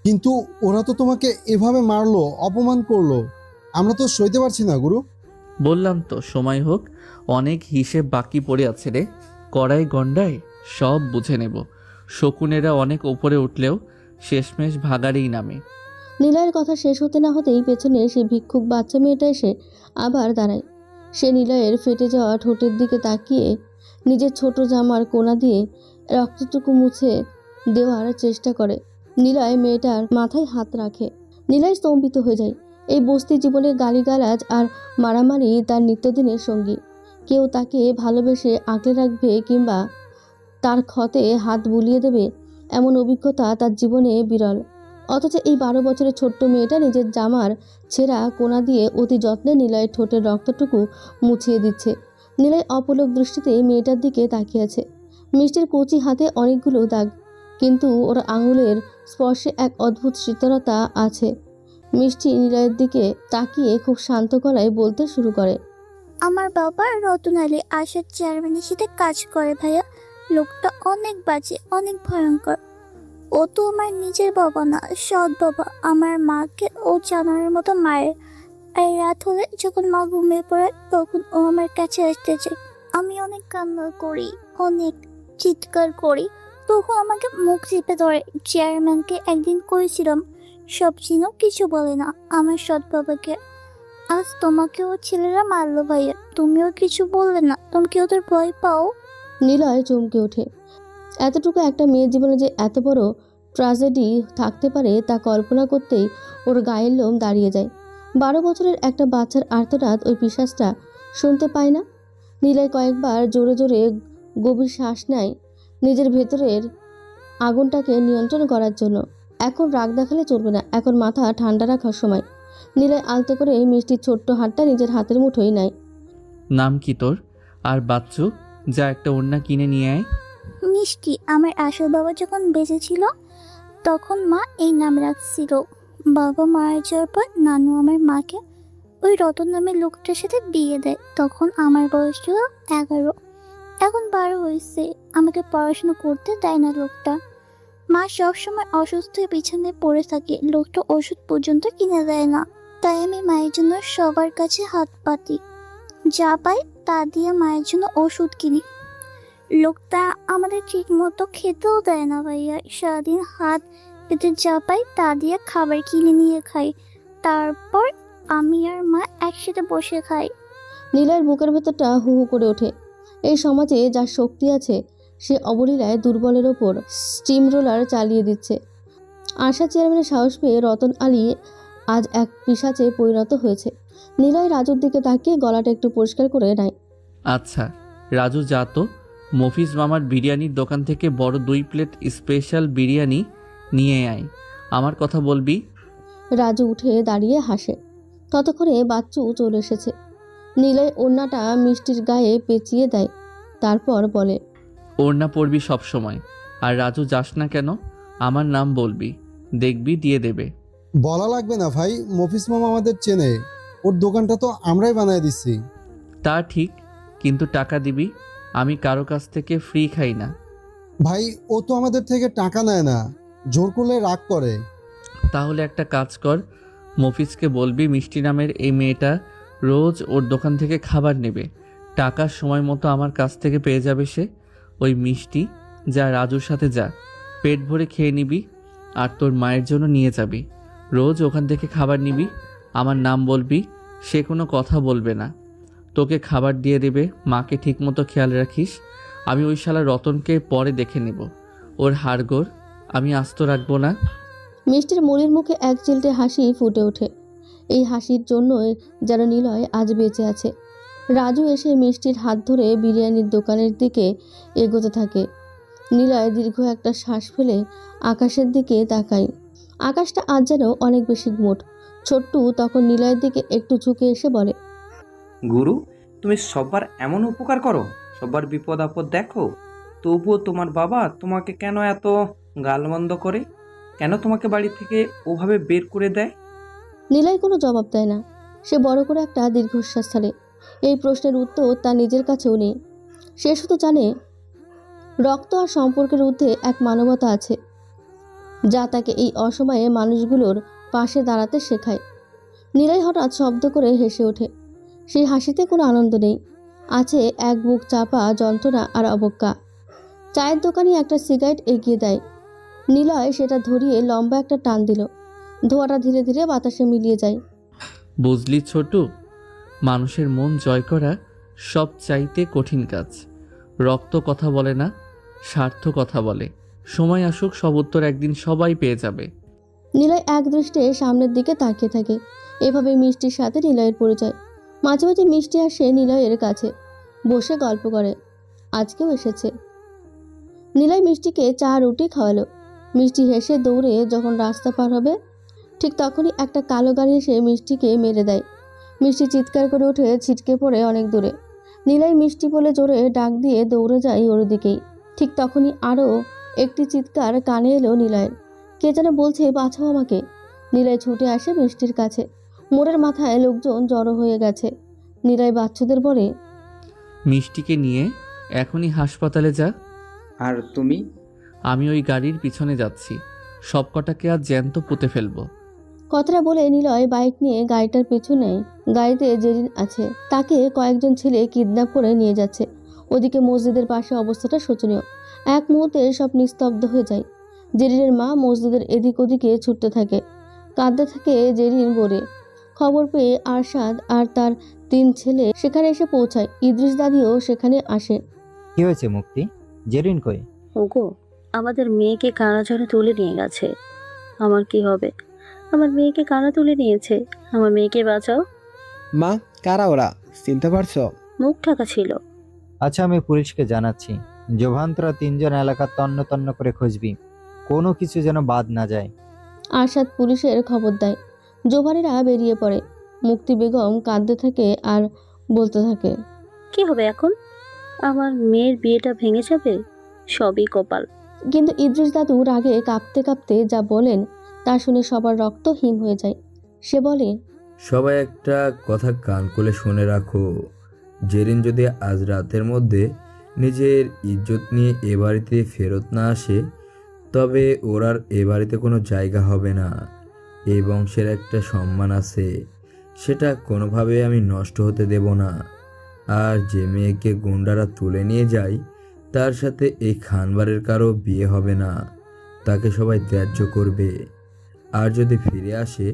S16: কিন্তু ওরা তো তোমাকে এভাবে মারলো, অপমান করলো, আমরা তো সইতে পারছি না গুরু।
S3: বললাম তো সময় হোক, অনেক হিসেব বাকি পড়ে আছে রে। কড়াই গন্ডায় সব বুঝে নেব। শকুনেরা অনেক ওপরে উঠলেও শেষমেশ ভাগাড়েই নামে।
S10: নিলয়ের কথা শেষ হতে না হতেই পেছনে সে ভিক্ষুক বাচ্চা মেয়েটা এসে আবার দাঁড়ায়। সে নিলয়ের ফেটে যাওয়া ঠোঁটের দিকে তাকিয়ে নিজের ছোট জামার কোনা দিয়ে রক্তটুকু মুছে দেওয়ার চেষ্টা করে। নিলয় মেয়েটার মাথায় হাত রাখে। নিলয় স্তম্ভিত হয়ে যায়। এই বস্তি জীবনে গালিগালাজ আর মারামারি তার নিত্যদিনের সঙ্গী। কেউ তাকে ভালোবেসে আগলে রাখবে কিংবা তার ক্ষতে হাত বুলিয়ে দেবে, এমন অভিজ্ঞতা তার জীবনে বিরল। অথচ এই 12 বছরের ছোট্ট মেয়েটা নিজের জামার ছেঁড়া কোনা দিয়ে অতি যত্নে নিলয়ের ঠোঁটের রক্তটুকু মুছিয়ে দিচ্ছে। নিলয় অপলক দৃষ্টিতে মেয়েটার দিকে তাকিয়ে আছে। মিষ্টির কচি হাতে অনেকগুলো দাগ, কিন্তু ওর আঙুলের স্পর্শে এক অদ্ভুত শীতলতা আছে। মিষ্টি নিলয়ের দিকে তাকিয়ে খুব শান্ত গলায় বলতে শুরু করে,
S12: আমার বাবা রতন আলী আশার চেয়ারম্যানের সাথে কাজ করে ভাইয়া। লোকটা অনেক বাজে, অনেক ভয়ঙ্কর। ও তো আমার নিজের বাবা না, সৎ বাবা। আমার মাকে ও জানোয়ারের মতো মারে। আর রাত হলে যখন মা ঘুমিয়ে পড়ে তখন ও আমার কাছে আসতে চায়। আমি অনেক কান্না করি, অনেক চিৎকার করি, তখন আমাকে মুখ চেপে ধরে। চেয়ারম্যানকে একদিন করেছিলাম, সব চিনো, কিছু বলে না আমার সৎ বাবাকে। আজ তোমাকেও ছেলেরা মারলো ভাইয়া, তুমিও কিছু বললে না। তুমি কি ওদের ভয় পাও?
S10: নিলয় চমকে ওঠে। এতটুকু একটা মেয়ের জীবনে যে এত বড় ট্র্যাজেডি থাকতে পারে তা কল্পনা করতেই ওর গায়ের লোম দাঁড়িয়ে যায়। 12 বছরের একটা বাচ্চার আর্তনাদ ওই পিশাচটা শুনতে পায় না? নিলয় কয়েকবার জোরে জোরে গভীর শ্বাস নেয় নিজের ভেতরের আগুনটাকে নিয়ন্ত্রণ করার জন্য। এখন রাগ দেখালে চলবে না, এখন মাথা ঠান্ডা রাখার সময়। নিলয় আলতো করে মিষ্টির ছোট্ট হাতটা নিজের হাতের মুঠোয় নেয়।
S3: নাম কি তোর? আর বাচ্চু, যা একটা ওড়না কিনে নিয়ে আয়।
S12: মিষ্টি। আমার আসল বাবা যখন বেঁচে ছিল তখন মা এই নাম রাখছিল। বাবা মারা যাওয়ার পর নানু আমার মাকে ওই রতন নামের লোকটার সাথে বিয়ে দেয়। তখন আমার বয়স ছিল 11, এখন 12 হয়েছে। আমাকে পড়াশোনা করতে দেয় না লোকটা। মা সবসময় অসুস্থ হয়ে বিছানায় পড়ে থাকে, লোকটা ওষুধ পর্যন্ত কিনে দেয় না। তাই আমি মায়ের জন্য সবার কাছে হাত পাতি, যা পাই তা দিয়ে মায়ের জন্য ওষুধ কিনি। লোকটা আমাদের ঠিক মতো খেতেও দেয় না ভাইয়া। সারাদিন হাত পেতে যা পাই তা দিয়ে খাবার কিনে নিয়ে খাই, তারপর আমি আর মা একসাথে বসে খাই।
S10: নিলয়ের বুকের ভেতরটা হু হু করে ওঠে। এই সমাজে যার শক্তি আছে সে অবলীলায় দুর্বলের ওপর স্টিম রোলার চালিয়ে দিচ্ছে। আশা চেয়ারম্যানের সাহস পেয়ে রতন আলী আজ এক পিশাচে পরিণত হয়েছে। নিলয় রাজুর দিকে তাকিয়ে গলাটা একটু পরিষ্কার করে নেয়।
S3: আচ্ছা রাজু, যা তো মফিজ মামার বিরিয়ানির দোকান থেকে বড় 2 প্লেট স্পেশাল বিরিয়ানি নিয়ে আয়। আমার কথা বলবি?
S10: রাজু উঠে দাঁড়িয়ে হাসে। ততক্ষণে বাচ্চু চলে এসেছে। নিলয় ওড়নাটা মিষ্টির গায়ে পেঁচিয়ে দেয়, তারপর বলে,
S3: ওড়না পরবি সব সময়। আর রাজু, যাস না কেন, আমার নাম বলবি, দেখবি দিয়ে দেবে।
S16: বলা লাগবে না ভাই, মফিস মামা আমাদের চেনে, ওর দোকানটা তো আমরাই বানায় দিচ্ছি।
S3: তা ঠিক, কিন্তু টাকা দিবি। আমি কারো কাছ থেকে ফ্রি খাই না।
S16: ভাই ও তো আমাদের থেকে টাকা নেয় না, জোর করলে রাগ করে।
S3: তাহলে একটা কাজ কর, মফিজকে বলবি মিষ্টি নামের এই মেয়েটা রোজ ওর দোকান থেকে খাবার নেবে, টাকা সময় মতো আমার কাছ থেকে পেয়ে যাবে সে। ওই মিষ্টি, যা রাজুর সাথে যা, পেট ভরে খেয়ে নিবি আর তোর মায়ের জন্য নিয়ে যাবি। রোজ ওখান থেকে খাবার নিবি, আমার নাম বলবি, সে কোনো কথা বলবে না, তোকে খাবার দিয়ে দেবে। মাকে ঠিকমতো খেয়াল রাখিস। আমি ওই শালা রতনকে পরে দেখে নেব, ওর হাড়গোড় আমি আস্ত রাখবো না।
S10: মিষ্টির মুড়ির মুখে এক চিলটে হাসি ফুটে ওঠে। এই হাসির জন্যই যেন নিলয় আজ বেঁচে আছে। রাজু এসে মিষ্টির হাত ধরে বিরিয়ানির দোকানের দিকে এগোতে থাকে। নিলয় দীর্ঘ একটা শ্বাস ফেলে আকাশের দিকে তাকায়। আকাশটা আজ যেন অনেক বেশি মোট। ছোট্টু তখন নিলয়ের দিকে একটু ঝুঁকে এসে বলে,
S13: গুরু, তুমি সবার এমন উপকার করো, সবার বিপদ আপদ দেখো, তবুও তোমার বাবা তোমাকে কেন এত গালমন্দ করে? কেন তোমাকে বাড়ি থেকে ওভাবে বের করে দেয়?
S10: নিলয় কোনো জবাব দেয় না। সে বড় করে একটা দীর্ঘশ্বাস ছাড়ে। এই প্রশ্নের উত্তর তার নিজের কাছেও নেই। সে শুধু জানে রক্ত আর সম্পর্কের ঊর্ধ্বে এক মানবতা আছে, যা তাকে এই অসময়ে মানুষগুলোর পাশে দাঁড়াতে শেখায়। নিলয় হঠাৎ শব্দ করে হেসে ওঠে। সেই হাসিতে কোনো আনন্দ নেই, আছে এক বুক চাপা যন্ত্রণা আর অবজ্ঞা। চায়ের দোকানি একটা সিগারেট এগিয়ে দেয়। নিলয় সেটা ধরিয়ে লম্বা একটা টান দিল। ধোঁয়াটা ধীরে ধীরে বাতাসে মিলিয়ে যায়।
S3: বুঝলি ছোটু, মানুষের মন জয় করা সব চাইতে কঠিন কাজ। রক্ত কথা বলে না, স্বার্থ কথা বলে। সময় আসুক, সব উত্তর একদিন সবাই পেয়ে যাবে।
S10: নিলয় এক দৃষ্টে সামনের দিকে তাকিয়ে থাকে। এভাবে মিষ্টির সাথে নিলয়ের পরিচয়। মাঝে মাঝে মিষ্টি আসে নিলয়ের কাছে, বসে গল্প করে। আজকেও এসেছে। নিলয় মিষ্টিকে চা রুটি খাওয়ালো। মিষ্টি হেসে দৌড়ে যখন রাস্তা পার হবে, ঠিক তখনই একটা কালো গাড়ি এসে মিষ্টিকে মেরে দেয়। মিষ্টি চিৎকার করে উঠে ছিটকে পড়ে অনেক দূরে। নিলয় মিষ্টি বলে জোরে ডাক দিয়ে দৌড়ে যায় ওর দিকেই। ঠিক তখনই আরও একটি চিৎকার কানে এলো নিলয়ের। কে যেন বলছে, বাঁচাও আমাকে। নিলয় ছুটে আসে মিষ্টির কাছে। মোড়ের মাথায় লোকজন জড়ো হয়ে গেছে। নিলয় বাচ্চাদের বলে,
S3: মিষ্টিকে নিয়ে এখনই হাসপাতালে যা।
S13: আর তুমি?
S3: আমি ওই গাড়ির পিছনে যাচ্ছি। সব কটাকে আজ জ্যান্ত পুঁতে ফেলবো।
S10: কথাটা বলে নিলয় বাইক নিয়ে গাড়িটার পেছনে। গাড়িতে জেরিন আছে। তাকে কয়েকজন ছেলে কিডন্যাপ করে নিয়ে যাচ্ছে। ওদিকে মসজিদের পাশে অবস্থাটা শোচনীয়। এক মুহূর্তে সব নিস্তব্ধ হয়ে যায়। জেরিনের মা মসজিদের এদিক ওদিকে ছুটতে থাকে, কাঁদতে থাকে। জেরিন বলে খবর পেয়ে আরশাদ আর তার 3 ছেলে সেখানে এসে পৌঁছায়। ইদ্রিস দাদিও সেখানে আসে।
S6: কি হয়েছে মুক্তি? জেরিন কই?
S19: ওগো, আমাদের মেয়েকে কারা যেন তুলে নিয়ে গেছে। আমার কি হবে? আমার মেয়েকে কারা তুলে নিয়েছে? আমার মেয়েকে বাঁচাও।
S9: মা, কারা ওরা? চিনতে পারছো?
S19: মুখ ঢাকা ছিল।
S6: আচ্ছা, আমি পুলিশকে জানাচ্ছি। জোভান, তোরা 3 জন এলাকা তন্ন তন্ন করে খুঁজবি, কোনো কিছু যেন বাদ না যায়।
S10: আরশাদ পুলিশের খবর দেয়। জোভানেরা বেরিয়ে পড়ে। মুক্তি বেগম কাঁদতে থাকে আর বলতে থাকে,
S19: কি হবে এখন? আমার মেয়ের বিয়েটা ভেঙে যাবে। সবই কপাল।
S10: কিন্তু ইদ্রিস দাদু রাগে কাঁপতে কাঁপতে যা বলেন তা শুনে সবার রক্ত হিম হয়ে যায়। সে বলে,
S15: সবাই একটা কথা কান খুলে শুনে রাখো। জেরিন যদি আজ রাতের মধ্যে নিজের ইজ্জত নিয়ে এ বাড়িতে ফেরত না আসে, তবে ওর আর এ বাড়িতে কোনো জায়গা হবে না। এই বংশের একটা সম্মান আছে, সেটা কোনোভাবে আমি নষ্ট হতে দেব না। আর যে মেয়েকে গুন্ডারা তুলে নিয়ে যায়, তার সাথে এই খানবাড়ির কারো বিয়ে হবে না। তাকে সবাই ত্যায্য করবে। আর যদি ফিরে আসে,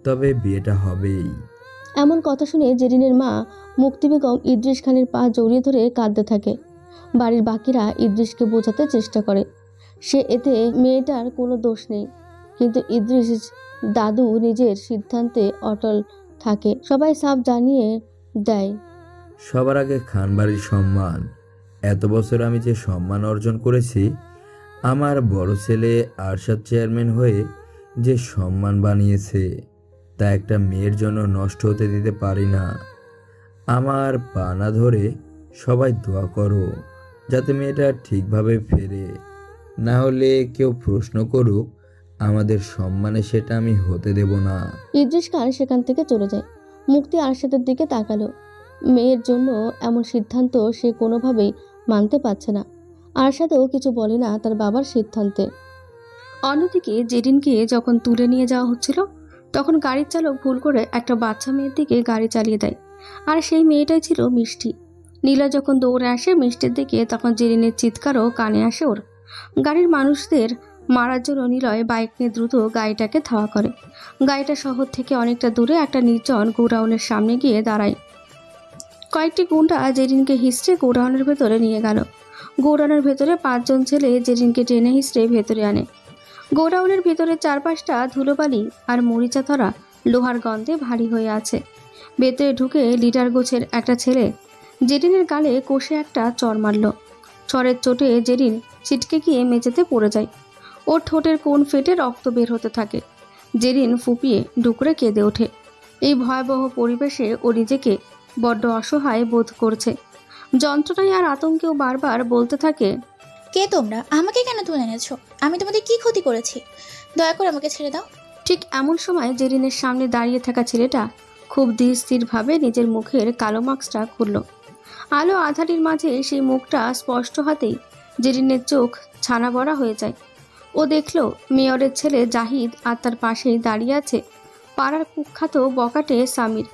S15: তবে বিয়েটা হবেই।
S10: এমন কথা শুনে জেরিনের মা মুক্তি বেগম ইদ্রিস খানের পা জড়িয়ে ধরে কাঁদতে থাকে। বাড়ির বাকিরা ইদ্রিসকে বোঝাতে চেষ্টা করে সে এতে মেয়েটার কোনো দোষ নেই। কিন্তু ইদ্রিস দাদু নিজের সিদ্ধান্তে অটল থাকে। সবাই সাফ জানিয়ে দেয়,
S15: সবার আগে খানবাড়ির সম্মান। এত বছর আমি যে সম্মান অর্জন করেছি, আমার বড় ছেলে আরশাদ চেয়ারম্যান হয়ে যে সম্মান বানিয়েছে, তা একটা মেয়ের জন্য নষ্ট হতে দিতে পারি না। আমার পানা ধরে সবাই দোয়া করো, যাতে মেয়েটা ঠিকভাবে ফেরে। না হলে কেউ প্রশ্ন করুক, আমাদের সম্মানে সেটা আমি হতে দেব না।
S10: ইদ্রিস খান সেখান থেকে চলে যায়। মুক্তি আরশাদের দিকে তাকালো। মেয়ের জন্য এমন সিদ্ধান্ত সে কোনোভাবেই মানতে পারছে না। আরশাদও কিছু বলে না তার বাবার সিদ্ধান্তে। অন্যদিকে জেরিনকে যখন তুলে নিয়ে যাওয়া হচ্ছিল, তখন গাড়ির চালক ভুল করে একটা বাচ্চা মেয়ের দিকে গাড়ি চালিয়ে দেয়। আর সেই মেয়েটাই ছিল মিষ্টি। নীলা যখন দৌড়ে আসে মিষ্টির দিকে, তখন জেরিনের চিৎকারও কানে আসে ওর। গাড়ির মানুষদের মারার জন্য নিলয় বাইক নিয়ে দ্রুত গাড়িটাকে ধাওয়া করে। গাড়িটা শহর থেকে অনেকটা দূরে একটা নির্জন গোডাউনের সামনে গিয়ে দাঁড়ায়। কয়েকটি গুন্ডা জেরিনকে হিস্ট্রে গোডাউনের ভেতরে নিয়ে গেল। গোডাউনের ভেতরে 5 জন ছেলে জেরিনকে টেনে হিস্ট্রে ভেতরে আনে। গোডাউনের ভেতরে চারপাশটা ধুলোবালি আর মরিচা ধরা লোহার গন্ধে ভারী হয়ে আছে। ভেতরে ঢুকে লিটার গোছের একটা ছেলে জেরিনের গালে কষে একটা চর মারল। চরের চোটে জেরিন ছিটকে গিয়ে মেঝেতে পড়ে যায়। ওর ঠোঁটের কোণ ফেটে রক্ত বের হতে থাকে। জেরিন ফুপিয়ে ডুকরে কেঁদে ওঠে। এই ভয়াবহ পরিবেশে ও নিজেকে বড্ড অসহায় বোধ করছে। যন্ত্রণায় আর আতঙ্কেও বারবার বলতে থাকে,
S11: কে তোমরা? আমাকে কেন তুলে এনেছো? আমি তোমাদের কি ক্ষতি করেছি? দয়া করে আমাকে ছেড়ে দাও।
S2: ঠিক এমন সময় জেরিনের সামনে দাঁড়িয়ে থাকা ছেলেটা খুব ধীরস্থিরভাবে নিজের মুখের কালো মাস্কটা খুলল। আলো আধারির মাঝে সেই মুখটা স্পষ্ট হাতেই জেরিনের চোখ ছানা বড়া হয়ে যায়। ও দেখল মেয়রের ছেলে জাহিদ আর তার পাশেই দাঁড়িয়ে আছে পাড়ার কুখ্যাত বকাটে সামির।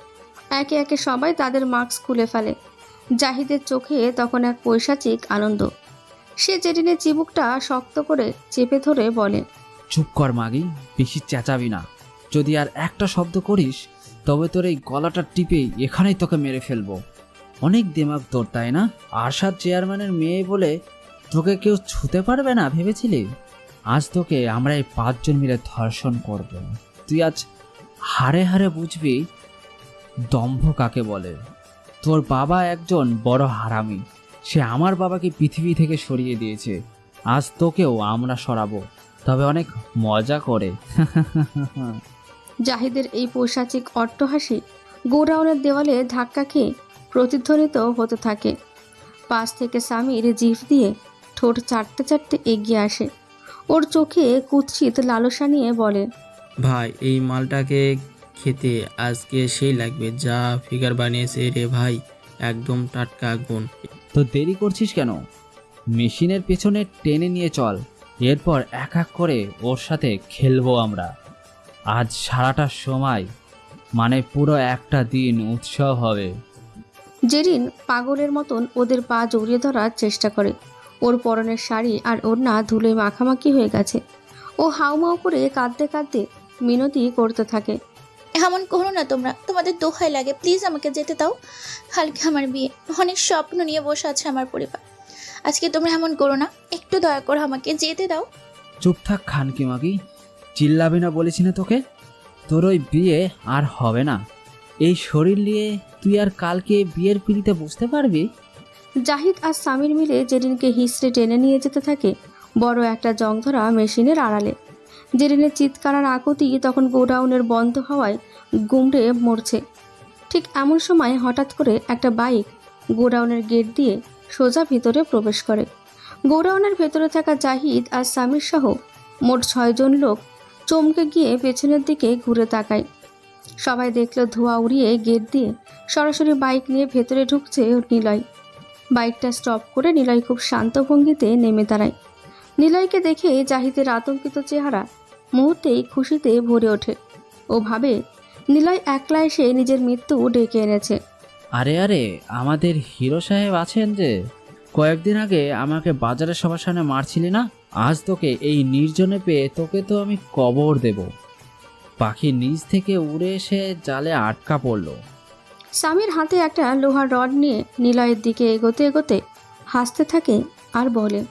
S2: একে একে সবাই তাদের মাস্ক খুলে ফেলে। জাহিদের চোখে তখন এক পৈশাচিক আনন্দ। সে জেরিনের চিবুকটা শক্ত করে চেপে ধরে বলে,
S5: চুপ কর মাগি, বেশি চেঁচাবি না। যদি আর একটা শব্দ করিস তবে তোর এই গলাটা টিপে এখানেই তোকে মেরে ফেলবো। অনেক দিমাগ তোর, তাই না? আরশাদ চেয়ারম্যানের মেয়ে বলে তোকে কেউ ছুতে পারবে না ভেবেছিলি? আজ তোকে আমরা এই 5 জন মিলে ধর্ষণ করব। তুই আজ হাড়ে হাড়ে বুঝবি দম্ভ কাকে বলে। তোর বাবা একজন বড় হারামি। সে আমার বাবাকে পৃথিবী থেকে সরিয়ে দিয়েছে। আজ তোকেও আমরা সরাবো, তবে অনেক মজা করে।
S2: জাহিদের এই পৈশাচিক অট্টহাসি গোডাউনের দেওয়ালে ধাক্কা খেয়ে প্রতিধ্বনিত হতে থাকে। পাশ থেকে সামির জিভ দিয়ে ঠোঁট চাটতে চাটতে এগিয়ে আসে। ওর চোখে কুৎসিত লালসা নিয়ে বলে,
S7: ভাই এই মালটাকে খেতে আজকে সেই লাগবে, যা ফিগার বানিয়েছে রে ভাই, একদম টাটকা আগুন।
S5: তো দেরি করছিস কেন? মেশিনের পেছনে টেনে নিয়ে চল, এরপর এক এক করে ওর সাথে খেলবো আমরা। আজ সারাটা সময়, মানে পুরো একটা দিন উৎসব হবে।
S2: জেরিন পাগলের মতন ওদের পা জড়িয়ে ধরার চেষ্টা করে। ওর পরনের শাড়ি আর ওড়না ধুলোয় মাখামাখি হয়ে গেছে। ও হাউমাউ করে কাঁদতে কাঁদতে মিনতি করতে থাকে।
S11: এমন করো না তোমরা, তোমাদের দোহাই লাগে, প্লিজ আমাকে যেতে দাও। কালকে আমার বিয়ে, অনেক স্বপ্ন নিয়ে বসে আছে আমার পরিবার। আজকে তোমরা এমন করো না, একটু দয়া করে আমাকে যেতে দাও।
S5: চুপ থাক খানকি মাগি, চিল্লাবি না বলেছি না তোকে? তোর ওই বিয়ে আর হবে না। এই শরীর নিয়ে তুই আর কালকে বিয়ের পিড়িতে বসতে পারবি?
S2: জাহিদ আর সামির মিলে জেরিনকে হিসড়ে টেনে নিয়ে যেতে থাকে বড় একটা জংধরা মেশিনের আড়ালে। জেরিনের চিৎকার আর আকুতি তখন গোডাউনের বন্ধ হওয়ায় গুমড়ে মরছে। ঠিক এমন সময় হঠাৎ করে একটা বাইক গোডাউনের গেট দিয়ে সোজা ভিতরে প্রবেশ করে। গোডাউনের ভেতরে থাকা জাহিদ আর সামির সহ মোট 6 জন লোক চমকে গিয়ে পেছনের দিকে ঘুরে তাকায়। সবাই দেখল ধোঁয়া উড়িয়ে গেট দিয়ে সরাসরি বাইক নিয়ে ভেতরে ঢুকছে নিলয়। বাইকটা স্টপ করে নিলয় খুব শান্ত ভঙ্গিতে নেমে দাঁড়ায়। নিলয়কে দেখে জাহিদের আতঙ্কিত চেহারা মুহূর্তেই খুশিতে ভরে ওঠে। ও ভাবে নিলয় একলা এসে নিজের মৃত্যু ডেকে এনেছে।
S5: আরে আরে, আমাদের হিরো সাহেব আছেন যে। কয়েকদিন আগে আমাকে বাজারের সবার সামনে মারছিলি না? আজ তোকে এই নির্জনে পেয়ে তোকে তো আমি কবর দেব। পাখি নিচ থেকে উড়ে এসে জালে আটকা পড়ল।
S2: সামির হাতে একটা লোহার রড নিয়ে নিলয়ের দিকে এগোতে এগোতে হাসতে থাকে আর বলে,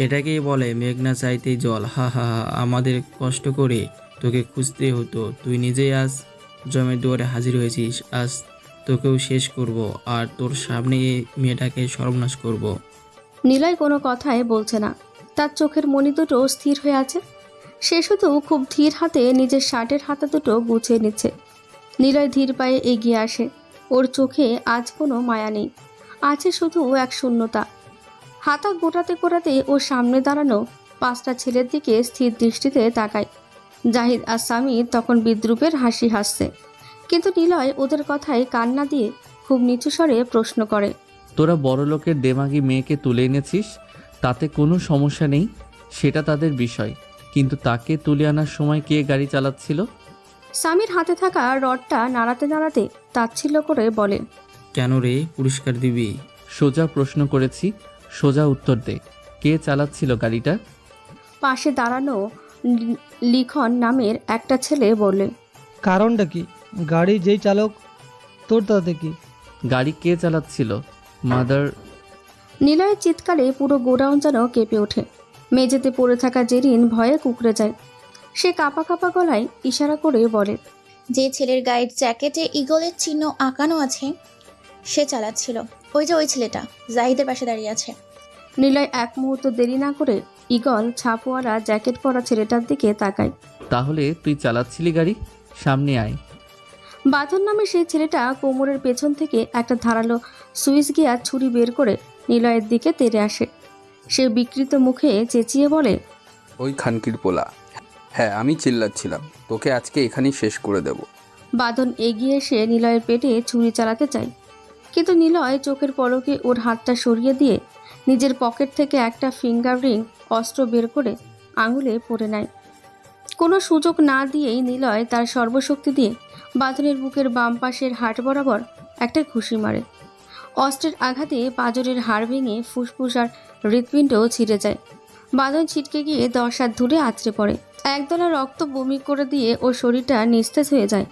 S7: এটাকেই বলে মেঘনা চাইতেই জল। হা হা হা, আমাদের কষ্ট করে তোকে খুঁজতে হতো, তুই নিজেই আজ জমের দুয়ারে হাজির হয়েছিস। আজ তোকেও শেষ করব, আর তোর সামনে এই মেয়েটাকে সর্বনাশ করব।
S2: নিলয় কোনো কথাই বলছে না। তার চোখের মণি দুটো স্থির হয়ে আছে। সে শুধু খুব ধীর হাতে নিজের শার্টের হাতা দুটো গুছিয়ে নিচ্ছে। নিলয় ধীর পায়ে এগিয়ে আসে। ওর চোখে আজ কোনো মায়া নেই, আছে শুধু এক শূন্যতা। হাতা গোটাতে গোটাতে ওর সামনে দাঁড়ানো 5টা ছেলের দিকে স্থির দৃষ্টিতে তাকায়। জাহিদ আর সামির তখন বিদ্রুপের হাসি হাসছে, কিন্তু নিলয় ওদের কথায় কান না দিয়ে খুব নিচু স্বরে প্রশ্ন করে,
S3: তোরা বড় লোকের দেমাগি মেয়েকে তুলে এনেছিস, তাতে কোনো সমস্যা নেই, সেটা তাদের বিষয়, কিন্তু তাকে তুলে আনার সময় কে গাড়ি চালাচ্ছিল?
S2: সামির হাতে থাকা রডটা নাড়াতে নাড়াতে তাচ্ছিল্য করে বলে,
S7: কেন রে, পুরস্কার দিবি?
S3: সোজা প্রশ্ন করেছি, সোজা উত্তর দে, কে চালাচ্ছিল গাড়িটা?
S2: পাশে দাঁড়ানো লিখন নামের একটা ছেলে বলে,
S20: কারণটা কি? গাড়ি যেই চালক, তোর তাতে কি?
S3: গাড়ি কে চালাচ্ছিল? মাদার।
S2: নিলয়ের চিৎকারে পুরো গোডাউন যেন কেঁপে ওঠে। মেঝেতে পড়ে থাকা জেরিন ভয়ে কুঁকড়ে যায়। সে কাঁপা কাঁপা গলায় ইশারা করে বলে,
S11: যে ছেলের গায়ের জ্যাকেটে ঈগলের চিহ্ন আঁকানো আছে সে চালাচ্ছিল। ওই যে ওই ছেলেটা জাহিদের পাশে দাঁড়িয়ে আছে।
S2: নিলয় এক মুহূর্ত দেরি না করে ঈগল ছাপওয়ালা জ্যাকেট পরা ছেলেটার দিকে তাকায়।
S3: তাহলে তুই চালাচ্ছিলি গাড়ি? সামনে আয়।
S2: বাঁধন নামে সেই ছেলেটা কোমরের পেছন থেকে একটা ধারালো সুইচ গিয়ার ছুরি বের করে নিলয়ের দিকে তেড়ে আসে। সে বিকৃত মুখে চেঁচিয়ে বলে,
S4: ওই খানকির পোলা, হ্যাঁ আমি চিল্লাচ্ছিলাম, তোকে আজকে এখানেই শেষ করে দেব।
S2: বাঁধন এগিয়ে এসে নিলয়ের পেটে ছুরি চালাতে চায়, কিন্তু নিলয় চোখের পলকে ওর হাতটা সরিয়ে দিয়ে নিজের পকেট থেকে একটা ফিঙ্গার রিং অস্ত্র বের করে আঙুলে পরে নেয়। কোনো সুযোগ না দিয়েই নিলয় তার সর্বশক্তি দিয়ে বাঁধনের বুকের বাম পাশের হাট বরাবর একটা ঘুষি মারে। অস্ত্রের আঘাতে পাঁজরের হাড় ভেঙে ফুসফুস আর হৃৎপিণ্ড ছিঁড়ে যায়। বাঁধন ছিটকে গিয়ে 10 হাত দূরে আছড়ে পড়ে। একদলা রক্ত বমি করে দিয়ে ওর শরীরটা নিস্তেজ হয়ে যায়।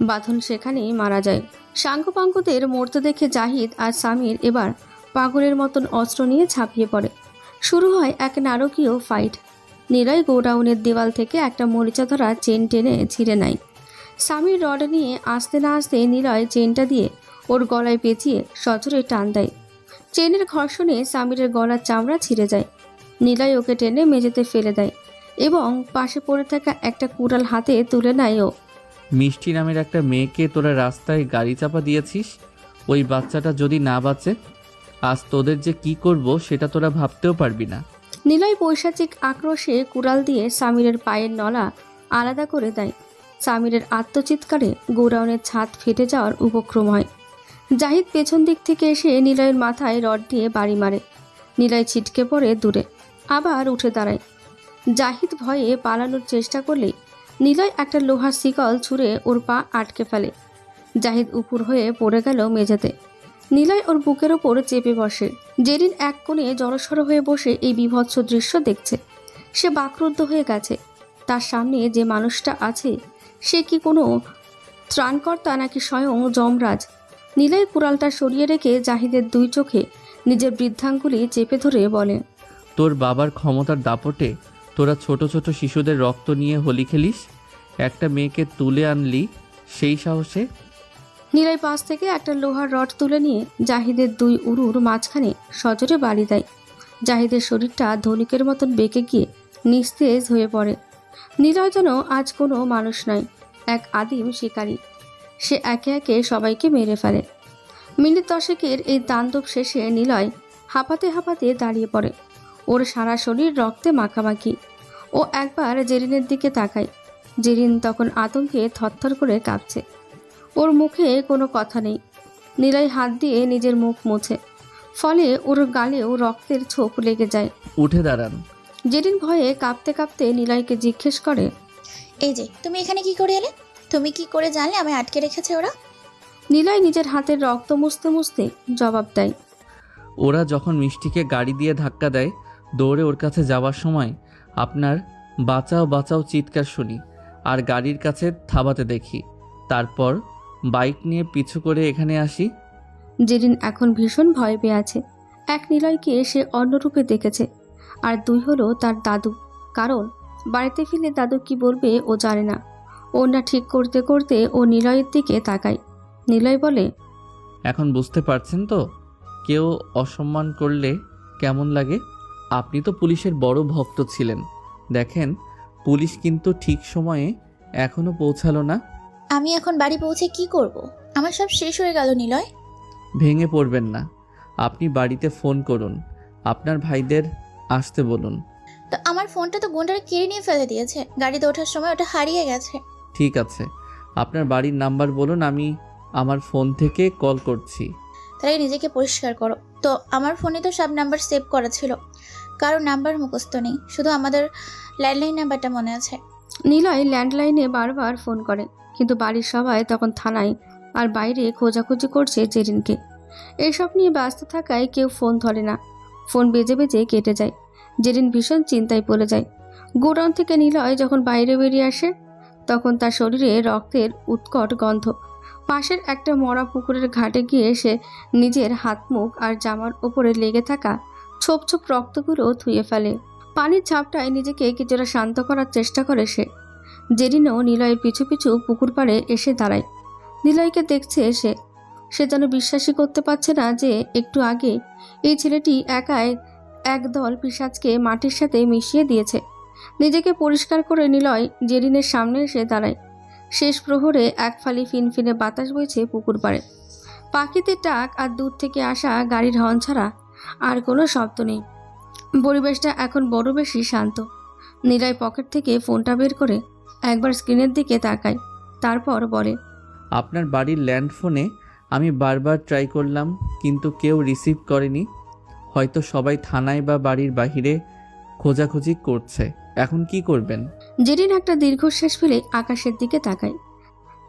S2: বাঁধন সেখানেই মারা যায়। সাঙ্গপাঙ্গদের মরতে দেখে জাহিদ আর সামির এবার পাগলের মতন অস্ত্র নিয়ে ঝাঁপিয়ে পড়ে। শুরু হয় এক নারকীয় ফাইট। নিলয় গোডাউনের দেওয়াল থেকে একটা মরিচা ধরা চেন টেনে ছিঁড়ে নেয়। সামির রড নিয়ে আসতে না আসতে নিলয় চেনটা দিয়ে ওর গলায় পেঁচিয়ে সজোরে টান দেয়। চেনের ঘর্ষণে সামিরের গলার চামড়া ছিঁড়ে যায়। নিলয় ওকে টেনে মেঝেতে ফেলে দেয় এবং পাশে পড়ে থাকা একটা কুড়াল হাতে তুলে নেয় ও।
S3: মিষ্টি নামের একটা মেয়েকে তোরা রাস্তায় গাড়ি চাপা দিয়েছিস, ওই বাচ্চাটা যদি না বাঁচে, আজ তোদের যে কি করব সেটা তোরা ভাবতেও পারবি না।
S2: নিলয় পৈশাচিক আক্রোশে কুড়াল দিয়ে সামিরের পায়ের নলা আলাদা করে দেয়। সামিরের আত্মচিৎকারে গোডাউনের ছাদ ফেটে যাওয়ার উপক্রম হয়। জাহিদ পেছন দিক থেকে এসে নিলয়ের মাথায় রড দিয়ে বাড়ি মারে। নিলয় ছিটকে পড়ে দূরে, আবার উঠে দাঁড়ায়। জাহিদ ভয়ে পালানোর চেষ্টা করলেই নিলয় একটা লোহার শিকল ছুঁড়ে ওর পা আটকে ফেলে। জাহিদ উপুর হয়ে পড়ে গেল মেঝেতে। নিলয় ওর বুকের ওপর চেপে বসে। জেরিন এক কোণে জড়সড় হয়ে বসে এই বীভৎস দৃশ্য দেখছে। সে বাকরুদ্ধ হয়ে গেছে। তার সামনে যে মানুষটা আছে সে কি কোনো ত্রাণকর্তা নাকি স্বয়ং যমরাজ? নিলয় কুড়ালটা সরিয়ে রেখে জাহিদের 2 চোখে নিজের বৃদ্ধাঙ্গুলি চেপে ধরে বলে,
S3: তোর বাবার ক্ষমতার দাপটে তোরা ছোট ছোট শিশুদের রক্ত নিয়ে হোলি খেলিস, একটা মেয়েকে তুলে আনলি সেই সাহসে?
S2: নিলয় পাশ থেকে একটা লোহার রড তুলে নিয়ে জাহিদের 2 উরুর মাঝখানে সজোরে বাড়ি দেয়। জাহিদের শরীরটা ধনিকের মতন বেঁকে গিয়ে নিস্তেজ হয়ে পড়ে। নিলয় যেন আজ কোনো মানুষ নয়, এক আদিম শিকারী। সে একে একে সবাইকে মেরে ফেলে। মিনিট 10 এই তাণ্ডব শেষে নিলয় হাঁপাতে হাঁপাতে দাঁড়িয়ে পড়ে। ওর সারা শরীর রক্তে মাখামাখি। ও একবার জেরিনের দিকে তাকায়। জেরিন তখন আতঙ্কে থরথর করে কাঁপছে। ওর মুখে কোনো কথা নেই। নিলয় হাত দিয়ে নিজের মুখ মুছে, ফলে ওর গালেও রক্তের ছোপ লেগে যায়।
S3: উঠে দাঁড়ান।
S2: জেরিন ভয়ে কাঁপতে কাঁপতে নিলয়কে জিজ্ঞেস করে,
S11: এই যে তুমি এখানে কি করে এলে? তুমি কি করে জানলে আমায় আটকে রেখেছে ওরা?
S2: নিলয় নিজের হাতের রক্ত মুছতে মুছতে জবাব দেয়,
S3: ওরা যখন মিষ্টিকে গাড়ি দিয়ে ধাক্কা দেয়, দৌড়ে ওর কাছে যাওয়ার সময় আপনার বাঁচাও বাঁচাও চিৎকার শুনি আর গাড়ির কাছে থাবাতে দেখি, তারপর বাইক নিয়ে পিছু করে এখানে আসি।
S2: জেরিন এখন ভীষণ ভয় পেয়ে আছে। এক নিলয়কে সে অন্য রূপে দেখেছে, আর 2 হলো তার দাদু। কারণ বাড়িতে ফিরে দাদু কি বলবে ও জানে না। ওনা ঠিক করতে করতে ও নিলয়ের দিকে তাকায়। নিলয় বলে,
S3: এখন বুঝতে পারছেন তো কেউ অসম্মান করলে কেমন লাগে? আপনি তো পুলিশের বড় ভক্ত ছিলেন, দেখেন পুলিশ কিন্তু ঠিক সময়ে এখনো পৌঁছালো না।
S11: আমি এখন বাড়ি পৌঁছে কি করব? আমার সব শেষ হয়ে গেল নিলয়।
S3: ভেঙে পড়বেন না, আপনি বাড়িতে ফোন করুন, আপনার ভাইদের আসতে বলুন।
S11: তো আমার ফোনটা তো গুন্ডারা কেড়ে নিয়ে ফেলে দিয়েছে। গাড়িতে ওঠার সময় ওটা হারিয়ে গেছে।
S3: ঠিক আছে, আপনার বাড়ির নাম্বার বলুন, আমি আমার ফোন থেকে কল করছি।
S11: তাই নিজেকে পরিষ্কার করো। তো আমার ফোনে তো সব নাম্বার সেভ করা ছিল, কারো নাম্বার মুখস্থ নেই, শুধু আমাদের ল্যান্ডলাইন নাম্বারটা মনে আছে।
S2: নিলয় ল্যান্ডলাইনে বারবার ফোন করে, কিন্তু বাড়ির সবাই তখন থানায় আর বাইরে খোঁজাখুঁজি করছে জেরিনকে। এসব নিয়ে ব্যস্ত থাকায় কেউ ফোন ধরে না। ফোন বেজে বেজে কেটে যায়। জেরিন ভীষণ চিন্তায় পড়ে যায়। গোডাউন থেকে নিলয় যখন বাইরে বেরিয়ে আসে তখন তার শরীরে রক্তের উৎকট গন্ধ। পাশের একটা মরা পুকুরের ঘাটে গিয়ে সে নিজের হাত মুখ আর জামার ওপরে লেগে থাকা ছোপ ছোপ রক্তগুলো ধুয়ে ফেলে। পানির ঝাপটায় নিজেকে কিছুটা শান্ত করার চেষ্টা করে সে। জেরিনও নিলয়ের পিছু পিছু পুকুর পাড়ে এসে দাঁড়ায়। নিলয়কে দেখছে সে যেন বিশ্বাসই করতে পারছে না যে একটু আগে এই ছেলেটি একাই একদল পিশাচকে মাটির সাথে মিশিয়ে দিয়েছে। নিজেকে পরিষ্কার করে নিলয় জেরিনের সামনে এসে দাঁড়ায়। শেষ প্রহরে এক ফালি ফিনফিনে বাতাস বইছে পুকুর পাড়ে। পাখিদের ডাক আর দূর থেকে আসা গাড়ির হর্ন ছাড়া আর কোনো শব্দ নেই। পরিবেশটা এখন বড় বেশি শান্ত। নিলয় পকেট থেকে ফোনটা বের করে একবার স্ক্রিনের দিকে তাকায়, তারপর বলে,
S3: আপনার বাড়ির ল্যান্ড ফোনে আমি বারবার ট্রাই করলাম, কিন্তু কেউ রিসিভ করেনি। হয়তো সবাই থানায় বা বাড়ির বাহিরে খোঁজাখুঁজি করছে। এখন কি করবেন?
S2: জেরিন একটা দীর্ঘশ্বাস ফেলে আকাশের দিকে তাকায়।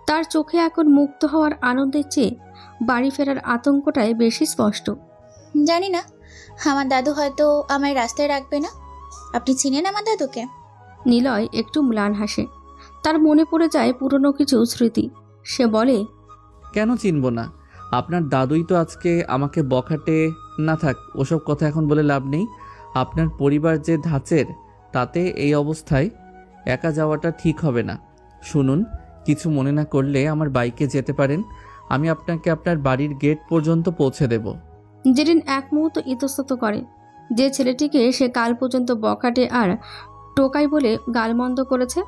S2: তার চোখে এখন মুক্ত হওয়ার আনন্দের চেয়ে বাড়ি ফেরার আতঙ্কটাই বেশি স্পষ্ট।
S11: জানি না, আমার দাদু হয়তো আমায় রাস্তায় রাখবে না। আপনি চিনেন আমার দাদুকে?
S2: নিলয় একটু ম্লান হাসে। তার মনে পড়ে যায় পুরনো কিছু স্মৃতি। সে বলে,
S3: কেন চিনব না? আপনার দাদুই তো আজকে আমাকে বখাটে। না থাক, ওসব কথা এখন বলে লাভ নেই। আপনার পরিবার যে ধাঁচের, তাতে এই অবস্থায় একা যাওয়াটা ঠিক হবে না। শুনুন, কিছু মনে না করলে আমার বাইকে যেতে পারেন। আমি আপনাকে আপনার বাড়ির গেট পর্যন্ত পৌঁছে দেব।
S2: জেরিন এক মুহূর্ত ইতস্তত করে। যে ছেলেটিকে সে কাল পর্যন্ত বখাটে আর টোকাই বলে গালমন্দ করেছে,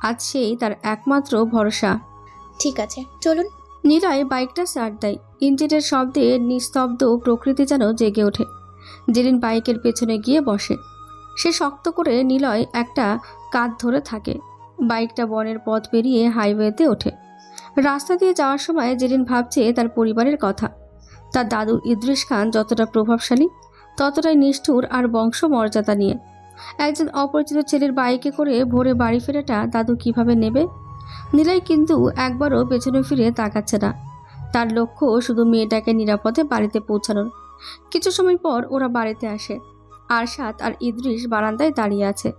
S2: আজ সেই তার একমাত্র ভরসা।
S11: ঠিক আছে, চলুন।
S2: নিলয় বাইকটা স্টার্ট দেয়। ইঞ্জিনের শব্দে নিস্তব্ধ প্রকৃতি যেন জেগে ওঠে। জেরিন বাইকের পেছনে গিয়ে বসে। সে শক্ত করে নিলয় একটা কাঁধ ধরে থাকে। বাইকটা বনের পথ পেরিয়ে হাইওয়েতে ওঠে। রাস্তা দিয়ে যাওয়ার সময় জেরিন ভাবছে তার পরিবারের কথা। তার দাদু ইদ্রিস খান যতটা প্রভাবশালী, ততটাই নিষ্ঠুর আর বংশ মর্যাদা নিয়ে। একজন অপরিচিত ছেলের বাইকে করে ভোরে বাড়ি ফেরাটা দাদু কিভাবে নেবে? নিলয় কিন্তু একবারও পেছনে ফিরে তাকাচ্ছে না। তার লক্ষ্য শুধু মেয়েটাকে নিরাপদে বাড়িতে পৌঁছানোর। কিছু সময় পর ওরা বাড়িতে আসে। আরশাদ আর ইদ্রিস বারান্দায় দাঁড়িয়ে আছে।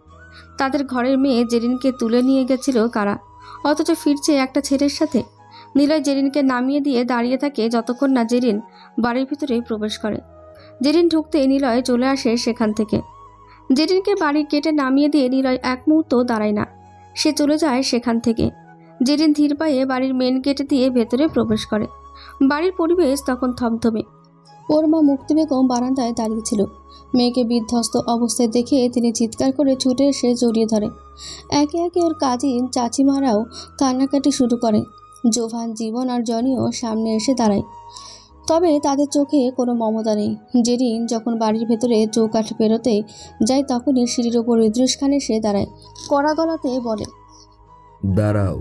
S2: তাদের ঘরের মেয়ে জেরিনকে তুলে নিয়ে গেছিল কারা, অথচ ফিরছে একটা ছেলের সাথে। নিলয় জেরিনকে নামিয়ে দিয়ে দাঁড়িয়ে থাকে যতক্ষণ না জেরিন বাড়ির ভিতরে প্রবেশ করে। জেরিন ঢুকতে নিলয় চলে আসে সেখান থেকে। জেরিনকে বাড়ির গেটে নামিয়ে দিয়ে নিলয় এক মুহূর্ত দাঁড়ায় না। সে চলে যায় সেখান থেকে। জেরিন ধীর পায়ে বাড়ির মেন গেটে দিয়ে ভেতরে প্রবেশ করে। বাড়ির পরিবেশ তখন থমথমে। ওর মা মুক্তি বেগম বারান্দায় দাঁড়িয়েছিল। মেয়েকে বিধ্বস্ত অবস্থায় দেখে তিনি চিৎকার করে ছুটে এসে জড়িয়ে ধরে। একে একে ওর কাজিন চাচিমারাও কান্নাকাটি শুরু করে। জোভান, জীবন আর জনিও সামনে এসে দাঁড়ায়, তবে তাদের চোখে কোনো মমতা নেই। জেরিন যখন বাড়ির ভেতরে চৌকাঠ পেরোতে যায়, তখনই সিঁড়ির ওপর ইদ্রিস খান এসে দাঁড়ায়। কড়া গলাতে বলে,
S15: দাঁড়াও,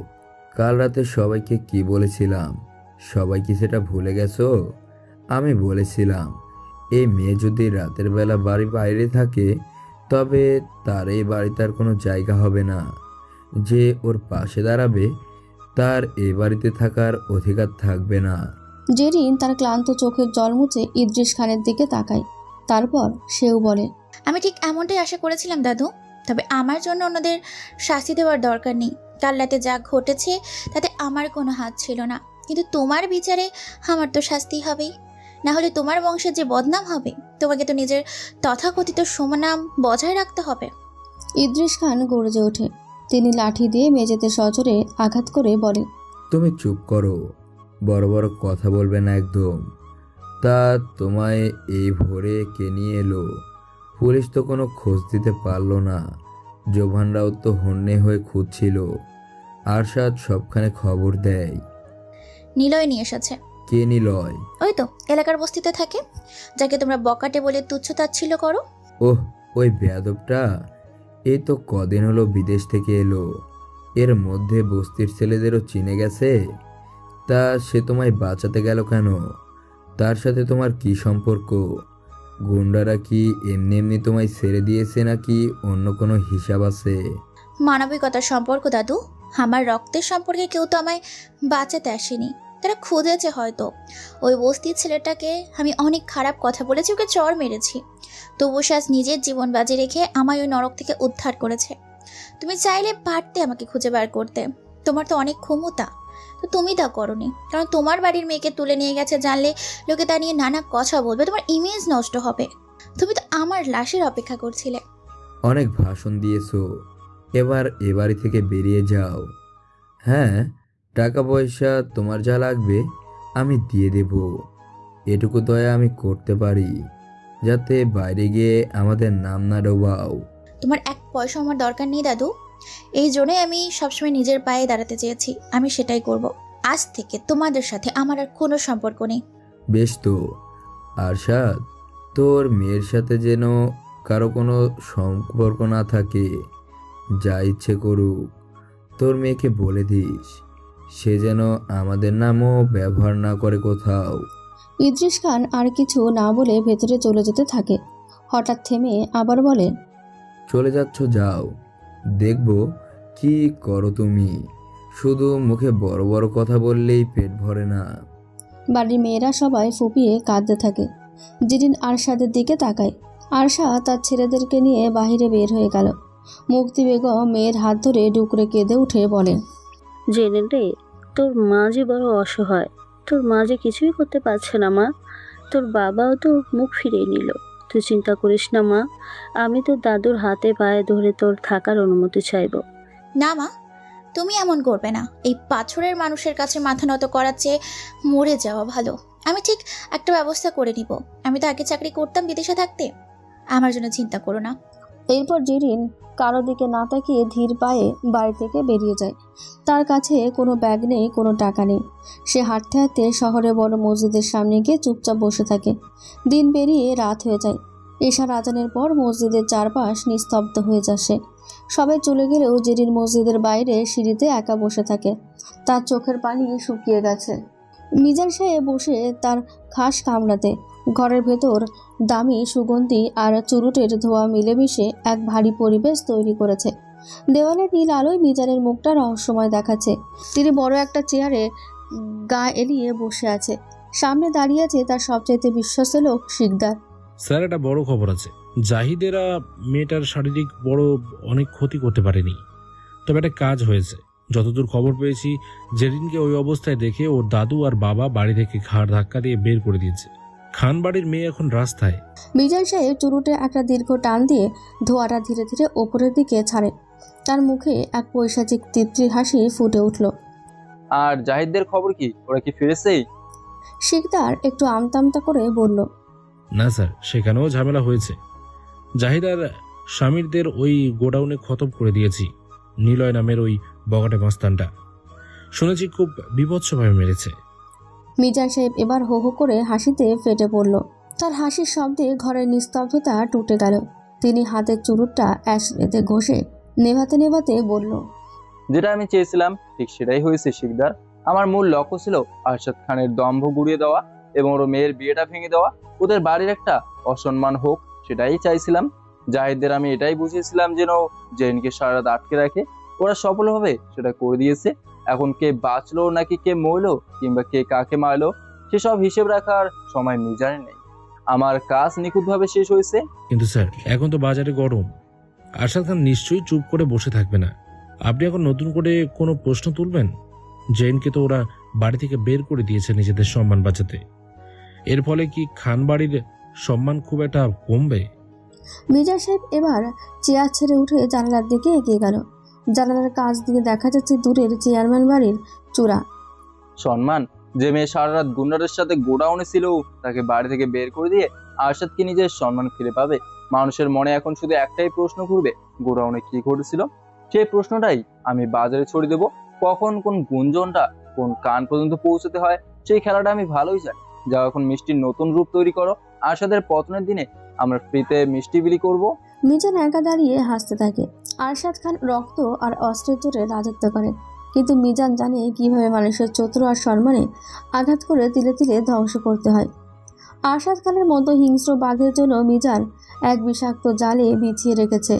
S15: কাল রাতে সবাইকে কি বলেছিলাম? সবাই কি সেটা ভুলে গেছো? আমি বলেছিলাম এই মেয়ে যদি রাতের বেলা বাড়ির বাইরে থাকে, তবে তার এই বাড়িতে আর কোনো জায়গা হবে না। যে ওর পাশে দাঁড়াবে, তার এই বাড়িতে থাকার অধিকার থাকবে না।
S2: জেরিন তার ক্লান্ত চোখের জল মুছে ইদ্রিস খানের দিকে তাকায়। তারপর সেও বলে,
S11: আমি ঠিক এমনটাই আশা করেছিলাম দাদু। তবে আমার জন্য অন্যদের শাস্তি দেওয়ার দরকার নেই। কাল রাতে যা ঘটেছে তাতে আমার কোনো হাত ছিল না, কিন্তু তোমার বিচারে আমার তো শাস্তি হবেই। না হলে তোমার বংশের যে বদনাম হবে, তোমাকে তো নিজের তথাকথিত সুনাম বজায় রাখতে হবে।
S2: ইদ্রিস খান গর্জে ওঠে। তিনি লাঠি দিয়ে মেঝেতে সজোরে আঘাত করে বলে,
S15: তুমি চুপ করো, বড় বড় কথা বলবে না একদম। তা তোমায় এই ভোরে কে নিয়ে এলো? পুলিশ তো কোনো খোঁজ দিতে পারলো না। জোভানরাও তো হন্যে হয়ে খুঁজছিল। আরশাদ সবখানে খবর দেয়।
S11: নিলয় নিয়ে এসেছে।
S15: কে নিলয়?
S11: ওই তো এলাকার বস্তিতে থাকে, যাকে তোমরা বকাটে বলে তুচ্ছ-তাচ্ছিল্য করো।
S15: ওহ, ওই বেয়াদবটা। এই তো কদিন হলো বিদেশ থেকে এলো। এর মধ্যে বস্তির ছেলেদেরও চিনে গেছে। তা সে তোমায় বাঁচাতে গেল কেন? তার সাথে তোমার কি সম্পর্ক? গুন্ডারা কি এমনি এমনি তোমায় ছেড়ে দিয়েছে, নাকি অন্য কোনো হিসাব আছে?
S11: মানবিকতার সম্পর্ক দাদু। আমার রক্তের সম্পর্কে কেউ তো আমায় বাঁচাতে আসেনি, তারা খুঁজেছে হয়তো। ওই বস্তির ছেলেটাকে আমি অনেক খারাপ কথা বলেছি, ওকে চর মেরেছি, তবু সে আজ নিজের জীবন বাজি রেখে আমায় ওই নরক থেকে উদ্ধার করেছে। তুমি চাইলে পারতে আমাকে খুঁজে বার করতে, তোমার তো অনেক ক্ষমতা, তো তুমি তা করোনি। কারণ তোমার বাড়ির মেয়েকে তুলে নিয়ে গেছে জানলে লোকে তা নিয়ে নানা কথা বলবে, তোমার ইমেজ নষ্ট হবে। তুমি তো আমার লাশের অপেক্ষা করছিলে।
S15: অনেক ভাষণ দিয়েছো, এবার এ বাড়ি থেকে বেরিয়ে যাও। হ্যাঁ, টাকা পয়সা তোমার যা লাগবে আমি দিয়ে দেব। এটুকু দয়া আমি করতে পারি, যাতে বাইরে গিয়ে আমাদের নাম না ডোবাও।
S11: তোমার এক পয়সা আমার দরকার নেই দাদু। এই জন্যই আমি সবসময় নিজের পায়ে দাঁড়াতে চেয়েছি। আমি সেটাই করব। আজ থেকে তোমাদের সাথে আমার আর কোনো সম্পর্ক নেই।
S15: বেশ তো, আরশাদ, তোর মেয়ের সাথে যেন কারো কোনো সম্পর্ক না থাকে, যা ইচ্ছে করুক, তোর মেয়েকে বলে দিস সে যেন আমাদের নামও ব্যবহার না করে কোথাও।
S2: ইদ্রিস খান আর কিছু না বলে ভেতরে চলে যেতে থাকে। হঠাৎ থেমে আবার বলে,
S15: চলে যাচ্ছ যাও, দেখবো কি করো তুমি। শুধু মুখে বড় বড় কথা বললেই পেট ভরে না।
S2: বাড়ির মেয়েরা সবাই ফুপিয়ে কাঁদতে থাকে। জেরিন আরশাদের দিকে তাকায়। আরশা তার ছেলেদেরকে নিয়ে বাহিরে বের হয়ে গেল। মুক্তি বেগম মেয়ের হাত ধরে ডুকরে কেঁদে উঠে বলে,
S17: জেরিন রে, তোর মা যে বড় অসহায়, তোর মা যে কিছুই করতে পারছে না মা। তোর বাবাও তো মুখ ফিরিয়ে নিল। তুই চিন্তা করিস না মা, আমি তোর দাদুর হাতে পায়ে ধরে তোর থাকার অনুমতি চাইব।
S11: না মা, তুমি এমন করবে না। এই পাথরের মানুষের কাছে মাথা নত করার চেয়ে মরে যাওয়া ভালো। আমি ঠিক একটা ব্যবস্থা করে নিব। আমি তো আগে চাকরি করতাম বিদেশে থাকতে, আমার জন্য চিন্তা করো না।
S2: এরপর জেরিন কারো দিকে না তাকিয়ে ধীর পায়ে বাড়ি থেকে বেরিয়ে যায়। তার কাছে কোনো ব্যাগ নেই, কোনো টাকা নেই। সে হাঁটতে হাঁটতে শহরে বড় মসজিদের সামনে গিয়ে চুপচাপ বসে থাকে। দিন পেরিয়ে রাত হয়ে যায়। এশার আজানের পর মসজিদের চারপাশ নিস্তব্ধ হয়ে যাচ্ছে। সবাই চলে গেলেও জেরিন মসজিদের বাইরে সিঁড়িতে একা বসে থাকে। তার চোখের পানি শুকিয়ে গেছে। মিজান সাহেব বসে তার খাস কামড়াতে। ঘরের ভেতর দামি সুগন্ধি আর চুরুটের ধোঁয়া মিলেমিশে এক ভারী পরিবেশ তৈরি করেছে। দেওয়ালে নীল আলোয় মিজানের মুখটা রহস্যময় দেখাচ্ছে। তিনি বড় একটা চেয়ারে গা এলিয়ে বসে আছে। সামনে দাঁড়িয়ে আছে তার সবচাইতে বিশ্বস্ত লোক শিকদার।
S21: স্যার, একটা বড় খবর আছে। জাহিদেরা মেয়েটার শারীরিক বড় অনেক ক্ষতি করতে পারেনি, তবে একটা কাজ হয়েছে। যতদূর খবর পেয়েছি, জেরিনকে ওই অবস্থায় দেখে ওর দাদু আর বাবা বাড়ি থেকে ঘাড় ধাক্কা দিয়ে বের করে দিয়েছে। খান বাড়ির মেয়ে এখন রাস্তায়।
S2: মিজান সাহেব চুরুটে একটা দীর্ঘ টান দিয়ে ধোঁয়াটা ধীরে ধীরে ওপরের দিকে ছাড়ে। তার মুখে এক পৈশাচিক তৃপ্তির হাসি ফুটে উঠল।
S22: আর জাহিদদের খবর কি? ওরা কি ফিরেছেই?
S2: শিকদার একটু আমতামতা করে বলল,
S21: না স্যার, সেখানেও ঝামেলা হয়েছে। জাহিদ আর স্বামীরদের ওই গোডাউনে খতম করে দিয়েছি। নিলয় নামের ওই বগাটে মাস্তানটা শুনেছি খুব বিভৎসভাবে মেরেছে।
S2: মিজান সাহেব এবার হো হো করে হাসিতে ফেটে পড়ল। তার হাসির শব্দে ঘরের নিস্তব্ধতা টুটে গেল। তিনি হাতের চুরুটটা অ্যাশলেতে ঘষে নেভাতে নেভাতে বলল,
S22: যেটা আমি চেয়েছিলাম ঠিক সেটাই হয়েছে শিকদার। আমার মূল লক্ষ্য ছিল আরশাদ খানের দম্ভ গুড়িয়ে দেওয়া এবং ওর মেয়ের বিয়েটা ভেঙে দেওয়া, ওদের বাড়ির একটা অসম্মান হোক, সেটাই চাইছিলাম। জাহিদদের আমি এটাই বুঝিয়েছিলাম যেন জেনকে সারা রাত আটকে রাখে। ওরা সফলভাবে সেটা করে দিয়েছে। এখন কে বাঁচলো নাকি কে মরলো কিংবা কে কাকে মারলো সেসব হিসেব রাখার সময় মিজানে নেই। আমার কাজ নিখুঁতভাবে শেষ হয়েছে।
S21: কিন্তু স্যার, এখন তো বাজারে গরম। আরশাদ খান নিশ্চয়ই চুপ করে বসে থাকবে না। আপনি এখন নতুন করে কোনো প্রশ্ন তুলবেন? জেনকে তো ওরা বাড়ি থেকে বের করে দিয়েছে নিজেদের সম্মান বাঁচাতে। এর ফলে কি খান বাড়ির সম্মান খুব একটা কমবে?
S2: মিজান সাহেব এবার চেয়ার ছেড়ে উঠে জানালার দিকে এগিয়ে গেল। জানালার কাছ দিয়ে দেখা যাচ্ছে দূরের চেয়ারম্যান বাড়ির চূড়া।
S22: সম্মান? যে মেয়ে সারা রাত গুন্ডাদের সাথে গোডাউনে ছিল, তাকে বাড়ি থেকে বের করে দিয়ে আরশাদ কি নিজের সম্মান ফিরে পাবে? মানুষের মনে এখন শুধু একটাই প্রশ্ন ঘুরবে, গোডাউনে কি ঘটেছিল? সেই প্রশ্নটাই আমি বাজারে ছড়িয়ে দেবো। কখন কোন গুঞ্জনটা কোন কান পর্যন্ত পৌঁছতে হয় সেই খেলাটা আমি ভালোই জানি। যাও এখন মিষ্টির নতুন রূপ তৈরি করো। আরশাদের পতনের দিনে আমরা ফ্রিতে মিষ্টি বিলি করব।
S2: মিজান একা দাঁড়িয়ে হাসতে থাকে। আরশাদ খান রক্ত আর অস্ত্রের জোরে রাজত্ব করে, কিন্তু মিজান জানে কিভাবে মানুষের চতুর আর সম্মানে আঘাত করে তিলে তিলে ধ্বংস করতে হয়। আরশাদ খানের মতো হিংস্র বাঘের জন্য মিজান এক বিষাক্ত জালে বিছিয়ে রেখেছে।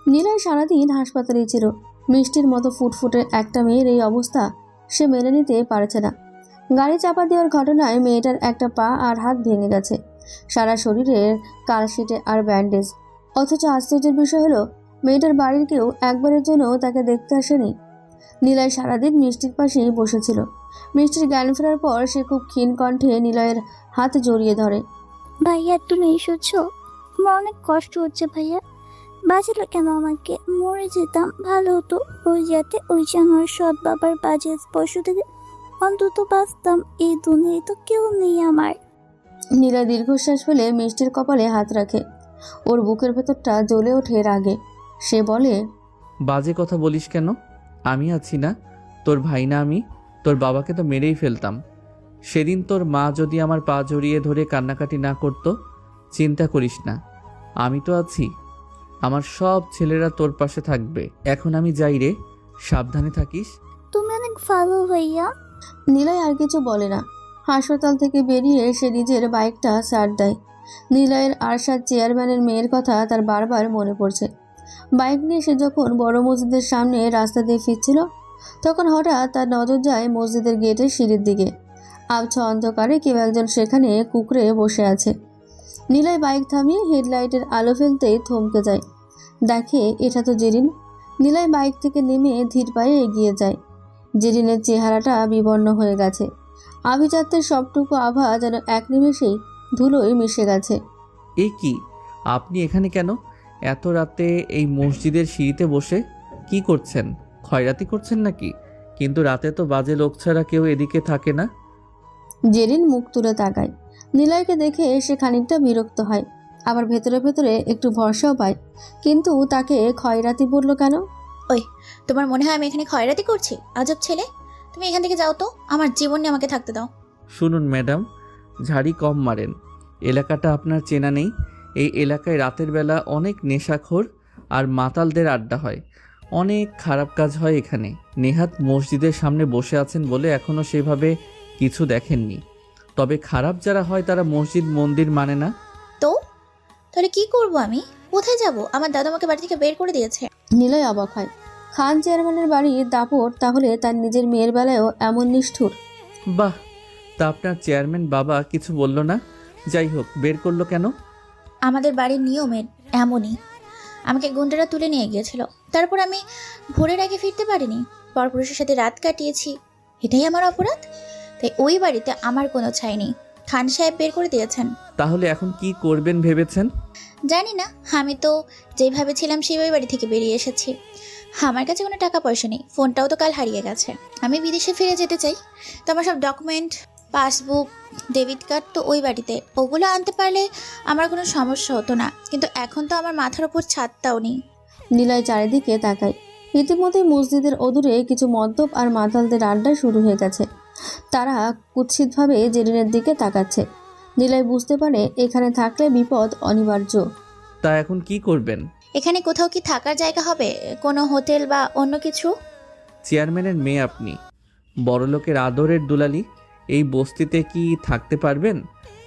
S2: নীলয় সারাদিন হাসপাতালেই ছিল। মিষ্টির মতো ফুটফুটে একটা মেয়ের এই অবস্থা সে মেনে নিতে পারছে না। গাড়ি চাপা দেওয়ার ঘটনায় মেয়েটার একটা পা আর হাত ভেঙে গেছে। সারা শরীরের কালশিটে আর ব্যান্ডেজ। অথচ আশ্চর্যের বিষয় হলো মেয়েটার বাড়ির কেউ একবারের জন্য তাকে দেখতে আসেনি। নীলয় সারাদিন মিষ্টির পাশেই বসেছিল। মিষ্টির জ্ঞান ফেরার পর সে খুব ক্ষীণ কণ্ঠে নীলয়ের হাত জড়িয়ে ধরে।
S12: ভাইয়া তুমি এসেছো? আমার অনেক কষ্ট হচ্ছে ভাইয়া। বাঁচালে কেন আমাকে? মরে যেতাম ভালো হতো। ওই যাতে ওই আমার সৎ বাবার বাজে স্পর্শ থেকে অন্তত বাঁচতাম। এই দুনিয়ায় তো কেউ নেই আমার।
S2: নীলয় দীর্ঘশ্বাস ফেলে মিষ্টির কপালে হাত রাখে। ওর বুকের ভেতরটা জ্বলে ওঠে রাগে। সে বলে,
S3: বাজে কথা বলিস কেন? আমি আছি না? তোর ভাই না আমি? তোর বাবাকে তো মেরেই ফেলতাম। সেদিন তোর মা যদি আমার পা জড়িয়ে ধরে কান্নাকাটি না করতো, চিন্তা করিস না, আমি তো আছি, আমার সব ছেলেরা তোর পাশে থাকবে। এখন আমি যাই রে, সাবধানে থাকিস।
S12: তুমি অনেক ভালো ভাইয়া।
S2: নিলয় আর কিছু বলে না। হাসপাতাল থেকে বেরিয়ে সে নিজের বাইকটা স্টার্ট দেয়। নিলয়ের আরশাদ চেয়ারম্যানের মেয়ের কথা তার বারবার মনে পড়ছে। বাইক নিয়ে সে যখন বড় মসজিদের সামনে রাস্তা দিয়ে ফিরছিল, তখন হঠাৎ তার নজর যায় মসজিদের গেটের সিঁড়ির দিকে। আবছা অন্ধকারে কেউ একজন সেখানে কুঁকড়ে বসে আছে। নিলয় বাইক থামিয়ে হেডলাইটের আলো ফেলতেই থমকে যায়। দেখে এটা তো জেরিন। নিলয় বাইক থেকে নেমে ধীর পায়ে এগিয়ে যায়। জেরিনের চেহারাটা বিবর্ণ হয়ে গেছে। আভিজাত্যের সবটুকু আভা যেন এক নিমেষেই ধুলোয় মিশে গেছে।
S3: এ কি, আপনি এখানে কেন? এত রাতে এই মসজিদের সিঁড়িতে বসে কি করছেন? খয়রাতি করছেন নাকি? কিন্তু রাতে তো বাজে লোক ছাড়া কেউ এদিকে থাকে না।
S2: জেরিন মুখ তুলে তাকায়। নিলয়কে দেখে সে খানিকটা বিরক্ত হয়, আবার ভেতরে ভেতরে একটু ভরসাও পায়। কিন্তু তাকে খয়রাতি বলল কেন?
S11: ওই, তোমার মনে হয় আমি এখানে খয়রাতি করছি? আজব ছেলে, তুমি এখান থেকে যাও তো, আমার জীবন নিয়ে আমাকে থাকতে দাও।
S3: শুনুন ম্যাডাম, ঝাড়ি কম মারেন। এলাকাটা আপনার চেনা নেই। এই এলাকায় রাতের বেলা অনেক নেশাখোর আর মাতালদের আড্ডা হয়। অনেক খারাপ কাজ হয় এখানে। নেহাত মসজিদের সামনে বসে আছেন বলে এখনও সেভাবে কিছু দেখেননি। তবে খারাপ যারা হয় তারা মসজিদ মন্দির মানে না।
S11: তো তাহলে কি করব আমি? কোথায় যাব? আমার দাদা আমাকে বাড়ি থেকে বের করে দিয়েছে।
S2: নিলয় অবাক হয়। খান চেয়ারম্যানের বাড়ির দাপট তাহলে তার নিজের মেয়ের বেলায়ও এমন নিষ্ঠুর?
S3: বাহ, তা আপনার চেয়ারম্যান বাবা কিছু বলল না? যাই হোক, বের করলো কেন?
S11: আমাদের বাড়ির নিয়মের এমনই। আমাকে গুন্ডারা তুলে নিয়ে গিয়েছিল, তারপর আমি ভোরের আগে ফিরতে পারিনি। পরপুরুষের সাথে রাত কাটিয়েছি, এটাই আমার অপরাধ। তাই ওই বাড়িতে আমার কোনো ছাই নেই। খান সাহেব বের করে দিয়েছেন।
S3: তাহলে এখন কি করবেন ভেবেছেন?
S11: জানি না, আমি তো যেভাবে ছিলাম সেই বাড়ি থেকে বেরিয়ে এসেছি। আমার কাছে কোনো টাকা পয়সা নেই, ফোনটাও তো কাল হারিয়ে গেছে। আমি বিদেশে ফিরে যেতে চাই, তো আমার সব ডকুমেন্ট, পাসবুক, ডেবিট কার্ড তো ওই বাড়িতে। ওগুলো আনতে পারলে আমার কোনো সমস্যা হতো না, কিন্তু এখন তো আমার মাথার ওপর ছাদটাও নেই।
S2: নিলয় চারিদিকে তাকায়। ইতিমধ্যেই মসজিদের অদূরে কিছু মদ্যপ আর মাতালদের আড্ডা শুরু হয়ে গেছে। তারা কুৎসিতভাবে জেরিনের দিকে তাকাচ্ছে। নিলয় বুঝতে পারে এখানে থাকলে বিপদ অনিবার্য।
S3: তা এখন কি করবেন?
S11: এখানে কোথাও কি থাকার জায়গা হবে? কোনো হোটেল বা অন্য কিছু?
S3: চেয়ারম্যানের মেয়ে আপনি, বড়লোকের আদরের দুলালি। এই বস্তিতে কি থাকতে পারবেন?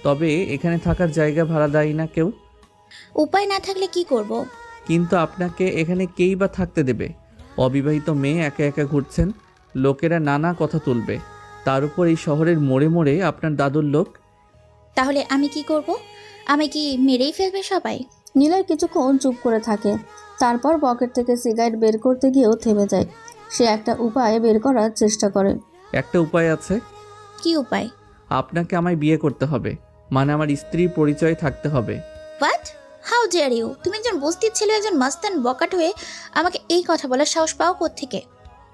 S3: তবে এখানে থাকার জায়গা ভাড়া দেয় না কেউ।
S11: উপায় না থাকলে কি করব?
S3: কিন্তু আপনাকে এখানে কেই বা থাকতে দেবে? অবিবাহিত মেয়ে একা একা ঘুরছেন, লোকেরা নানা কথা তুলবে। তার উপর এই শহরের মোড়ে মোড়ে আপনার দাদুর লোক।
S11: তাহলে আমি কি করব? আমি কি মেরেই ফেলবে সবাই?
S2: নিলয় কিছুক্ষণ চুপ করে থাকে, তারপর পকেট থেকে সিগারেট বের করতে গিয়েও থেমে যায়। সে একটা উপায় বের করার চেষ্টা করে।
S3: একটা উপায় আছে।
S11: কি উপায়?
S3: আপনাকে আমায় বিয়ে করতে হবে, মানে আমার স্ত্রীর পরিচয় থাকতে হবে।
S11: হোয়াট? How dare you? তুমি একজন বস্তির ছেলে, একজন মাস্তান বকাট হয়ে আমাকে এই কথা বলার সাহস পাও কোত্থেকে?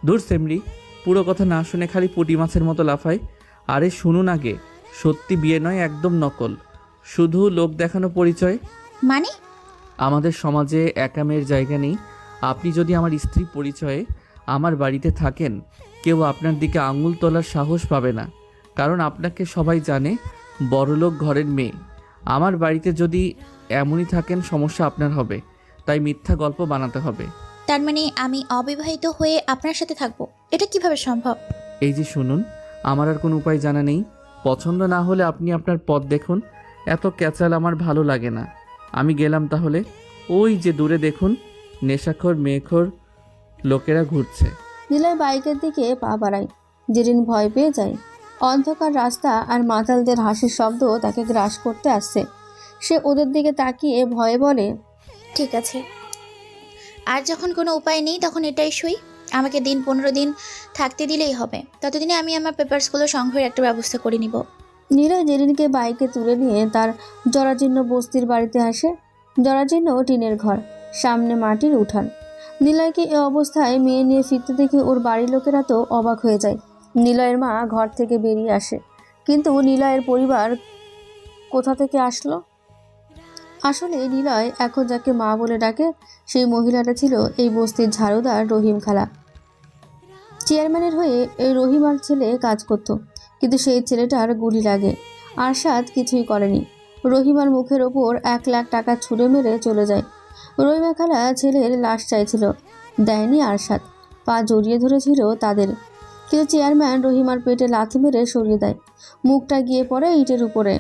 S3: দূর সেমরি, পুরো কথা না শুনে খালি পুঁটি মাছের মতো লাফায়। আরে শুনুন আগে, সত্যি বিয়ে নয়, একদম নকল, শুধু লোক দেখানো পরিচয়।
S11: মানে?
S3: আমাদের সমাজে একা মেয়ের জায়গা নেই। আপনি যদি আমার স্ত্রী পরিচয়ে আমার বাড়িতে থাকেন, কেউ আপনার দিকে আঙুল তোলার সাহস পাবে না, কারণ আপনাকে সবাই জানে বড়লোক ঘরের মেয়ে। আমার বাড়িতে যদি এমনই থাকেন, সমস্যা আপনার হবে। তাই মিথ্যা গল্প বানাতে হবে।
S11: তার মানে আমি অবিবাহিত হয়ে আপনার সাথে থাকবো? এটা কিভাবে সম্ভব?
S3: এই যে শুনুন, আমার আর কোনো উপায় জানা নেই। পছন্দ না হলে আপনি আপনার পথ দেখুন। এত ক্যাচাল আমার ভালো লাগে না। আমি গেলাম তাহলে। ওই যে দূরে দেখুন, নেশাখোর মেয়েখোর লোকেরা ঘুরছে।
S2: নিলয় বাইকের দিকে পা বাড়ায়। জেরিন ভয় পেয়ে যায়। অন্ধকার রাস্তা আর মাতালদের হাসির শব্দ তাকে গ্রাস করতে আসছে। সে ওদের দিকে তাকিয়ে ভয়ে বলে,
S11: ঠিক আছে, আর যখন কোনো উপায় নেই তখন এটাই সই। আমাকে 15 দিন থাকতে দিলেই হবে। ততদিনে আমি আমার পেপারসগুলো সংগ্রহের একটা ব্যবস্থা করে নিব।
S2: নিলয় জেরিনকে বাইকে তুলে নিয়ে তার জরাজীর্ণ বস্তির বাড়িতে আসে। জরাজীর্ণ টিনের ঘর, সামনে মাটির উঠান। নিলয়কে এ অবস্থায় মেয়ে নিয়ে ফিরতে দেখে ওর বাড়ির লোকেরা তো অবাক হয়ে যায়। নিলয়ের মা ঘর থেকে বেরিয়ে আসে, কিন্তু নিলয়ের পরিবার কোথা থেকে আসলো? আসলে নিলয় এখন যাকে মা বলে ডাকে, সেই মহিলাটা ছিল এই বস্তির ঝাড়ুদার রহিম খালা। চেয়ারম্যানের হয়ে এই রহিমার ছেলে কাজ করত, কিন্তু সেই ছেলেটার গুলি লাগে। আরশাদ কিছুই করেনি। রহিমার মুখের ওপর 1,00,000 টাকা ছুঁড়ে মেরে চলে যায়। রহিমা খালা ছেলের লাশ চাইছিল, দেয়নি আরশাদ। পা জড়িয়ে ধরেছিল তাদের, কিন্তু চেয়ারম্যান রহিমার পেটে লাথি মেরে সরিয়ে দেয়। মুখটা গিয়ে পড়ে ইটের উপরে।